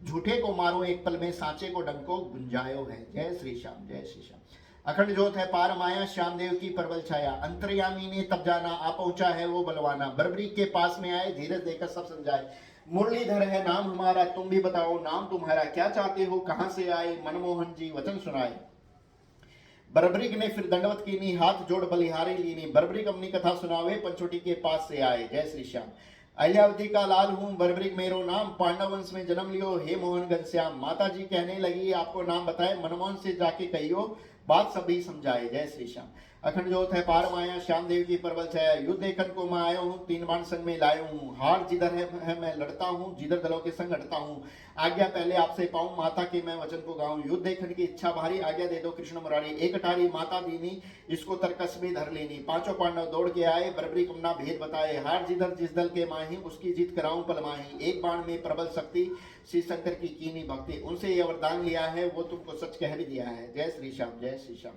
झूठे को मारो एक पल में, सांचे को डंको गुंजायो है। जय श्री श्याम जय श्री श्याम। अखंड जोत है पार माया, श्याम देव की परबल छाया। अंतर्यामी ने तब जाना, आ पहुंचा है वो बलवाना। बरबरी के पास में आए, धीरज देकर सब समझाए। मुरलीधर है नाम हमारा, तुम भी बताओ नाम तुम्हारा। क्या चाहते हो कहां से आए, मनमोहन जी वचन सुनाए। बरबरीक ने फिर दंडवत कीनी, हाथ जोड़ बलिहारी लीनी। बरबरीक अपनी कथा सुनावे, पंचोटी के पास से आए। जय श्री श्याम। अहिल्यावती का लाल हूं, बरबरीक मेरो नाम। पांडव वंश में जन्म लियो, हे मोहन घनश्याम। माता जी कहने लगी आपको नाम बताए, मनमोहन से जाके कहियो बात सभी समझाए। जय श्री श्याम। अखंड जोत है पार माया, श्याम देव की परबल छाया। युद्ध देखन को मैं आया हूँ, 3 बाण संग में लाया हूँ। हार जिधर है मैं लड़ता हूँ, जिधर दलों के संग हटता हूँ। आज्ञा पहले आपसे पाऊं, माता के मैं वचन को गाऊं। युद्ध देखने की इच्छा भारी, आज्ञा दे दो कृष्ण मुरारी। एक अटारी माता दीनी, इसको तरकस में धर लेनी। पांचों पांडव दौड़ के आए, बरबरी कमना भेद बताए। हार जिधर जिस दल के माही, उसकी जीत कराऊं पल माही। एक बाण में प्रबल शक्ति, श्री शंकर की कीनी भक्ति। उनसे ये वरदान लिया है, वो तुमको सच कह भी दिया है। जय श्री श्याम जय श्री श्याम।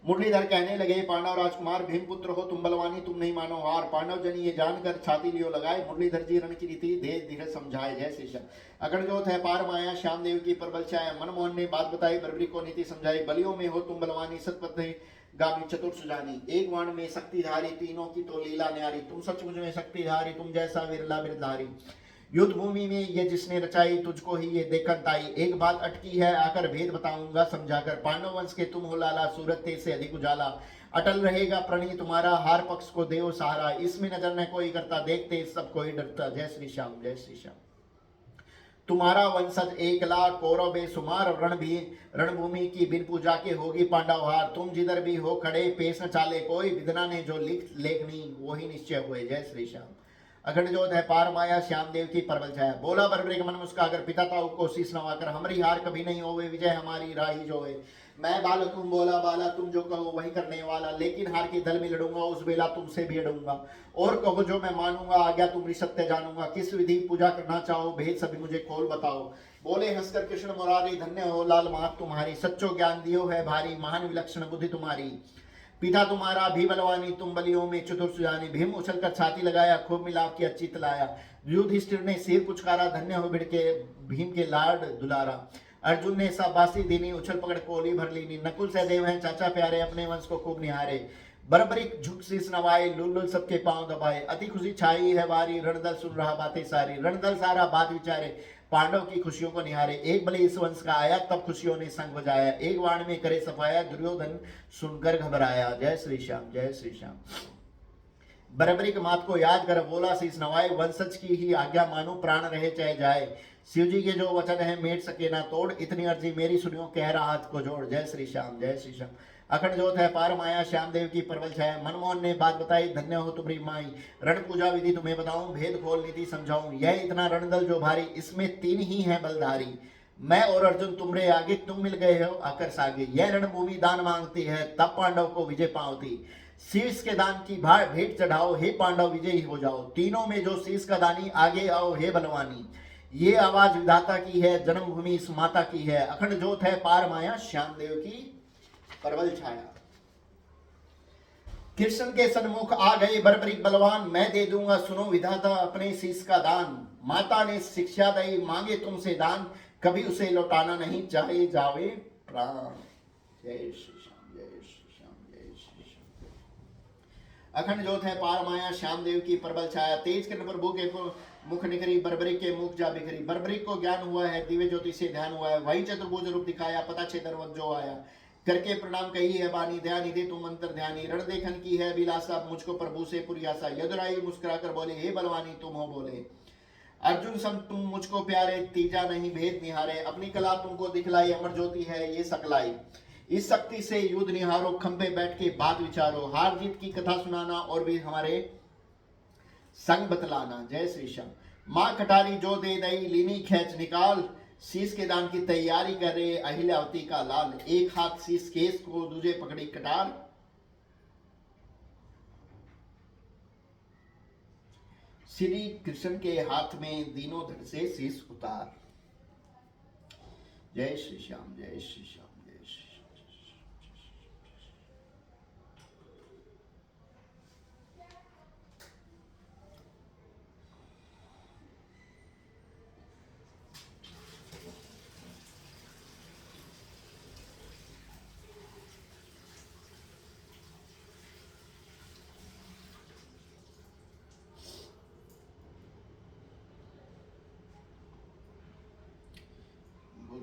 मुरलीधर कहने लगे, पांडव राजकुमार भीम पुत्र हो तुम बलवानी, तुम नहीं मानो हार। पांडव जन ये जानकर छाती लियो लगाए, मुरलीधर जी रण की रीति धीरे धीरे समझाए। जय श्री श्याम। अखंड जोत है पार माया, श्याम देव की परबल छाया। मनमोहन ने बात बताई, बरबरी को नीति समझाई। बलियों में हो तुम बलवानी, सतपथ गामी चतुर सुजानी। एक बाण में शक्तिधारी, तीनों की तो लीला न्यारी। तुम सचमुच में शक्तिधारी, तुम जैसा विरला बिरधारी। युद्ध भूमि में ये जिसने रचाई, तुझको ही ये देखन ताई। एक बात अटकी है, आकर भेद बताऊंगा समझाकर। पांडव वंश के तुम हो लाला, सूरत तेज से अधिक उजाला। अटल रहेगा प्रणीत तुम्हारा, हार पक्ष को देव सहारा। इसमें नजर न कोई करता, देखते सब कोई डरता। जय श्री श्याम जय श्री श्याम। तुम्हारा वंशज एक लाख, कौरव बेसुमार। रणभूमि की बिन पूजा के होगी पांडव हार। तुम जिधर भी हो खड़े, पेश न चाले कोई। विधना ने जो लेखनी, वही निश्चय हुए। जय श्री श्याम। अखंड जोत है पार माया, श्याम देव की परबल छाया। बोला बरबरी मन मुस्काकर, पिता ताऊ को शीश नवाकर। हमारी हार कभी नहीं होवे, विजय हमारी राही जो है। मैं बाल तुम बोला बाला, तुम जो कहो वही करने वाला। लेकिन हार के दल में लड़ूंगा, उस बेला तुमसे भी लड़ूंगा। और कहो जो मैं मानूंगा, आज्ञा तुम्हारी सत्य जानूंगा। किस विधि पूजा करना चाहो, भेद सभी मुझे खोल बताओ। बोले हंसकर कृष्ण मुरारी, धन्य हो लाल मात तुम्हारी। सच्चो ज्ञान दियो है भारी, महान विलक्षण बुद्धि तुम्हारी। पिता तुम्हारा भी बलवानी, तुम बलियों में चतुर सुजानी। भीम उछलकर छाती लगाया, खूब मिलाप किया चित लाया। युधिष्ठिर ने सिर पुचकारा, धन्य हो भिड़के भीम के लाड दुलारा। अर्जुन ने शाबाशी देनी, उछल पकड़ कोली भर लीनी। नकुल सहदेव हैं चाचा प्यारे, अपने वंश को खूब निहारे। बरबरीक झुक शीस नवाए, लुल सबके पांव दबाए। अति खुशी छाई है वारी, रणदल सुन रहा बातें सारी। रणदल सारा बात विचारे, पांडव की खुशियों को निहारे। एक बलि इस वंश का आया, तब खुशियों ने संग बजाया। एक बाण में करे सफाया, दुर्योधन सुनकर घबराया। जय श्री श्याम जय श्री श्याम। बरबरीक मात को याद कर, बोला शीस नवाए। वंशज की ही आज्ञा मानो, प्राण रहे चाहे जाए। शिव जी के जो वचन है, मेट सके ना तोड़। इतनी अर्जी मेरी सुनियो, कह रहा हाथ को जोड़। जय श्री श्याम जय श्री श्याम। अखंड जोत है पार माया, श्याम देव की परबल छाया। मनमोहन ने बात बताई, धन्य हो तुम्हारी माई। रण पूजा विधि तुम्हें बताऊं, भेद खोल नीति समझाऊं। यह इतना रणदल जो भारी, इसमें 3 ही हैं बलधारी। मैं और अर्जुन तुमरे आगे, तुम मिल गए हो आकर सागे। यह रणभूमि दान मांगती है, तब पांडव को विजय पावती। शीश के दान की भेंट चढ़ाओ, हे पांडव विजयी हो जाओ। तीनों में जो शीश का दानी, आगे आओ हे बलवानी। ये आवाज विधाता की है, जन्मभूमि इस माता की है। अखंड जोत है पार माया, श्याम देव की परबल छाया। कृष्ण के सन्मुख आ गए बरबरीक बलवान। मैं दे दूंगा सुनो विधाता अपने शीश का दान। माता ने शिक्षा दी, मांगे तुमसे दान। कभी उसे लौटाना नहीं, चाहे जावे प्राण। जय श्री श्याम जय श्री श्याम जय श्री श्याम। अखंड जोत है पार माया, श्याम देव की परबल छाया। तेज किरण प्रभु के मुख निकरी, बरबरीक के मुख जा बिखरी। बरबरीक को ज्ञान हुआ है, दिव्य ज्योति से ध्यान हुआ है। वही चतुर्भुज रूप दिखाया, पता छेदर वक्त जो आया। करके प्रणाम कही है बानी, दया निधि तुम अंतर ध्यानी। रण देखन की है विलासा, मुझको प्रभु से पूरी आशा। यदुराई मुस्कुराकर बोले, हे बलवानी तुम हो बोले। अर्जुन सम तुम मुझको प्यारे, तीजा नहीं भेद निहारे। अपनी कला तुमको दिखलाई, अमर ज्योति है ये सकलाई। इस शक्ति से युद्ध निहारो, खंभे बैठ के बात विचारो, हार जीत की कथा सुनाना और भी हमारे संग बतलाना। जय श्री श्याम। माँ कटारी जो दे दई, लीनी खेच निकाल, शीश के दान की तैयारी कर रहे अहिल्यावती का लाल। एक हाथ शीश केस को, दूजे पकड़ी कटार, श्री कृष्ण के हाथ में दीनों धड़ से शीश उतार। जय श्री श्याम, जय श्री श्याम, जय श्री श्याम।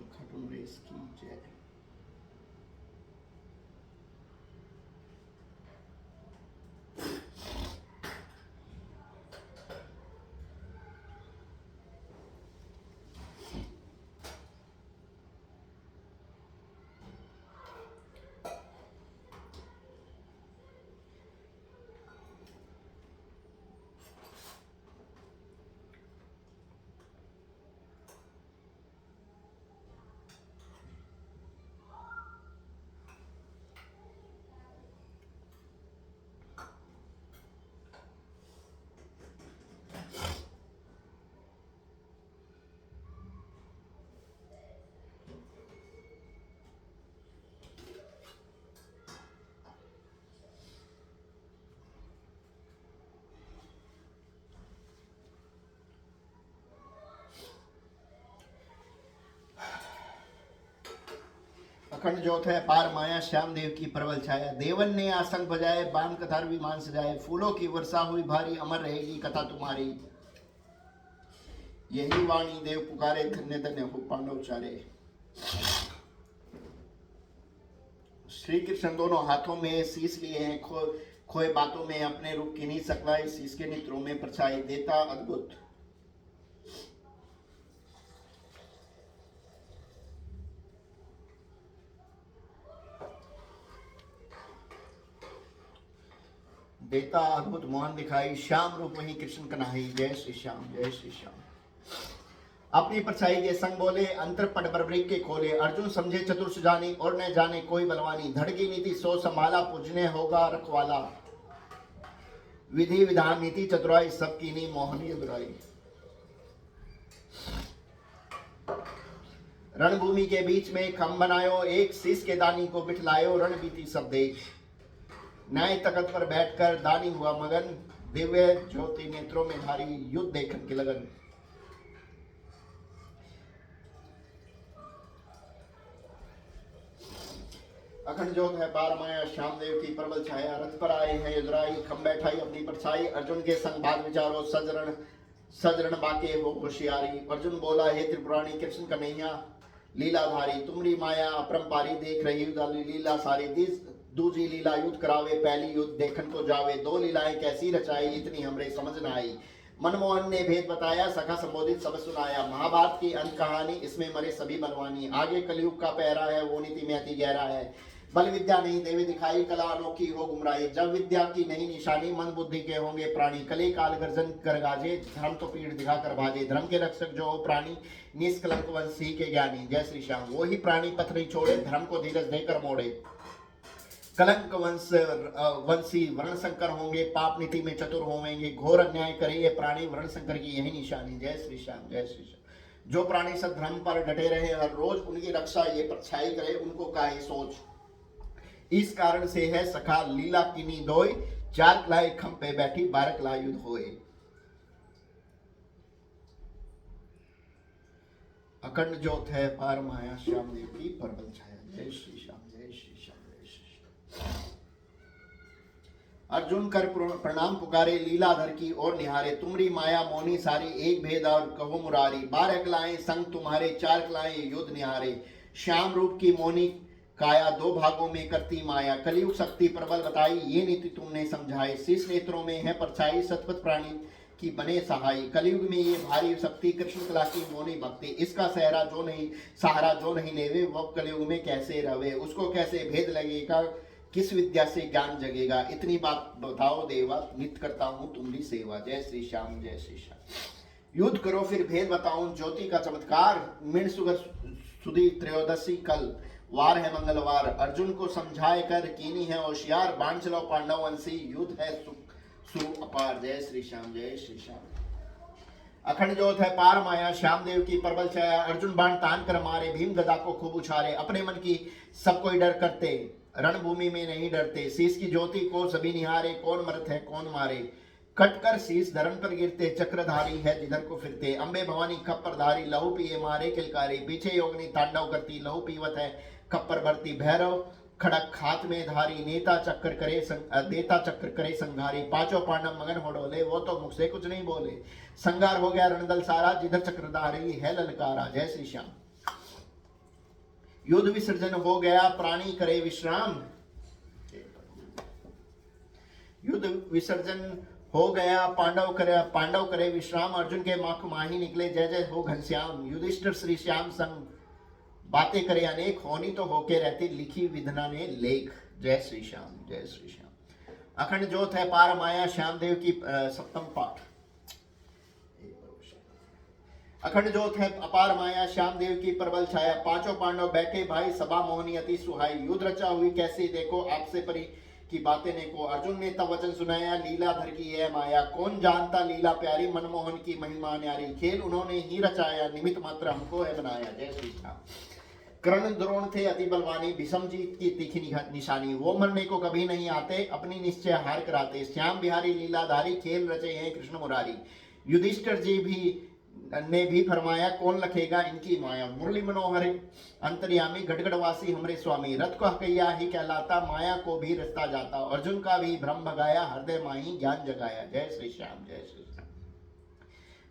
खाटून रेस की जय। अखंड ज्योत है पार माया, श्याम देव की प्रबल छाया। देवन ने आसंग बजाए, बाण कथार विमान सजाए, फूलों की वर्षा हुई भारी, अमर रहेगी कथा तुम्हारी। यही वाणी देव पुकारे, धन्य धन्य हो पांडव चारे। श्री कृष्ण दोनों हाथों में शीश लिए हैं, खोए बातों में अपने रूप की नहीं सकलाई, शीश के नेत्रों में परछाई देता अद्भुत। देता अद्भुत मोहन दिखाई, श्याम रूप वही कृष्ण कन्हाई। जय श्री श्याम, जय श्री श्याम। अपनी परछाई के संग बोले, अंतर पट बरबरीक के खोले, अर्जुन समझे चतुर्थ जानी और न जाने कोई बलवानी। धड़की नीति सो संभाला, पूजने होगा रखवाला, विधि विधान नीति चतुराई, सबकी नी मोहनी बुराई। रणभूमि के बीच में खम बनायो, एक शीश के दानी को बिठलायो, रण बीती सब देख। न्याय तख्त पर बैठकर दानी हुआ मगन, दिव्य ज्योति नेत्रों में धारी, युद्ध देखन की लगन। अखंड ज्योत है पार माया, श्याम देव की प्रबल छाया। रथ पर आए हैं युधराई, खम बैठाई अपनी परछाई। अर्जुन के संग बात विचारो, सजरण बाके हो होशियारी। अर्जुन बोला, हे त्रिपुरारी कृष्ण कन्हैया लीलाधारी, तुमरी माया अपरंपारी, देख रही उदाली लीला सारी। दूजी लीला युद्ध करावे, पहली युद्ध देखन को जावे। दो लीलाएं कैसी रचाई, इतनी हमरे समझ न आई। मनमोहन ने भेद बताया, सखा संबोधित सब सुनाया। महाभारत की अंत कहानी, इसमें मरे सभी बलवानी। आगे कलयुग का पहरा है, वो नीति में अति गहरा है। बल विद्या नहीं देवी दिखाई, कला अनोखी हो गुमराही। जब विद्या की नहीं निशानी, मन बुद्धि के होंगे प्राणी। कले काल गर्जन कर गाजे, धर्म तो पीठ दिखा कर भाजे। धर्म के रक्षक जो हो प्राणी, निष्कलंक वंशी के ज्ञानी। जय श्री श्याम। वो ही प्राणी पथ नहीं छोड़े, धर्म को धीरज देकर मोड़े। कलंक वंशी वर्ण संकर होंगे, पाप नीति में चतुर होंगे। घोर अन्याय करे ये प्राणी, वर्ण संकर की यही निशानी। जय श्री श्याम, जय श्री श्याम। जो प्राणी सद्धर्म पर डटे रहे, हर रोज उनकी रक्षा ये परछाई करे, उनको काहे सोच। इस कारण से है सखा लीला किनी दोय, चार कलाए खम पे बैठी, 12 कला युद्ध होए। अखंड ज्योत है पार माया, श्याम देव की प्रबल छाया। जय श्री श्याम, जय श्री श्याम, जय श्री श्याम। अर्जुन कर प्रणाम पुकारे, लीलाधर की ओर निहारे। तुमरी माया मोनी सारी, एक भेद और कहो मुरारी। 12 कलाएं संग तुम्हारे, 4 कलाएं युद्ध निहारे। श्याम रूप की मोनी काया, 2 भागों में करती माया। कलयुग शक्ति प्रबल बताई, ये नीति तुमने समझाई। शीश नेत्रों में है परछाई, सतपथ प्राणी कि बने सहाय। कलयुग में ये भारी शक्ति, कृष्ण कला की मोनी भक्ति, इसका सहारा जो नहीं लेवे, वो कलयुग में कैसे रहे। उसको कैसे भेद लगेगा, किस विद्या से ज्ञान जगेगा। इतनी बात बताओ देवा, नित्य करता हूं तुम्हारी सेवा। जय श्री श्याम, जय श्री श्याम। युद्ध करो फिर भेद बताऊं, ज्योति का चमत्कार। मिण सुगर सुधी त्रयोदशी कल, वार है मंगलवार। अर्जुन को समझाए कर कीनी है होशियार, बाण चलो पांडव वंशी, युद्ध है अपार। जय श्री श्याम, जय श्री श्याम। अखंड ज्योत है पार माया, श्याम देव की प्रबल छाया। अर्जुन बाण तान कर मारे, भीम गदा को खूब उछारे। अपने मन की सब कोई डर करते, रणभूमि में नहीं डरते। शीश की ज्योति को सभी निहारे, कौन मरत है कौन मारे। कटकर शीश धर्म पर गिरते, चक्रधारी है जिधर को फिरते। अंबे भवानी खप्परधारी, लहू पिए मारे किलकारी। पीछे योगिनी तांडव करती, लहू पीवत है खप्पर भरती। भैरव खड़क हाथ में धारी, देता चक्र करे संघारी। पांचों पांडव मगन हो डोले, वो तो मुख से कुछ नहीं बोले। संगार हो गया रणदल सारा, जिधर चक्रधारी है ललकारा। जय श्री श्याम। युद्ध विसर्जन हो गया, प्राणी करे विश्राम। युद्ध विसर्जन हो गया, पांडव करे विश्राम। अर्जुन के मुख माही निकले, जय जय हो घनश्याम। युधिष्ठिर श्री श्याम संग बातें करे अनेक, होनी तो होके रहती, लिखी विधना ने लेख। जय श्री श्याम, जय श्री श्याम। अखंड ज्योत है पार माया, श्याम देव की सप्तम पाठ। अखंड ज्योत है अपार माया, श्याम देव की प्रबल छाया। पांचों पांडव बैठे भाई, सभा मोहनी अति सुहाई। युद्ध रचा हुई कैसे देखो, आपसे परी की बातें ने को। अर्जुन ने तब वचन सुनाया, लीला धर की है माया। कौन जानता लीला प्यारी, मनमोहन की महिमा न्यारी। खेल उन्होंने ही रचाया, निमित्त मात्र हमको है बनाया। जय श्री राम। कर्ण द्रोण थे अति बलवानी, भीषम जीत की तीखी निशानी। वो मरने को कभी नहीं आते, अपनी निश्चय हार कराते। श्याम बिहारी लीलाधारी, खेल रचे हैं कृष्ण मुरारी। युधिष्ठिर जी ने भी फरमाया, कौन लखेगा इनकी माया। मुरली मनोहर अंतर्यामी, गढ़गढ़वासी हमरे स्वामी। रथ को हकैया ही कहलाता, माया को भी रचता जाता। अर्जुन का भी भ्रम भगाया, हृदय माही ज्ञान जगाया। जय श्री श्याम, जय श्री श्याम।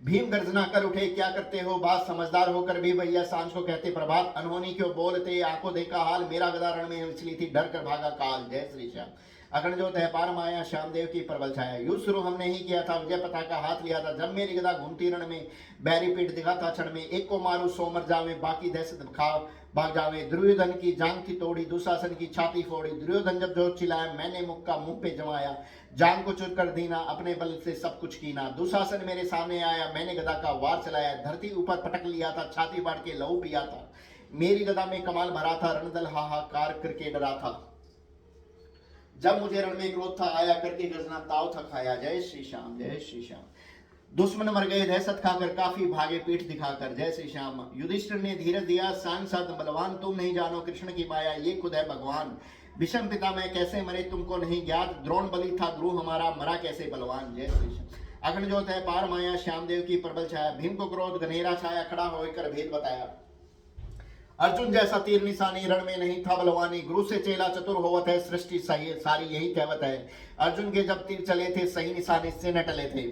भीम गर्जना कर उठे, क्या करते हो बात। समझदार होकर भी भैया सांझ को कहते प्रभात। अनहोनी क्यों बोलते, आंखों देखा हाल। मेरा गदा रण में विचली थी, डर कर भागा काल। जय श्री श्याम। अखंड ज्योत है पार माया, श्याम देव की प्रबल छाया। युद्ध शुरू हमने ही किया था, विजय पताका हाथ लिया था। जब मेरी गदा घूमती रण में, बैरी पीठ दिखा था क्षण में। एक को मारू सो मर जावे, बाकी दहशत खा भाग जावे। दुर्योधन की जांग थी तोड़ी, दुशासन की छाती फोड़ी। दुर्योधन जब जोर चिल्लाया, मैंने मुक्का मुंह पे जमाया। जान को चुर कर दीना, अपने बल से सब कुछ कीना। दुशासन मेरे सामने आया, मैंने गदा का वार चलाया। धरती ऊपर पटक लिया था, छाती बांट के लहू पिया था। मेरी गदा में कमाल भरा था, रणदल हाहाकार करके डरा था। जब मुझे रण में क्रोध था, आया करके गर्जना ताव था खाया। जय श्री श्याम, जय श्री श्याम। दुश्मन मर गए दहशत खाकर, काफी भागे पीठ दिखाकर। जय श्री श्याम। युधिष्ठिर ने धीरज दिया, सांसद बलवान। तुम नहीं जानो कृष्ण की माया, ये खुद है भगवान। भीष्म पिता में कैसे मरे तुमको नहीं ज्ञात। द्रोण बलि था गुरु हमारा, मरा कैसे बलवान। जय श्री श्याम। अखंड ज्योत है पार माया, श्याम देव की प्रबल छाया। भीम को क्रोध घनेरा छाया, खड़ा होकर भेद बताया। अर्जुन जैसा तीर निशानी, रण में नहीं था बलवानी। गुरु से चेला चतुर होवत है, सृष्टि सारी यही कहवत है। अर्जुन के जब तीर चले थे, सही निशाने से न टले थे।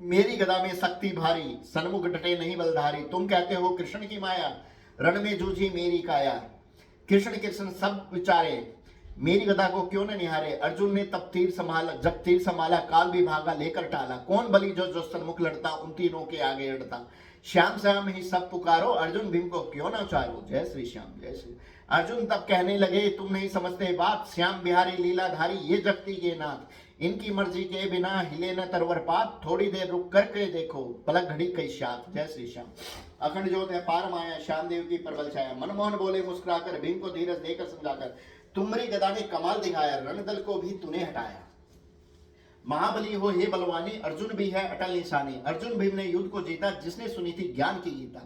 मेरी गदा में शक्ति भारी, सन्मुख डटे नहीं बलधारी। तुम कहते हो कृष्ण की माया, रण में जूझी मेरी काया। कृष्ण कृष्ण सब विचारे, मेरी गदा को क्यों न निहारे। अर्जुन ने तब तीर संभाला, जब तीर संभाला, काल भी भागा लेकर टाला। कौन बलि जो सन्मुख लड़ता, उन तीनों के आगे अड़ता। श्याम श्याम ही सब पुकारो, अर्जुन भीम को क्यों न उचारो। जय श्री श्याम, जय श्री। अर्जुन तब कहने लगे, तुम नहीं समझते बात। श्याम बिहारी लीलाधारी, ये जगती के नाथ। इनकी मर्जी के बिना हिले न तरवर पात। थोड़ी देर रुक करके देखो, पलक घड़ी कई शात। जय श्री श्याम। अखंड ज्योत है पार माया, श्याम देव की प्रबल छाया। मनमोहन बोले मुस्कुराकर, भीम को धीरज देकर समझाकर, तुम्हारी गदा ने कमाल दिखाया, रणदल को भी तूने हटाया। महाबली हो हे बलवानी, अर्जुन भी है अटल निशानी। अर्जुन भीम ने युद्ध को जीता, जिसने सुनी थी ज्ञान की गीता।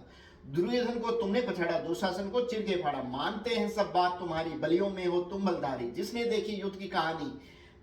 दुर्योधन को तुमने पछाड़ा, दुशासन को चिर के फाड़ा। मानते हैं सब बात तुम्हारी, बलियों में हो तुम बलधारी। जिसने देखी युद्ध की कहानी,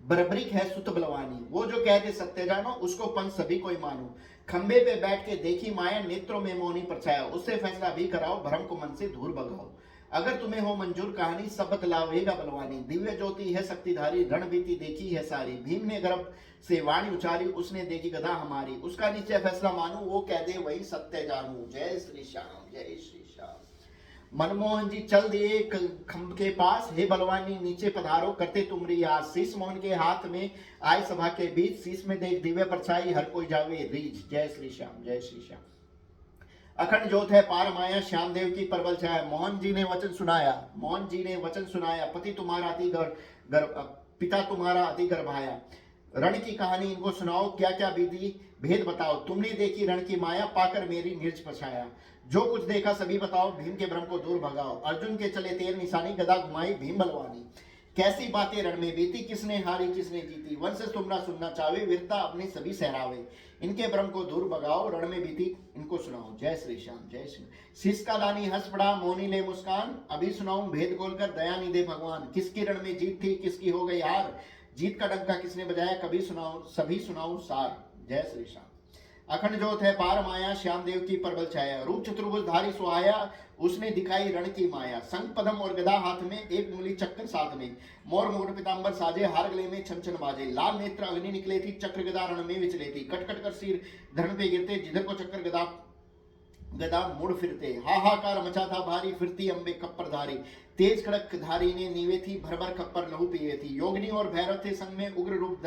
बरबरीक है सुत बलवानी। वो जो कहते सत्य जानो, उसको पंच सभी कोई मानो। खंबे पे बैठ के देखी माया, नेत्रों में मौनी परछाया। उससे फैसला भी कराओ, भ्रम को मन से दूर भगाओ। अगर तुम्हें हो मंजूर कहानी, सब बतलावेगा बलवानी। दिव्य ज्योति है शक्तिधारी, रणबीति देखी है सारी। भीम ने गर्भ से वाणी उचारी, उसने देखी गदा हमारी। उसका निश्चय फैसला मानू, वो कह दे वही सत्य जानू। जय श्री श्याम, जय श्री श्याम। मनमोहन जी चल दिए खंभ के पास, हे बलवानी नीचे पधारो करते तुमरी आस। शीश मोहन के हाथ में आए सभा के बीच, शीश में देख दिव्य परछाई हर कोई जावे रीझ। जय श्री श्याम, जय श्री श्याम। अखंड ज्योत है पार माया, श्याम देव की परबल छाया। मोहन जी ने वचन सुनाया, मोहन जी ने वचन सुनाया, पति तुम्हारा अति पिता तुम्हारा अति गर्भाया। रण की कहानी इनको सुनाओ, क्या क्या विधि भेद बताओ। तुमने देखी रण की माया, पाकर मेरी निर्ज पछाया। जो कुछ देखा सभी बताओ, भीम के भ्रम को दूर भगाओ। अर्जुन के चले तेर निशानी, गदा घुमाई भीम बलवानी। कैसी बातें रण में बीती, किसने हारी किसने जीती। वंश तुमरा सुनना चाहे, वीरता अपनी सभी सहरावे। इनके भ्रम को दूर भगाओ, रण में बीती इनको सुनाओ। जय श्री श्याम, जय श्री। शीश का दानी हंस पड़ा, मोनी ले मुस्कान। अभी सुनाऊं भेद खोलकर, दया निधे भगवान। किसकी रण में जीत थी, किसकी हो गई हार। जीत का डंका किसने बजाया, कभी सुनाऊं सभी सुनाऊं सार। जय श्री श्याम। अखंड ज्योत है पार माया, श्याम देव की परबल छाया। रूप चतुर्भुज धारी सुहाया, उसने दिखाई रण की माया। संग पदम और गदा हाथ में, एक मूली चक्कर साथ में। मोर मुकुट पीतांबर साजे, हार गले में छन छन बाजे। लाल नेत्र अग्नि निकले थी, चक्र गदा रण में विचले थी। कट कट कर सिर धरण पे गिरते, जिधर को चक्कर गदा मुड़ फिरते। हाहाकार मचा था भारी, फिरती अंबे कप्पर धारी। तेज खड़क धारी ने नीवे थी, भर भर खप्पर लहू पिए थी। योगिनी और भैरव थे संग में, उग्र रूप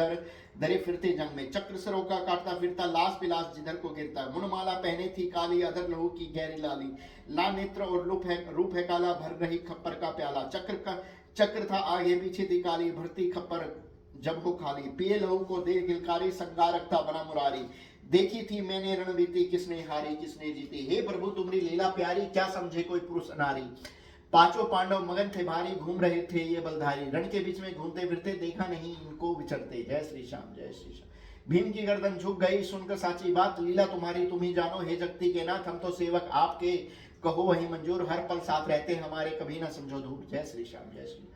धरे फिरते जंग में। चक्र सरों का काटता फिरता, लाश पिलास जिधर को गिरता। मुनमाला पहने थी काली, अधर लहू की गहरी लाली। लाल नेत्र और रूप है काला, भर रही खप्पर का प्याला। चक्र था आगे पीछे थी काली, भरती खप्पर जब हो खाली। पिए लहू को दे गिलकारी, संगारक था बना मुरारी। देखी थी मैंने रणबीती, किसने हारी किसने जीती। हे प्रभु तुम्हारी लीला प्यारी, क्या समझे कोई पुरुष नारी। पांचों पांडव मगन थे भारी, घूम रहे थे ये बलधारी। रण के बीच में घूमते फिरते, देखा नहीं इनको विचरते। जय श्री श्याम, जय श्री श्याम। भीम की गर्दन झुक गई, सुनकर साची बात। लीला तुम्हारी तुम ही जानो, हे जगती के नाथ। हम तो सेवक आपके, कहो वही मंजूर। हर पल साथ रहते हमारे, कभी ना समझो दूर। जय श्री श्याम, जय श्री।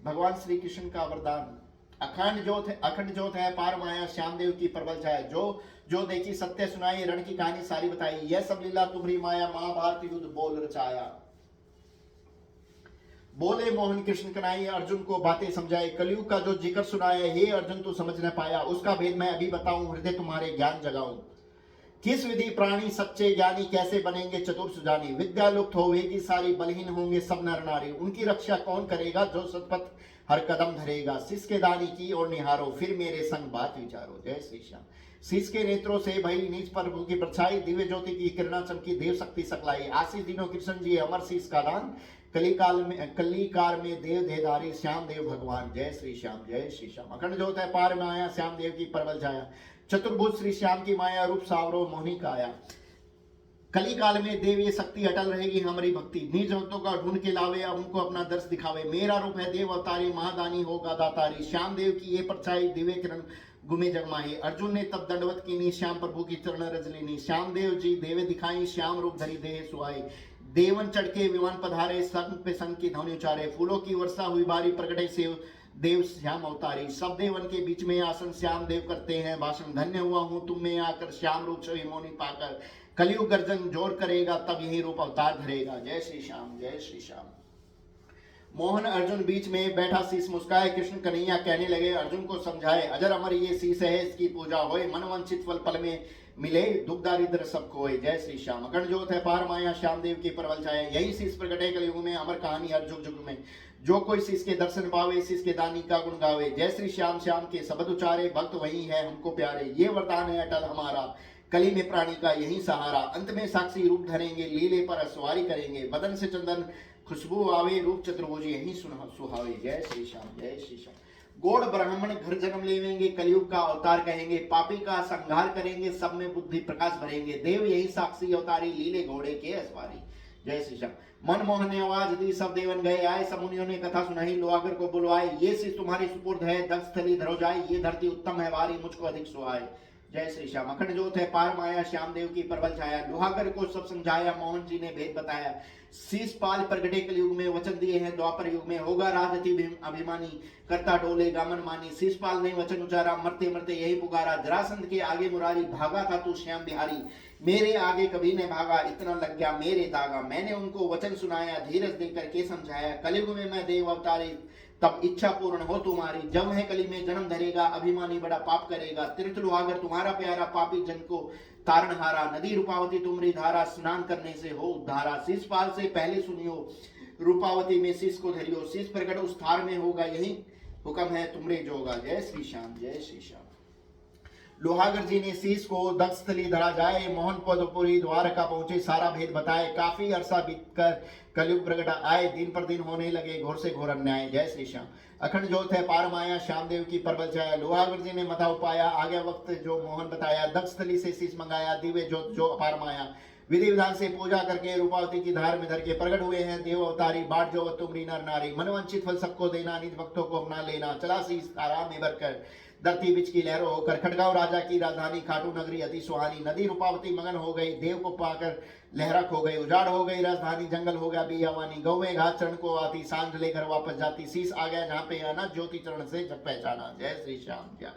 भगवान श्री कृष्ण का वरदान। अखंड ज्योत है पार माया, श्याम देव की परबल छाया। जो देखी सत्य सुनाई, रण की कहानी सारी बताई। यह सब लीला तुम्हारी माया, महाभारत युद्ध बोल रचाया। बोले मोहन कृष्ण कन्हैया, अर्जुन को बातें समझाए। कलयुग का जो जिक्र सुनाया, हे अर्जुन तू समझ न पाया। उसका भेद मैं अभी बताऊं, हृदय तुम्हारे ज्ञान जगाऊं। किस विधि प्राणी सच्चे ज्ञानी, कैसे बनेंगे चतुर सुजानी। विद्या लुप्त होगी सारी, बलहीन होंगे सब नर नारी। उनकी रक्षा कौन करेगा, जो सतपथ हर कदम धरेगा। शीश के दानी की और निहारो, फिर मेरे संग बात विचारो। जय श्री श्याम। शीश के नेत्रों से भई नीच प्रभु की परछाई। दिव्य ज्योति की किरणा चमकी, देव शक्ति सकलाई। आशीष दिनों कृष्ण जी अमर शीश का दान। कलिकार में देव देहधारी, श्याम देव भगवान। जय श्री श्याम, जय श्री श्याम। अखंड ज्योत है पार माया, श्याम देव की परबल छाया। चतुर्भुज श्री श्याम की माया, रूप सावरो मोहनी काया। कली काल में देव ये शक्ति अटल रहेगी हमारी भक्ति। निज भक्तों का ढूंढ के लावे, अब उनको अपना दर्श दिखावे। मेरा रूप है देव अवतारी, महादानी होगा दातारी। श्याम देव की ये परछाई, दिव्य किरण गुमे जगमाही। अर्जुन ने तब दंडवत कीनी, श्याम प्रभु की चरण रज लेनी। श्याम देव जी देवे दिखाई, श्याम रूप धरी देह सुहाई। देवन चढ़ के विमान पधारे, संग पे संग की ध्वनि उचारे। फूलों की वर्षा हुई बारी, प्रगटे से देव श्याम अवतारी। सब देवन के बीच में आसन, श्याम देव करते हैं भाषण। धन्य हुआ हूं तुम में आकर, श्याम रूप छवि मोनी पाकर। कलयुग गर्जन जोर करेगा, तब यही रूप अवतार धरेगा। जय श्री श्याम, जय श्री श्याम। मोहन अर्जुन बीच में बैठा, शीश मुस्काए। कृष्ण कन्हैया कहने लगे, अर्जुन को समझाए। अजर अमर ये शीश है, इसकी पूजा होए। मन वंचित फल पल में मिले, दुख दारिद्र सबको होए। जय श्री श्याम। अखंड ज्योत है पार माया, श्याम देव की परबल छाया। यही शीश प्रगटे कलयुग में, अमर कहानी हर जुग जुग में। जो कोई शीश के दर्शन पावे, शीश के दानी का गुण गावे। जय श्री श्याम, श्याम के शब्द उचारे। भक्त वही है हमको प्यारे, ये वरदान है अटल हमारा। कली में प्राणी का यही सहारा। अंत में साक्षी रूप धरेंगे, लीले पर सवारी करेंगे। बदन से चंदन खुशबू आवे, रूप चतुर्भुज यही सुहावे। जय श्री श्याम, जय श्री श्याम। गोड़ ब्राह्मण घर जन्म लेवेंगे, कलयुग का अवतार कहेंगे। पापी का संहार करेंगे, सब में बुद्धि प्रकाश भरेंगे। देव यही साक्षी अवतारी, लीले घोड़े के असवारी। जय श्री श्याम। मनमोहन ने आवाज दी, सब देवन गए आए। सब मुनियों ने कथा सुनाई, लोहागर को बुलवाए। ये शीश तुम्हारी सुपुर्द है, दक्ष स्थली धरो जाए। ये धरती उत्तम है वारी, मुझको अधिक सुहाए। जय श्री श्याम। अखंड ज्योत है पार माया, श्याम देव की परबल छाया। लोहागर को सब समझाया, मोहन जी ने भेद बताया। शीश पाल प्रगटे कलयुग में, वचन दिए हैं द्वापर युग में। होगा राज अति अभिमानी, करता डोलेगा मन मानी। शीश पाल ने वचन उचारा, मरते मरते यही पुकारा। जरासंध के आगे मुरारी, भागा था तू श्याम बिहारी। मेरे आगे कभी ने भागा, इतना लग गया मेरे दागा। मैंने उनको वचन सुनाया, धीरज देकर के समझाया। कलयुग में मैं देव अवतारी, तब इच्छा पूर्ण हो तुम्हारी। जब है कली में जन्म धरेगा, अभिमानी बड़ा पाप करेगा। तीर्थ लोहागर तुम्हारा प्यारा, पापी जन को तारणहारा, नदी रूपावती तुमरी धारा, स्नान करने से हो उद्धारा। शीशपाल से पहले सुनियो, रूपावती में शीश को धरियो, शीश प्रकट उस थार में होगा, यही हुक्म है तुमरे जोगा। जय श्री श्याम, जय श्री श्याम। लोहागर जी ने शीश को दक्षस्थली धरा जाए, मोहन पदपुरी द्वारका पहुंचे, सारा भेद बताए। काफी अरसा बीतकर कलयुग प्रगट आए, दिन पर दिन होने लगे घोर से घोर अन्याय। जय श्री श्याम। अखंड ज्योत है पार माया, श्याम देव की परबल छाया। लोहागर जी ने मथा उपाया, आगे वक्त जो मोहन बताया। दक्षस्थली से शीश मंगाया, दिव्य ज्योत जो अपार माया। विधि विधान से पूजा करके रूपावती की धार में धर के प्रकट हुए हैं देव अवतारी। बाट जो तुमरी नर नारी, मनवंचित फल सबको देना, निज भक्तों को अपना लेना। चला शीश तारा में भरकर, धरती बीच की लहरों होकर। खड़गांव राजा की राजधानी, खाटू नगरी अति सुहानी। नदी रूपावती मगन हो गई, देव को पाकर लहरक हो गई। उजाड़ हो गई राजधानी, जंगल हो गया बियावानी। गौवें घास चरण को आती, सांझ ले घर वापस जाती। शीश आ गया जहां पे आना, ज्योति चरण से जब पहचाना। जय श्री श्याम। जय।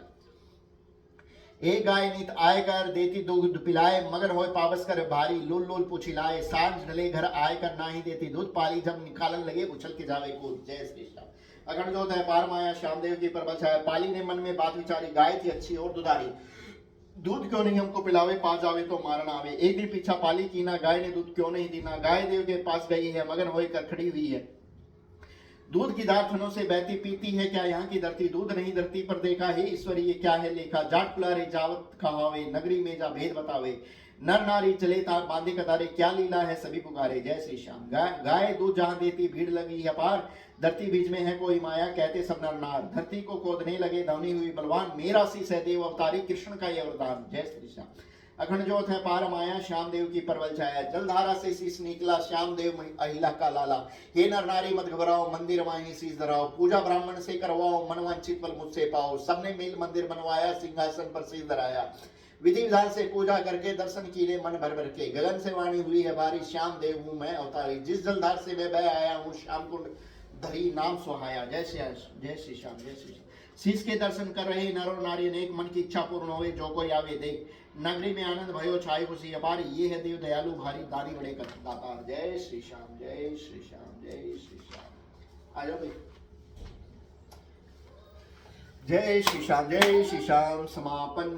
एक गाय नित आय कर, देती दूध पिलाए। मगन होए पावस कर भारी, लूल लूल पुछिलाए। सांझ ढले घर आय कर, नाही देती दूध पाली। जब निकालन लगे उछल के जावे कूद। जय श्री श्याम। अखंड ज्योत है पार माया, श्याम देव की परबल छाया। पाली ने मन में बात विचारी, गाय थी अच्छी और दुधारी, दूध क्यों नहीं हमको पिलावे, पा जावे तो मारना आवे। एक दिन पीछा पाली की ना, गाय ने दूध क्यों नहीं दीना। गाय देव के पास गई है, मगन होकर खड़ी हुई है। दूध की धार थनों से बहती पीती है, क्या यहाँ की धरती दूध नहीं धरती पर देखा है। ईश्वरी ये क्या है लेखा, जाट पुलारे जावत कहावे। नगरी में जा भेद बतावे, नर नारी चले तार बांधे कतारे। क्या लीला है सभी पुकारे। जय श्री श्याम। गाय दूध जहां देती, भीड़ लगी है पार। धरती बीच में है कोई माया, कहते सब नर नार। धरती को खोदने लगे धवनी हुई बलवान। मेरा शीश है देव अवतारी, कृष्ण का ये वरदान। जय श्री श्याम। अखंड ज्योत है पार माया, श्याम देव की परवल छाया। जलधारा से शीश निकला, श्याम देव अहिला का लाला। हे नर नारी मत घबराओ, मंदिर माही शीश धराओ। पूजा ब्राह्मण से करवाओ, मनवांछित फल मुझसे पाओ। सबने मिल मंदिर बनवाया, सिंहासन पर शीश धराया। विधि विधान से पूजा करके, दर्शन किए मन भर भर के। गगन से वाणी हुई है भारी, श्याम देव हूँ मैं अवतारी। जिस जलधार से मैं बह आया हूँ, श्याम कुंड धरी नाम सुहाया। जय श्री जय श्री श्याम, जय श्री श्याम। शीश के दर्शन कर रहे नरो नारी अनेक, मन की इच्छा पूर्ण होवे जो कोई आवे देख। नगरी में आनंद भयो छाई खुशी अपार, ये है देव दयालु भारी, दानी बड़े दातार। जय श्री श्याम, जय श्री श्याम, जय श्री श्याम। आ जाओ भाई। जय श्री श्याम, जय श्री श्याम। समापन।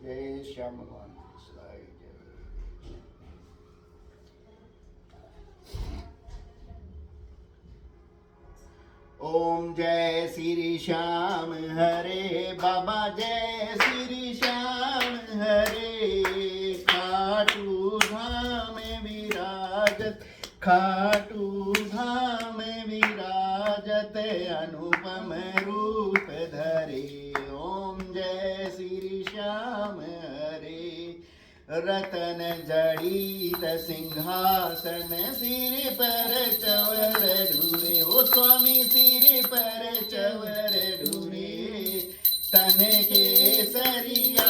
जय श्याम भगवान। ओम जय श्री श्याम हरे बाबा, जय श्री श्याम हरे। खाटू धाम विराजत, खाटू धाम विराजत, अनुपम रूप धरे। ओम जय श्री श्याम हरे। रतन जड़ित सिंहासन, सिर पर चवर ढूरे। ओ स्वामी सिर पर चवर ढूरे, तन के सरिया